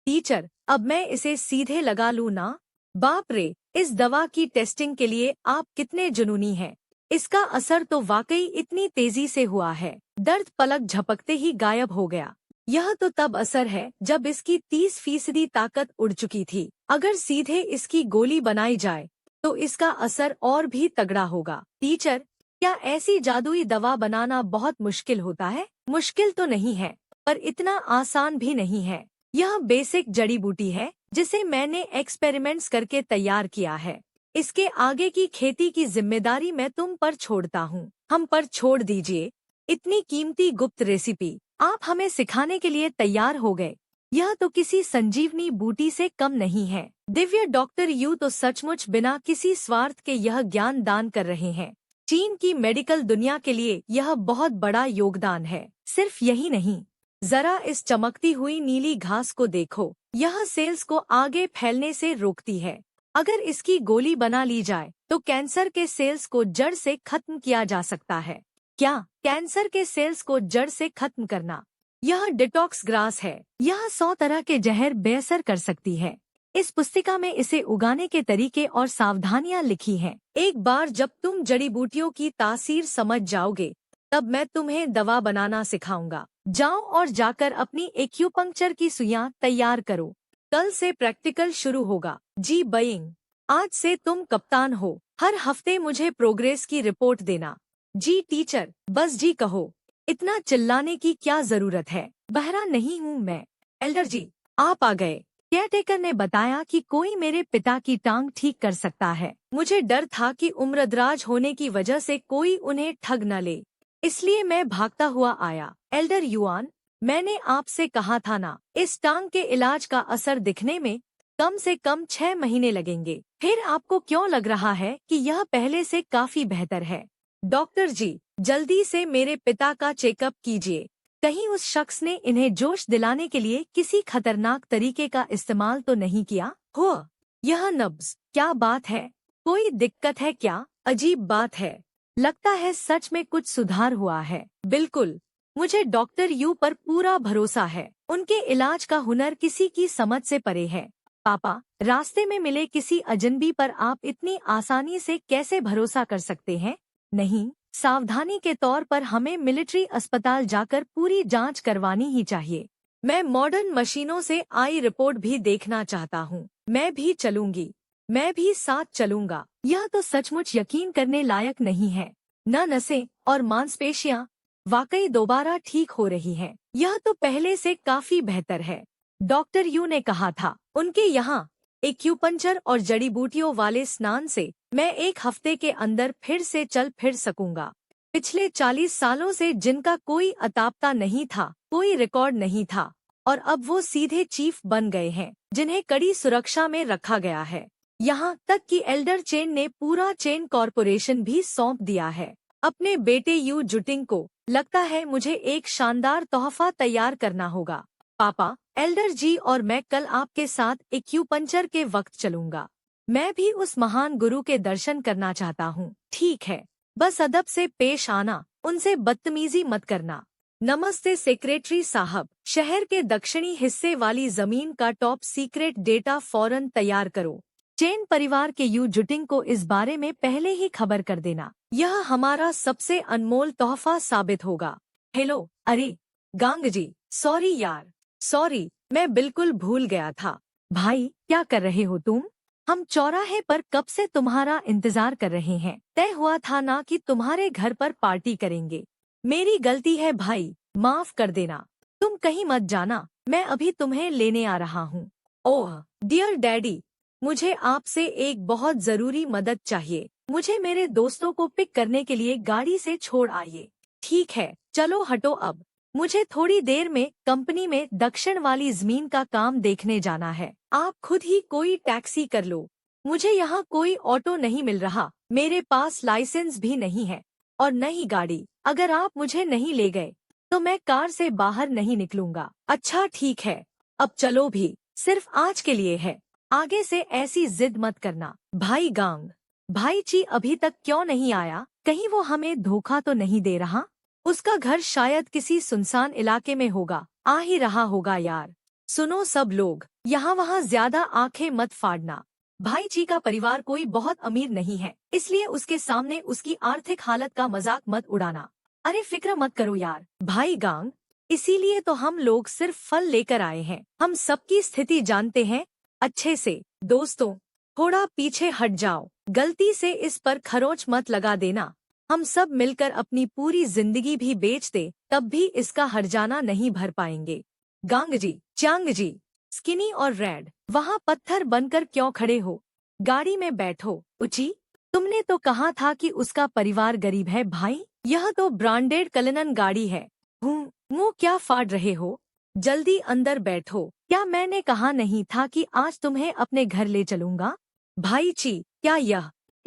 टीचर, अब मैं इसे सीधे लगा लूँ ना? बाप रे, इस दवा की टेस्टिंग के लिए आप कितने जुनूनी हैं। इसका असर तो वाकई इतनी तेजी से हुआ है। दर्द पलक झपकते ही गायब हो गया। यह तो तब असर है जब इसकी 30% ताकत उड़ चुकी थी। अगर सीधे इसकी गोली बनाई जाए तो इसका असर और भी तगड़ा होगा। टीचर, क्या ऐसी जादुई दवा बनाना बहुत मुश्किल होता है? मुश्किल तो नहीं है, पर इतना आसान भी नहीं है। यह बेसिक जड़ी बूटी है जिसे मैंने एक्सपेरिमेंट्स करके तैयार किया है। इसके आगे की खेती की जिम्मेदारी मैं तुम पर छोड़ता हूँ। हम पर छोड़ दीजिए। इतनी कीमती गुप्त रेसिपी आप हमें सिखाने के लिए तैयार हो गए। यह तो किसी संजीवनी बूटी से कम नहीं है। दिव्य डॉक्टर यू तो सचमुच बिना किसी स्वार्थ के यह ज्ञान दान कर रहे हैं। चीन की मेडिकल दुनिया के लिए यह बहुत बड़ा योगदान है। सिर्फ यही नहीं, जरा इस चमकती हुई नीली घास को देखो। यह सेल्स को आगे फैलने से रोकती है। अगर इसकी गोली बना ली जाए तो कैंसर के सेल्स को जड़ से खत्म किया जा सकता है। क्या कैंसर के सेल्स को जड़ से खत्म करना? यह डिटॉक्स ग्रास है। यह 100 तरह के जहर बेअसर कर सकती है। इस पुस्तिका में इसे उगाने के तरीके और सावधानियां लिखी हैं। एक बार जब तुम जड़ी बूटियों की तासीर समझ जाओगे तब मैं तुम्हें दवा बनाना सिखाऊंगा। जाओ और जाकर अपनी एक्यूपंक्चर की सुइयां तैयार करो। कल से प्रैक्टिकल शुरू होगा। जी बइंग, आज से तुम कप्तान हो। हर हफ्ते मुझे प्रोग्रेस की रिपोर्ट देना। जी टीचर, बस जी कहो। इतना चिल्लाने की क्या जरूरत है? बहरा नहीं हूँ मैं। एल्डर जी, आप आ गए। केयरटेकर ने बताया कि कोई मेरे पिता की टांग ठीक कर सकता है। मुझे डर था कि उम्रदराज होने की वजह से कोई उन्हें ठग न ले, इसलिए मैं भागता हुआ आया। एल्डर युआन, मैंने आपसे कहा था ना, इस टांग के इलाज का असर दिखने में कम से कम 6 महीने लगेंगे। फिर आपको क्यों लग रहा है कि यह पहले से काफी बेहतर है? डॉक्टर जी, जल्दी से मेरे पिता का चेकअप कीजिए। कहीं उस शख्स ने इन्हें जोश दिलाने के लिए किसी खतरनाक तरीके का इस्तेमाल तो नहीं किया हो? यह नब्ज, क्या बात है? कोई दिक्कत है क्या? अजीब बात है। लगता है सच में कुछ सुधार हुआ है। बिल्कुल, मुझे डॉक्टर यू पर पूरा भरोसा है। उनके इलाज का हुनर किसी की समझ से परे है। पापा, रास्ते में मिले किसी अजनबी पर आप इतनी आसानी से कैसे भरोसा कर सकते हैं? नहीं, सावधानी के तौर पर हमें मिलिट्री अस्पताल जाकर पूरी जांच करवानी ही चाहिए। मैं मॉडर्न मशीनों से आई रिपोर्ट भी देखना चाहता हूँ। मैं भी चलूंगी। मैं भी साथ चलूंगा। यह तो सचमुच यकीन करने लायक नहीं है। न नसें और मांसपेशियां वाकई दोबारा ठीक हो रही हैं। यह तो पहले से काफी बेहतर है। डॉक्टर यू ने कहा था, उनके यहाँ एक्यूपंक्चर और जड़ी बूटियों वाले स्नान से मैं 1 हफ्ते के अंदर फिर से चल फिर सकूंगा। पिछले 40 सालों से जिनका कोई अतापता नहीं था, कोई रिकॉर्ड नहीं था, और अब वो सीधे चीफ बन गए हैं, जिन्हें कड़ी सुरक्षा में रखा गया है। यहाँ तक कि एल्डर चेन ने पूरा चेन कॉरपोरेशन भी सौंप दिया है अपने बेटे यू जुटिंग को। लगता है मुझे एक शानदार तोहफा तैयार करना होगा। पापा, एल्डर जी, और मैं कल आपके साथ एक्यूपंक्चर के वक्त चलूंगा। मैं भी उस महान गुरु के दर्शन करना चाहता हूँ। ठीक है, बस अदब से पेश आना, उनसे बदतमीजी मत करना। नमस्ते सेक्रेटरी साहब, शहर के दक्षिणी हिस्से वाली जमीन का टॉप सीक्रेट डेटा फौरन तैयार करो। चेन परिवार के जुटिंग को इस बारे में पहले ही खबर कर देना। यह हमारा सबसे अनमोल तोहफा साबित होगा। हेलो, अरे गांग जी, सॉरी यार, सॉरी, मैं बिल्कुल भूल गया था। भाई, क्या कर रहे हो तुम? हम चौराहे पर कब से तुम्हारा इंतजार कर रहे हैं। तय हुआ था ना कि तुम्हारे घर पर पार्टी करेंगे। मेरी गलती है भाई, माफ कर देना। तुम कहीं मत जाना, मैं अभी तुम्हें लेने आ रहा हूँ। ओह डियर डैडी, मुझे आपसे एक बहुत जरूरी मदद चाहिए। मुझे मेरे दोस्तों को पिक करने के लिए गाड़ी से छोड़ आइए। ठीक है, चलो हटो अब। मुझे थोड़ी देर में कंपनी में दक्षिण वाली जमीन का काम देखने जाना है। आप खुद ही कोई टैक्सी कर लो। मुझे यहाँ कोई ऑटो नहीं मिल रहा। मेरे पास लाइसेंस भी नहीं है और न ही गाड़ी। अगर आप मुझे नहीं ले गए तो मैं कार से बाहर नहीं निकलूंगा। अच्छा ठीक है, अब चलो भी, सिर्फ आज के लिए है। आगे से ऐसी जिद मत करना। भाई गांग, भाई ची अभी तक क्यों नहीं आया? कहीं वो हमें धोखा तो नहीं दे रहा? उसका घर शायद किसी सुनसान इलाके में होगा। आ ही रहा होगा यार। सुनो सब लोग, यहाँ वहाँ ज्यादा आंखें मत फाड़ना। भाई जी का परिवार कोई बहुत अमीर नहीं है, इसलिए उसके सामने उसकी आर्थिक हालत का मजाक मत उड़ाना। अरे फिक्र मत करो यार भाई गांग, इसीलिए तो हम लोग सिर्फ फल लेकर आए हैं। हम सबकी स्थिति जानते हैं अच्छे से। दोस्तों, थोड़ा पीछे हट जाओ। गलती से इस पर खरोंच मत लगा देना। हम सब मिलकर अपनी पूरी जिंदगी भी बेच दे तब भी इसका हर्जाना नहीं भर पाएंगे। गांग जी, चांग जी, स्किनी और रेड, वहाँ पत्थर बनकर क्यों खड़े हो? गाड़ी में बैठो। उची, तुमने तो कहा था कि उसका परिवार गरीब है भाई। यह तो ब्रांडेड कलनन गाड़ी है। मुंह क्या फाड़ रहे हो? जल्दी अंदर बैठो। क्या मैंने कहा नहीं था कि आज तुम्हें अपने घर ले चलूंगा? भाई ची, क्या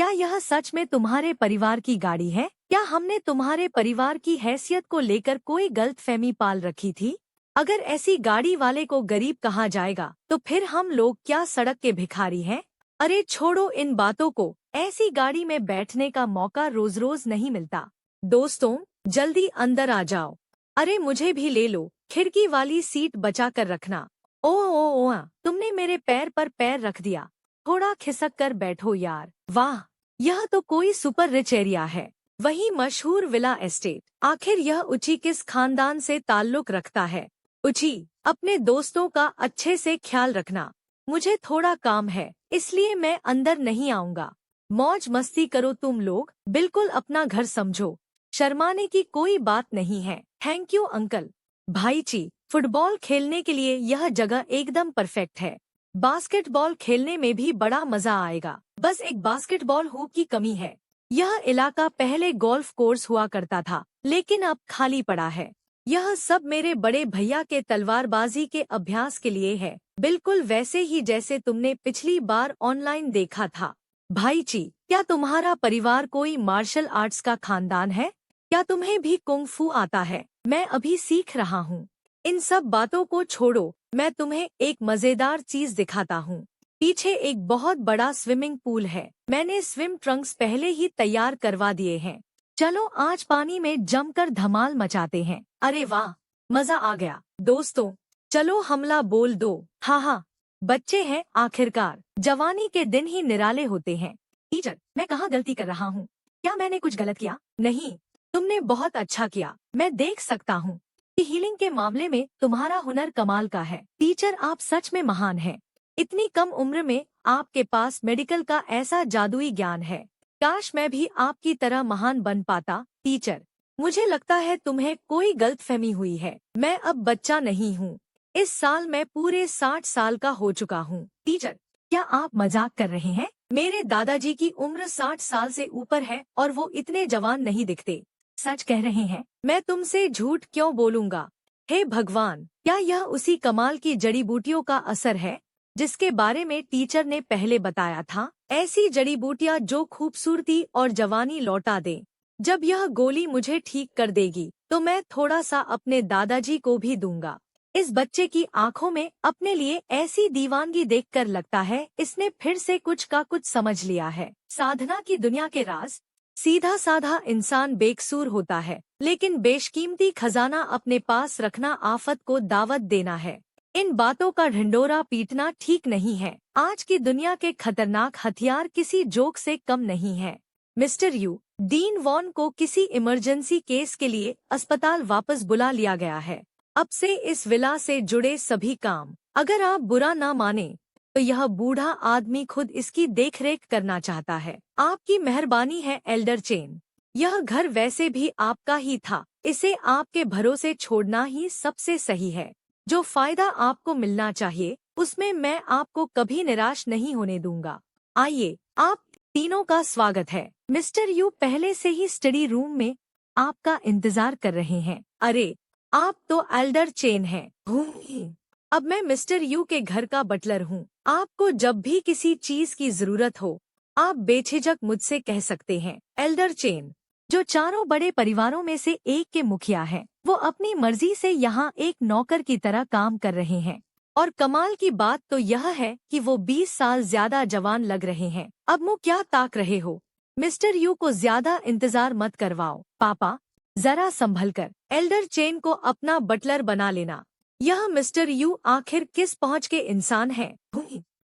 यह सच में तुम्हारे परिवार की गाड़ी है? क्या हमने तुम्हारे परिवार की हैसियत को लेकर कोई गलतफहमी पाल रखी थी? अगर ऐसी गाड़ी वाले को गरीब कहा जाएगा तो फिर हम लोग क्या सड़क के भिखारी हैं? अरे छोड़ो इन बातों को, ऐसी गाड़ी में बैठने का मौका रोज रोज नहीं मिलता। दोस्तों, जल्दी अंदर आ जाओ। अरे मुझे भी ले लो, खिड़की वाली सीट बचा कर रखना। ओ, तुमने मेरे पैर पर पैर रख दिया। थोड़ा खिसक कर बैठो यार। वाह, यह तो कोई सुपर रिच एरिया है। वही मशहूर विला एस्टेट। आखिर यह उची किस खानदान से ताल्लुक रखता है? उची, अपने दोस्तों का अच्छे से ख्याल रखना। मुझे थोड़ा काम है, इसलिए मैं अंदर नहीं आऊंगा। मौज मस्ती करो तुम लोग, बिल्कुल अपना घर समझो। शर्माने की कोई बात नहीं है। Thank you uncle. भाई ची, फुटबॉल खेलने के लिए यह जगह एकदम परफेक्ट है। बास्केटबॉल खेलने में भी बड़ा मजा आएगा। बस एक बास्केटबॉल हुप की कमी है। यह इलाका पहले गोल्फ कोर्स हुआ करता था, लेकिन अब खाली पड़ा है। यह सब मेरे बड़े भैया के तलवारबाजी के अभ्यास के लिए है, बिल्कुल वैसे ही जैसे तुमने पिछली बार ऑनलाइन देखा था। भाई ची, क्या तुम्हारा परिवार कोई मार्शल आर्ट्स का खानदान है? क्या तुम्हें भी कुंग फू आता है? मैं अभी सीख रहा हूँ। इन सब बातों को छोड़ो, मैं तुम्हें एक मजेदार चीज दिखाता हूँ। पीछे एक बहुत बड़ा स्विमिंग पूल है। मैंने स्विम ट्रंक्स पहले ही तैयार करवा दिए हैं। चलो आज पानी में जमकर धमाल मचाते हैं। अरे वाह, मजा आ गया। दोस्तों, चलो हमला बोल दो। हाँ, बच्चे हैं आखिरकार। जवानी के दिन ही निराले होते हैं। टीचर, मैं कहाँ गलती कर रहा हूँ? क्या मैंने कुछ गलत किया? नहीं, तुमने बहुत अच्छा किया। मैं देख सकता हूँ कि हीलिंग के मामले में तुम्हारा हुनर कमाल का है। टीचर, आप सच में महान हैं। इतनी कम उम्र में आपके पास मेडिकल का ऐसा जादुई ज्ञान है। काश मैं भी आपकी तरह महान बन पाता। टीचर, मुझे लगता है तुम्हें कोई गलतफहमी हुई है। मैं अब बच्चा नहीं हूँ। इस साल मैं पूरे 60 साल का हो चुका हूँ। टीचर, क्या आप मजाक कर रहे हैं? मेरे दादाजी की उम्र 60 साल से ऊपर है और वो इतने जवान नहीं दिखते। सच कह रहे हैं? मैं तुमसे झूठ क्यों बोलूंगा? हे भगवान, क्या यह उसी कमाल की जड़ी बूटियों का असर है जिसके बारे में टीचर ने पहले बताया था? ऐसी जड़ी बूटियां जो खूबसूरती और जवानी लौटा दें। जब यह गोली मुझे ठीक कर देगी तो मैं थोड़ा सा अपने दादाजी को भी दूंगा। इस बच्चे की आंखों में अपने लिए ऐसी दीवानगी देखकर लगता है इसने फिर से कुछ का कुछ समझ लिया है। साधना की दुनिया के राज। सीधा साधा इंसान बेकसूर होता है, लेकिन बेशकीमती खजाना अपने पास रखना आफत को दावत देना है। इन बातों का ढिंडोरा पीटना ठीक नहीं है। आज की दुनिया के खतरनाक हथियार किसी जोक से कम नहीं है। मिस्टर यू, डीन वॉन को किसी इमरजेंसी केस के लिए अस्पताल वापस बुला लिया गया है। अब से इस विला से जुड़े सभी काम, अगर आप बुरा ना माने, तो यह बूढ़ा आदमी खुद इसकी देखरेख करना चाहता है। आपकी मेहरबानी है एल्डर चेन। यह घर वैसे भी आपका ही था, इसे आपके भरोसे छोड़ना ही सबसे सही है। जो फायदा आपको मिलना चाहिए उसमें मैं आपको कभी निराश नहीं होने दूंगा। आइए, आप तीनों का स्वागत है। मिस्टर यू पहले से ही स्टडी रूम में आपका इंतजार कर रहे हैं। अरे, आप तो एल्डर चेन हैं। अब मैं मिस्टर यू के घर का बटलर हूँ। आपको जब भी किसी चीज की जरूरत हो, आप बेझिझक मुझसे कह सकते हैं। एल्डर चेन, जो चारों बड़े परिवारों में से एक के मुखिया हैं, वो अपनी मर्जी से यहाँ एक नौकर की तरह काम कर रहे हैं। और कमाल की बात तो यह है कि वो 20 साल ज्यादा जवान लग रहे हैं। अब मुँह क्या ताक रहे हो? मिस्टर यू को ज्यादा इंतजार मत करवाओ। पापा, जरा संभल कर एल्डर चेन को अपना बटलर बना लेना। यह मिस्टर यू आखिर किस पहुंच के इंसान हैं?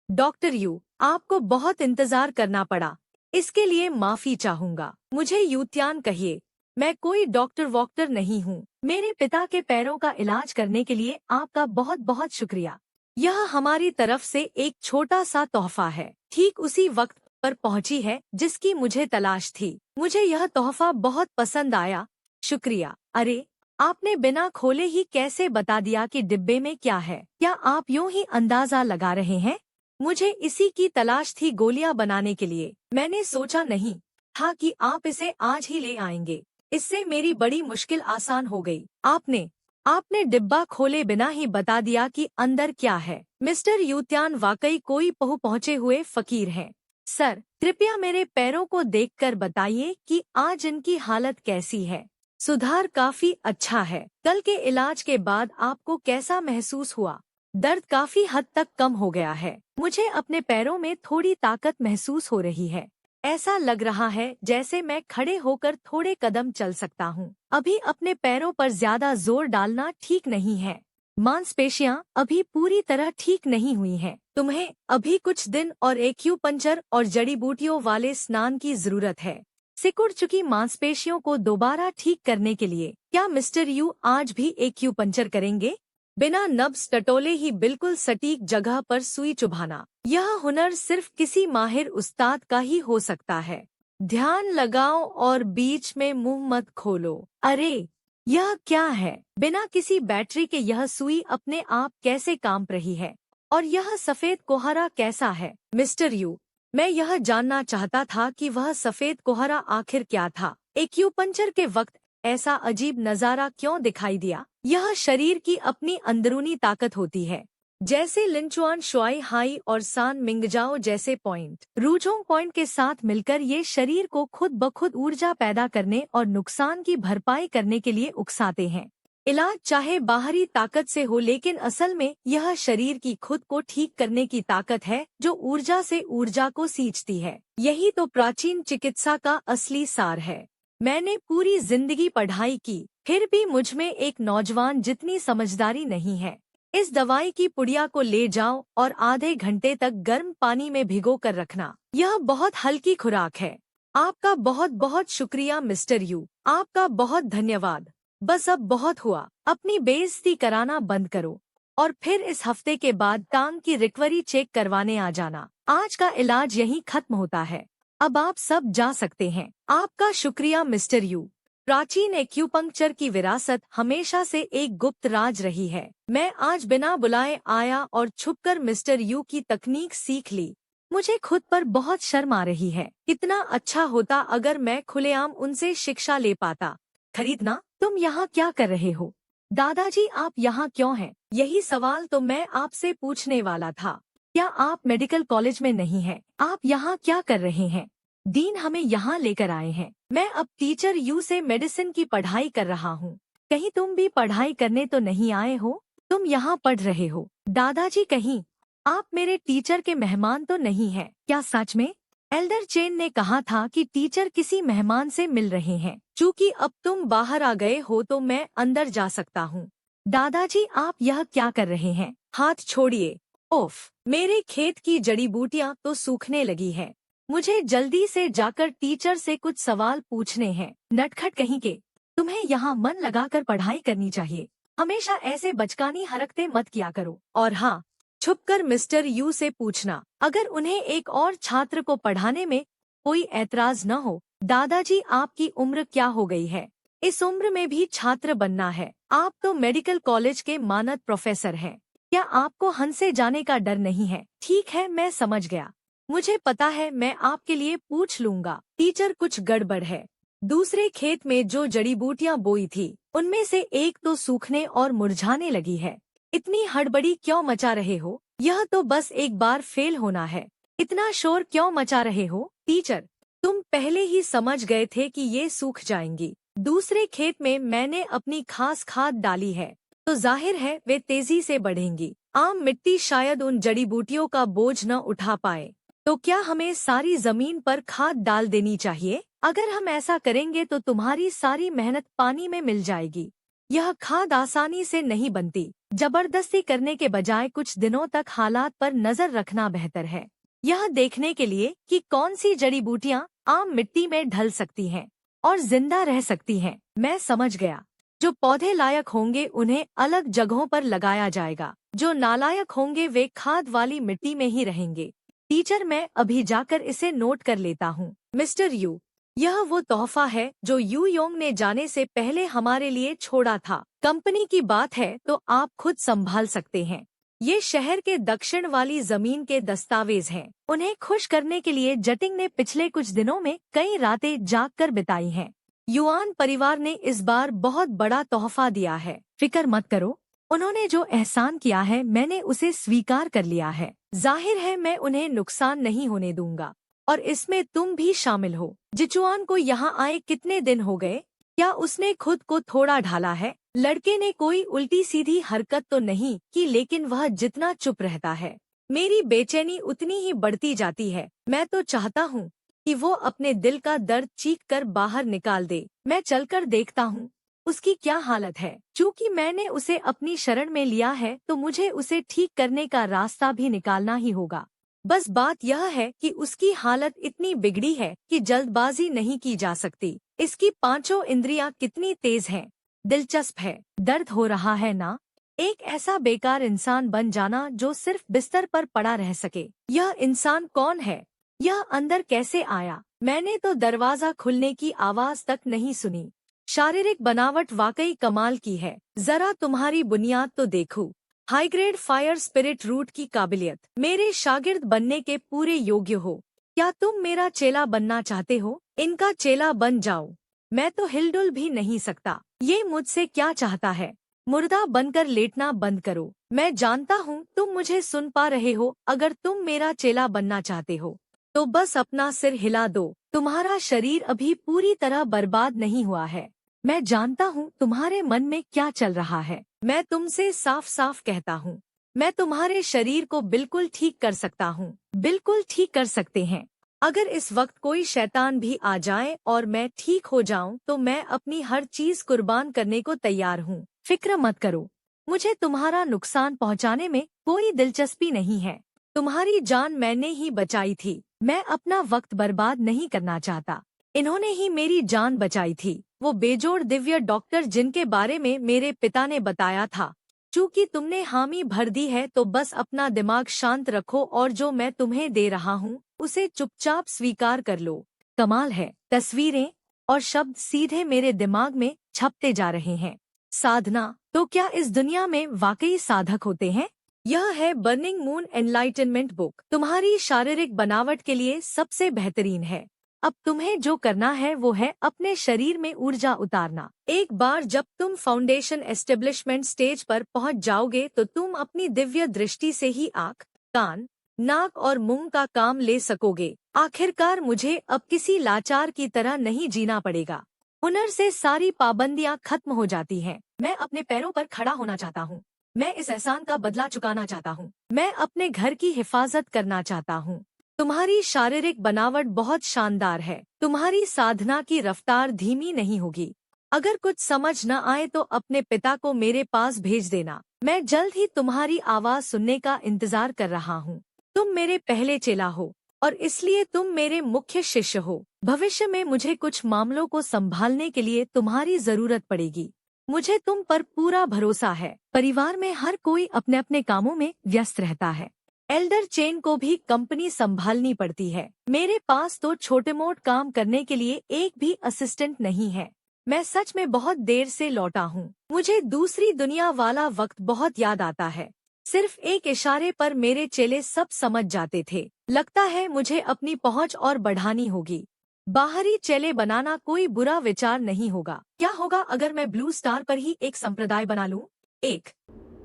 डॉक्टर यू, आपको बहुत इंतजार करना पड़ा, इसके लिए माफी चाहूंगा। मुझे यूत्यान कहिए, मैं कोई डॉक्टर वॉक्टर नहीं हूँ। मेरे पिता के पैरों का इलाज करने के लिए आपका बहुत बहुत शुक्रिया। यह हमारी तरफ से एक छोटा सा तोहफा है। ठीक उसी वक्त पर पहुंची है जिसकी मुझे तलाश थी। मुझे यह तोहफा बहुत पसंद आया। शुक्रिया। अरे, आपने बिना खोले ही कैसे बता दिया कि डिब्बे में क्या है? क्या आप यूं ही अंदाजा लगा रहे हैं? मुझे इसी की तलाश थी गोलियां बनाने के लिए। मैंने सोचा नहीं था कि आप इसे आज ही ले आएंगे। इससे मेरी बड़ी मुश्किल आसान हो गई। आपने डिब्बा खोले बिना ही बता दिया कि अंदर क्या है। मिस्टर यूत्यान वाकई कोई पहुंचे हुए फकीर हैं। सर, कृपया मेरे पैरों को देखकर बताइए कि आज इनकी हालत कैसी है। सुधार काफी अच्छा है। कल के इलाज के बाद आपको कैसा महसूस हुआ? दर्द काफी हद तक कम हो गया है। मुझे अपने पैरों में थोड़ी ताकत महसूस हो रही है। ऐसा लग रहा है जैसे मैं खड़े होकर थोड़े कदम चल सकता हूँ। अभी अपने पैरों पर ज्यादा जोर डालना ठीक नहीं है। मांसपेशियां अभी पूरी तरह ठीक नहीं हुई हैं। तुम्हें अभी कुछ दिन और एक्यूपंक्चर और जड़ी बूटियों वाले स्नान की जरूरत है। सिकुड़ चुकी मांसपेशियों को दोबारा ठीक करने के लिए क्या मिस्टर यू आज भी एक्यूपंक्चर करेंगे? बिना नब्ज टटोले ही बिल्कुल सटीक जगह पर सुई चुभाना, यह हुनर सिर्फ किसी माहिर उस्ताद का ही हो सकता है। ध्यान लगाओ और बीच में मुंह मत खोलो। अरे, यह क्या है? बिना किसी बैटरी के यह सुई अपने आप कैसे काम रही है? और यह सफेद कोहरा कैसा है? मिस्टर यू, मैं यह जानना चाहता था कि वह सफेद कोहरा आखिर क्या था। एक्यूपंक्चर के वक्त ऐसा अजीब नजारा क्यों दिखाई दिया? यह शरीर की अपनी अंदरूनी ताकत होती है, जैसे लिंचुआन शुआई हाई और सान मिंगजाओ जैसे पॉइंट। रूजोंग पॉइंट के साथ मिलकर ये शरीर को खुद ब खुद ऊर्जा पैदा करने और नुकसान की भरपाई करने के लिए उकसाते हैं। इलाज चाहे बाहरी ताकत से हो, लेकिन असल में यह शरीर की खुद को ठीक करने की ताकत है जो ऊर्जा से ऊर्जा को सींचती है। यही तो प्राचीन चिकित्सा का असली सार है। मैंने पूरी जिंदगी पढ़ाई की, फिर भी मुझमें एक नौजवान जितनी समझदारी नहीं है। इस दवाई की पुड़िया को ले जाओ और आधे घंटे तक गर्म पानी में भिगो कर रखना। यह बहुत हल्की खुराक है। आपका बहुत बहुत शुक्रिया मिस्टर यू, आपका बहुत धन्यवाद। बस अब बहुत हुआ, अपनी बेइज्जती कराना बंद करो और फिर इस हफ्ते के बाद टांग की रिकवरी चेक करवाने आ जाना। आज का इलाज यहीं खत्म होता है। अब आप सब जा सकते हैं। आपका शुक्रिया मिस्टर यू। प्राचीन एक्यूपंक्चर की विरासत हमेशा से एक गुप्त राज रही है। मैं आज बिना बुलाए आया और छुपकर मिस्टर यू की तकनीक सीख ली। मुझे खुद पर बहुत शर्म आ रही है। कितना अच्छा होता अगर मैं खुलेआम उनसे शिक्षा ले पाता। खरीदना? तुम यहाँ क्या कर रहे हो? दादाजी, आप यहाँ क्यों हैं? यही सवाल तो मैं आपसे पूछने वाला था। क्या आप मेडिकल कॉलेज में नहीं हैं? आप यहाँ क्या कर रहे हैं? डीन हमें यहाँ लेकर आए हैं। मैं अब टीचर यू से मेडिसिन की पढ़ाई कर रहा हूँ। कहीं तुम भी पढ़ाई करने तो नहीं आए हो? तुम यहाँ पढ़ रहे हो? दादाजी कहीं आप मेरे टीचर के मेहमान तो नहीं हैं, क्या सच में? एल्डर चेन ने कहा था कि टीचर किसी मेहमान से मिल रहे हैं। चूँकि अब तुम बाहर आ गए हो तो मैं अंदर जा सकता हूँ। दादाजी आप यह क्या कर रहे हैं? हाथ छोड़िए। ओफ, मेरे खेत की जड़ी बूटियाँ तो सूखने लगी हैं। मुझे जल्दी से जाकर टीचर से कुछ सवाल पूछने हैं। नटखट कहीं के, तुम्हें यहाँ मन लगाकर पढ़ाई करनी चाहिए। हमेशा ऐसे बचकानी हरकतें मत किया करो। और हाँ, छुपकर मिस्टर यू से पूछना अगर उन्हें एक और छात्र को पढ़ाने में कोई ऐतराज न हो। दादाजी आपकी उम्र क्या हो गई है? इस उम्र में भी छात्र बनना है? आप तो मेडिकल कॉलेज के मानद प्रोफेसर हैं। क्या आपको हंसे जाने का डर नहीं है? ठीक है, मैं समझ गया। मुझे पता है, मैं आपके लिए पूछ लूंगा। टीचर कुछ गड़बड़ है। दूसरे खेत में जो जड़ी बूटियां बोई थी उनमें से एक तो सूखने और मुरझाने लगी है। इतनी हड़बड़ी क्यों मचा रहे हो? यह तो बस एक बार फेल होना है। इतना शोर क्यों मचा रहे हो? टीचर, तुम पहले ही समझ गए थे कि ये सूख जाएंगी। दूसरे खेत में मैंने अपनी खास खाद डाली है तो जाहिर है वे तेजी से बढ़ेंगी। आम मिट्टी शायद उन जड़ी बूटियों का बोझ न उठा पाए। तो क्या हमें सारी जमीन पर खाद डाल देनी चाहिए? अगर हम ऐसा करेंगे तो तुम्हारी सारी मेहनत पानी में मिल जाएगी। यह खाद आसानी से नहीं बनती। जबरदस्ती करने के बजाय कुछ दिनों तक हालात पर नजर रखना बेहतर है, यह देखने के लिए कि कौन सी जड़ी बूटियां आम मिट्टी में ढल सकती हैं और जिंदा रह सकती हैं। मैं समझ गया। जो पौधे लायक होंगे उन्हें अलग जगहों पर लगाया जाएगा। जो नालायक होंगे वे खाद वाली मिट्टी में ही रहेंगे। टीचर, मैं अभी जाकर इसे नोट कर लेता हूँ। मिस्टर यू, यह वो तोहफा है जो यू योंग ने जाने से पहले हमारे लिए छोड़ा था। कंपनी की बात है तो आप खुद संभाल सकते हैं। ये शहर के दक्षिण वाली जमीन के दस्तावेज हैं। उन्हें खुश करने के लिए जटिंग ने पिछले कुछ दिनों में कई रातें जागकर बिताई हैं। युआन परिवार ने इस बार बहुत बड़ा तोहफा दिया है। फिक्र मत करो, उन्होंने जो एहसान किया है मैंने उसे स्वीकार कर लिया है। जाहिर है मैं उन्हें नुकसान नहीं होने दूंगा और इसमें तुम भी शामिल हो। जिचुआन को यहाँ आए कितने दिन हो गए? क्या उसने खुद को थोड़ा ढाला है? लड़के ने कोई उल्टी सीधी हरकत तो नहीं की, लेकिन वह जितना चुप रहता है मेरी बेचैनी उतनी ही बढ़ती जाती है। मैं तो चाहता हूँ कि वो अपने दिल का दर्द चीख कर बाहर निकाल दे। मैं चलकर देखता हूँ उसकी क्या हालत है। चूँकि मैंने उसे अपनी शरण में लिया है तो मुझे उसे ठीक करने का रास्ता भी निकालना ही होगा। बस बात यह है कि उसकी हालत इतनी बिगड़ी है कि जल्दबाजी नहीं की जा सकती। इसकी पांचों इंद्रियां कितनी तेज हैं। दिलचस्प है। दर्द हो रहा है ना? एक ऐसा बेकार इंसान बन जाना जो सिर्फ बिस्तर पर पड़ा रह सके। यह इंसान कौन है? यह अंदर कैसे आया? मैंने तो दरवाजा खुलने की आवाज तक नहीं सुनी। शारीरिक बनावट वाकई कमाल की है। जरा तुम्हारी बुनियाद तो देखो। High grade fire spirit root की काबिलियत। मेरे शागिर्द बनने के पूरे योग्य हो। क्या तुम मेरा चेला बनना चाहते हो? इनका चेला बन जाओ। मैं तो हिलडुल भी नहीं सकता। ये मुझसे क्या चाहता है? मुर्दा बनकर लेटना बंद करो। मैं जानता हूँ तुम मुझे सुन पा रहे हो। अगर तुम मेरा चेला बनना चाहते हो तो बस अपना सिर हिला दो। तुम्हारा शरीर अभी पूरी तरह बर्बाद नहीं हुआ है। मैं जानता हूँ तुम्हारे मन में क्या चल रहा है। मैं तुमसे साफ साफ कहता हूँ, मैं तुम्हारे शरीर को बिल्कुल ठीक कर सकता हूँ। बिल्कुल ठीक कर सकते हैं। अगर इस वक्त कोई शैतान भी आ जाए और मैं ठीक हो जाऊं तो मैं अपनी हर चीज कुर्बान करने को तैयार हूँ। फिक्र मत करो, मुझे तुम्हारा नुकसान पहुँचाने में कोई दिलचस्पी नहीं है। तुम्हारी जान मैंने ही बचाई थी। मैं अपना वक्त बर्बाद नहीं करना चाहता। इन्होंने ही मेरी जान बचाई थी। वो बेजोड़ दिव्य डॉक्टर जिनके बारे में मेरे पिता ने बताया था। चूँकि तुमने हामी भर दी है तो बस अपना दिमाग शांत रखो और जो मैं तुम्हें दे रहा हूँ उसे चुपचाप स्वीकार कर लो। कमाल है, तस्वीरें और शब्द सीधे मेरे दिमाग में छपते जा रहे हैं। साधना, तो क्या इस दुनिया में वाकई साधक होते हैं? यह है बर्निंग मून एनलाइटनमेंट बुक। तुम्हारी शारीरिक बनावट के लिए सबसे बेहतरीन है। अब तुम्हें जो करना है वो है अपने शरीर में ऊर्जा उतारना। एक बार जब तुम फाउंडेशन एस्टेब्लिशमेंट स्टेज पर पहुंच जाओगे तो तुम अपनी दिव्य दृष्टि से ही आँख, कान, नाक और मुंह का काम ले सकोगे। आखिरकार मुझे अब किसी लाचार की तरह नहीं जीना पड़ेगा। हुनर से सारी पाबंदियां खत्म हो जाती हैं। मैं अपने पैरों पर खड़ा होना चाहता हूँ। मैं इस एहसान का बदला चुकाना चाहता हूँ। मैं अपने घर की हिफाजत करना चाहता हूँ। तुम्हारी शारीरिक बनावट बहुत शानदार है। तुम्हारी साधना की रफ्तार धीमी नहीं होगी। अगर कुछ समझ न आए तो अपने पिता को मेरे पास भेज देना। मैं जल्द ही तुम्हारी आवाज सुनने का इंतजार कर रहा हूँ। तुम मेरे पहले चेला हो और इसलिए तुम मेरे मुख्य शिष्य हो। भविष्य में मुझे कुछ मामलों को संभालने के लिए तुम्हारी जरूरत पड़ेगी। मुझे तुम पर पूरा भरोसा है। परिवार में हर कोई अपने अपने कामों में व्यस्त रहता है। एल्डर चेन को भी कंपनी संभालनी पड़ती है। मेरे पास तो छोटे मोटे काम करने के लिए एक भी असिस्टेंट नहीं है। मैं सच में बहुत देर से लौटा हूँ। मुझे दूसरी दुनिया वाला वक्त बहुत याद आता है। सिर्फ एक इशारे पर मेरे चेले सब समझ जाते थे। लगता है मुझे अपनी पहुंच और बढ़ानी होगी। बाहरी चेले बनाना कोई बुरा विचार नहीं होगा। क्या होगा अगर मैं ब्लू स्टार पर ही एक संप्रदाय बना लूं? एक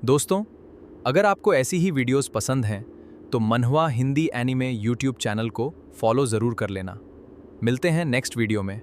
दोस्तों, अगर आपको ऐसी ही वीडियोस पसंद हैं तो मनहवा हिंदी एनिमे यूट्यूब चैनल को फॉलो ज़रूर कर लेना। मिलते हैं नेक्स्ट वीडियो में।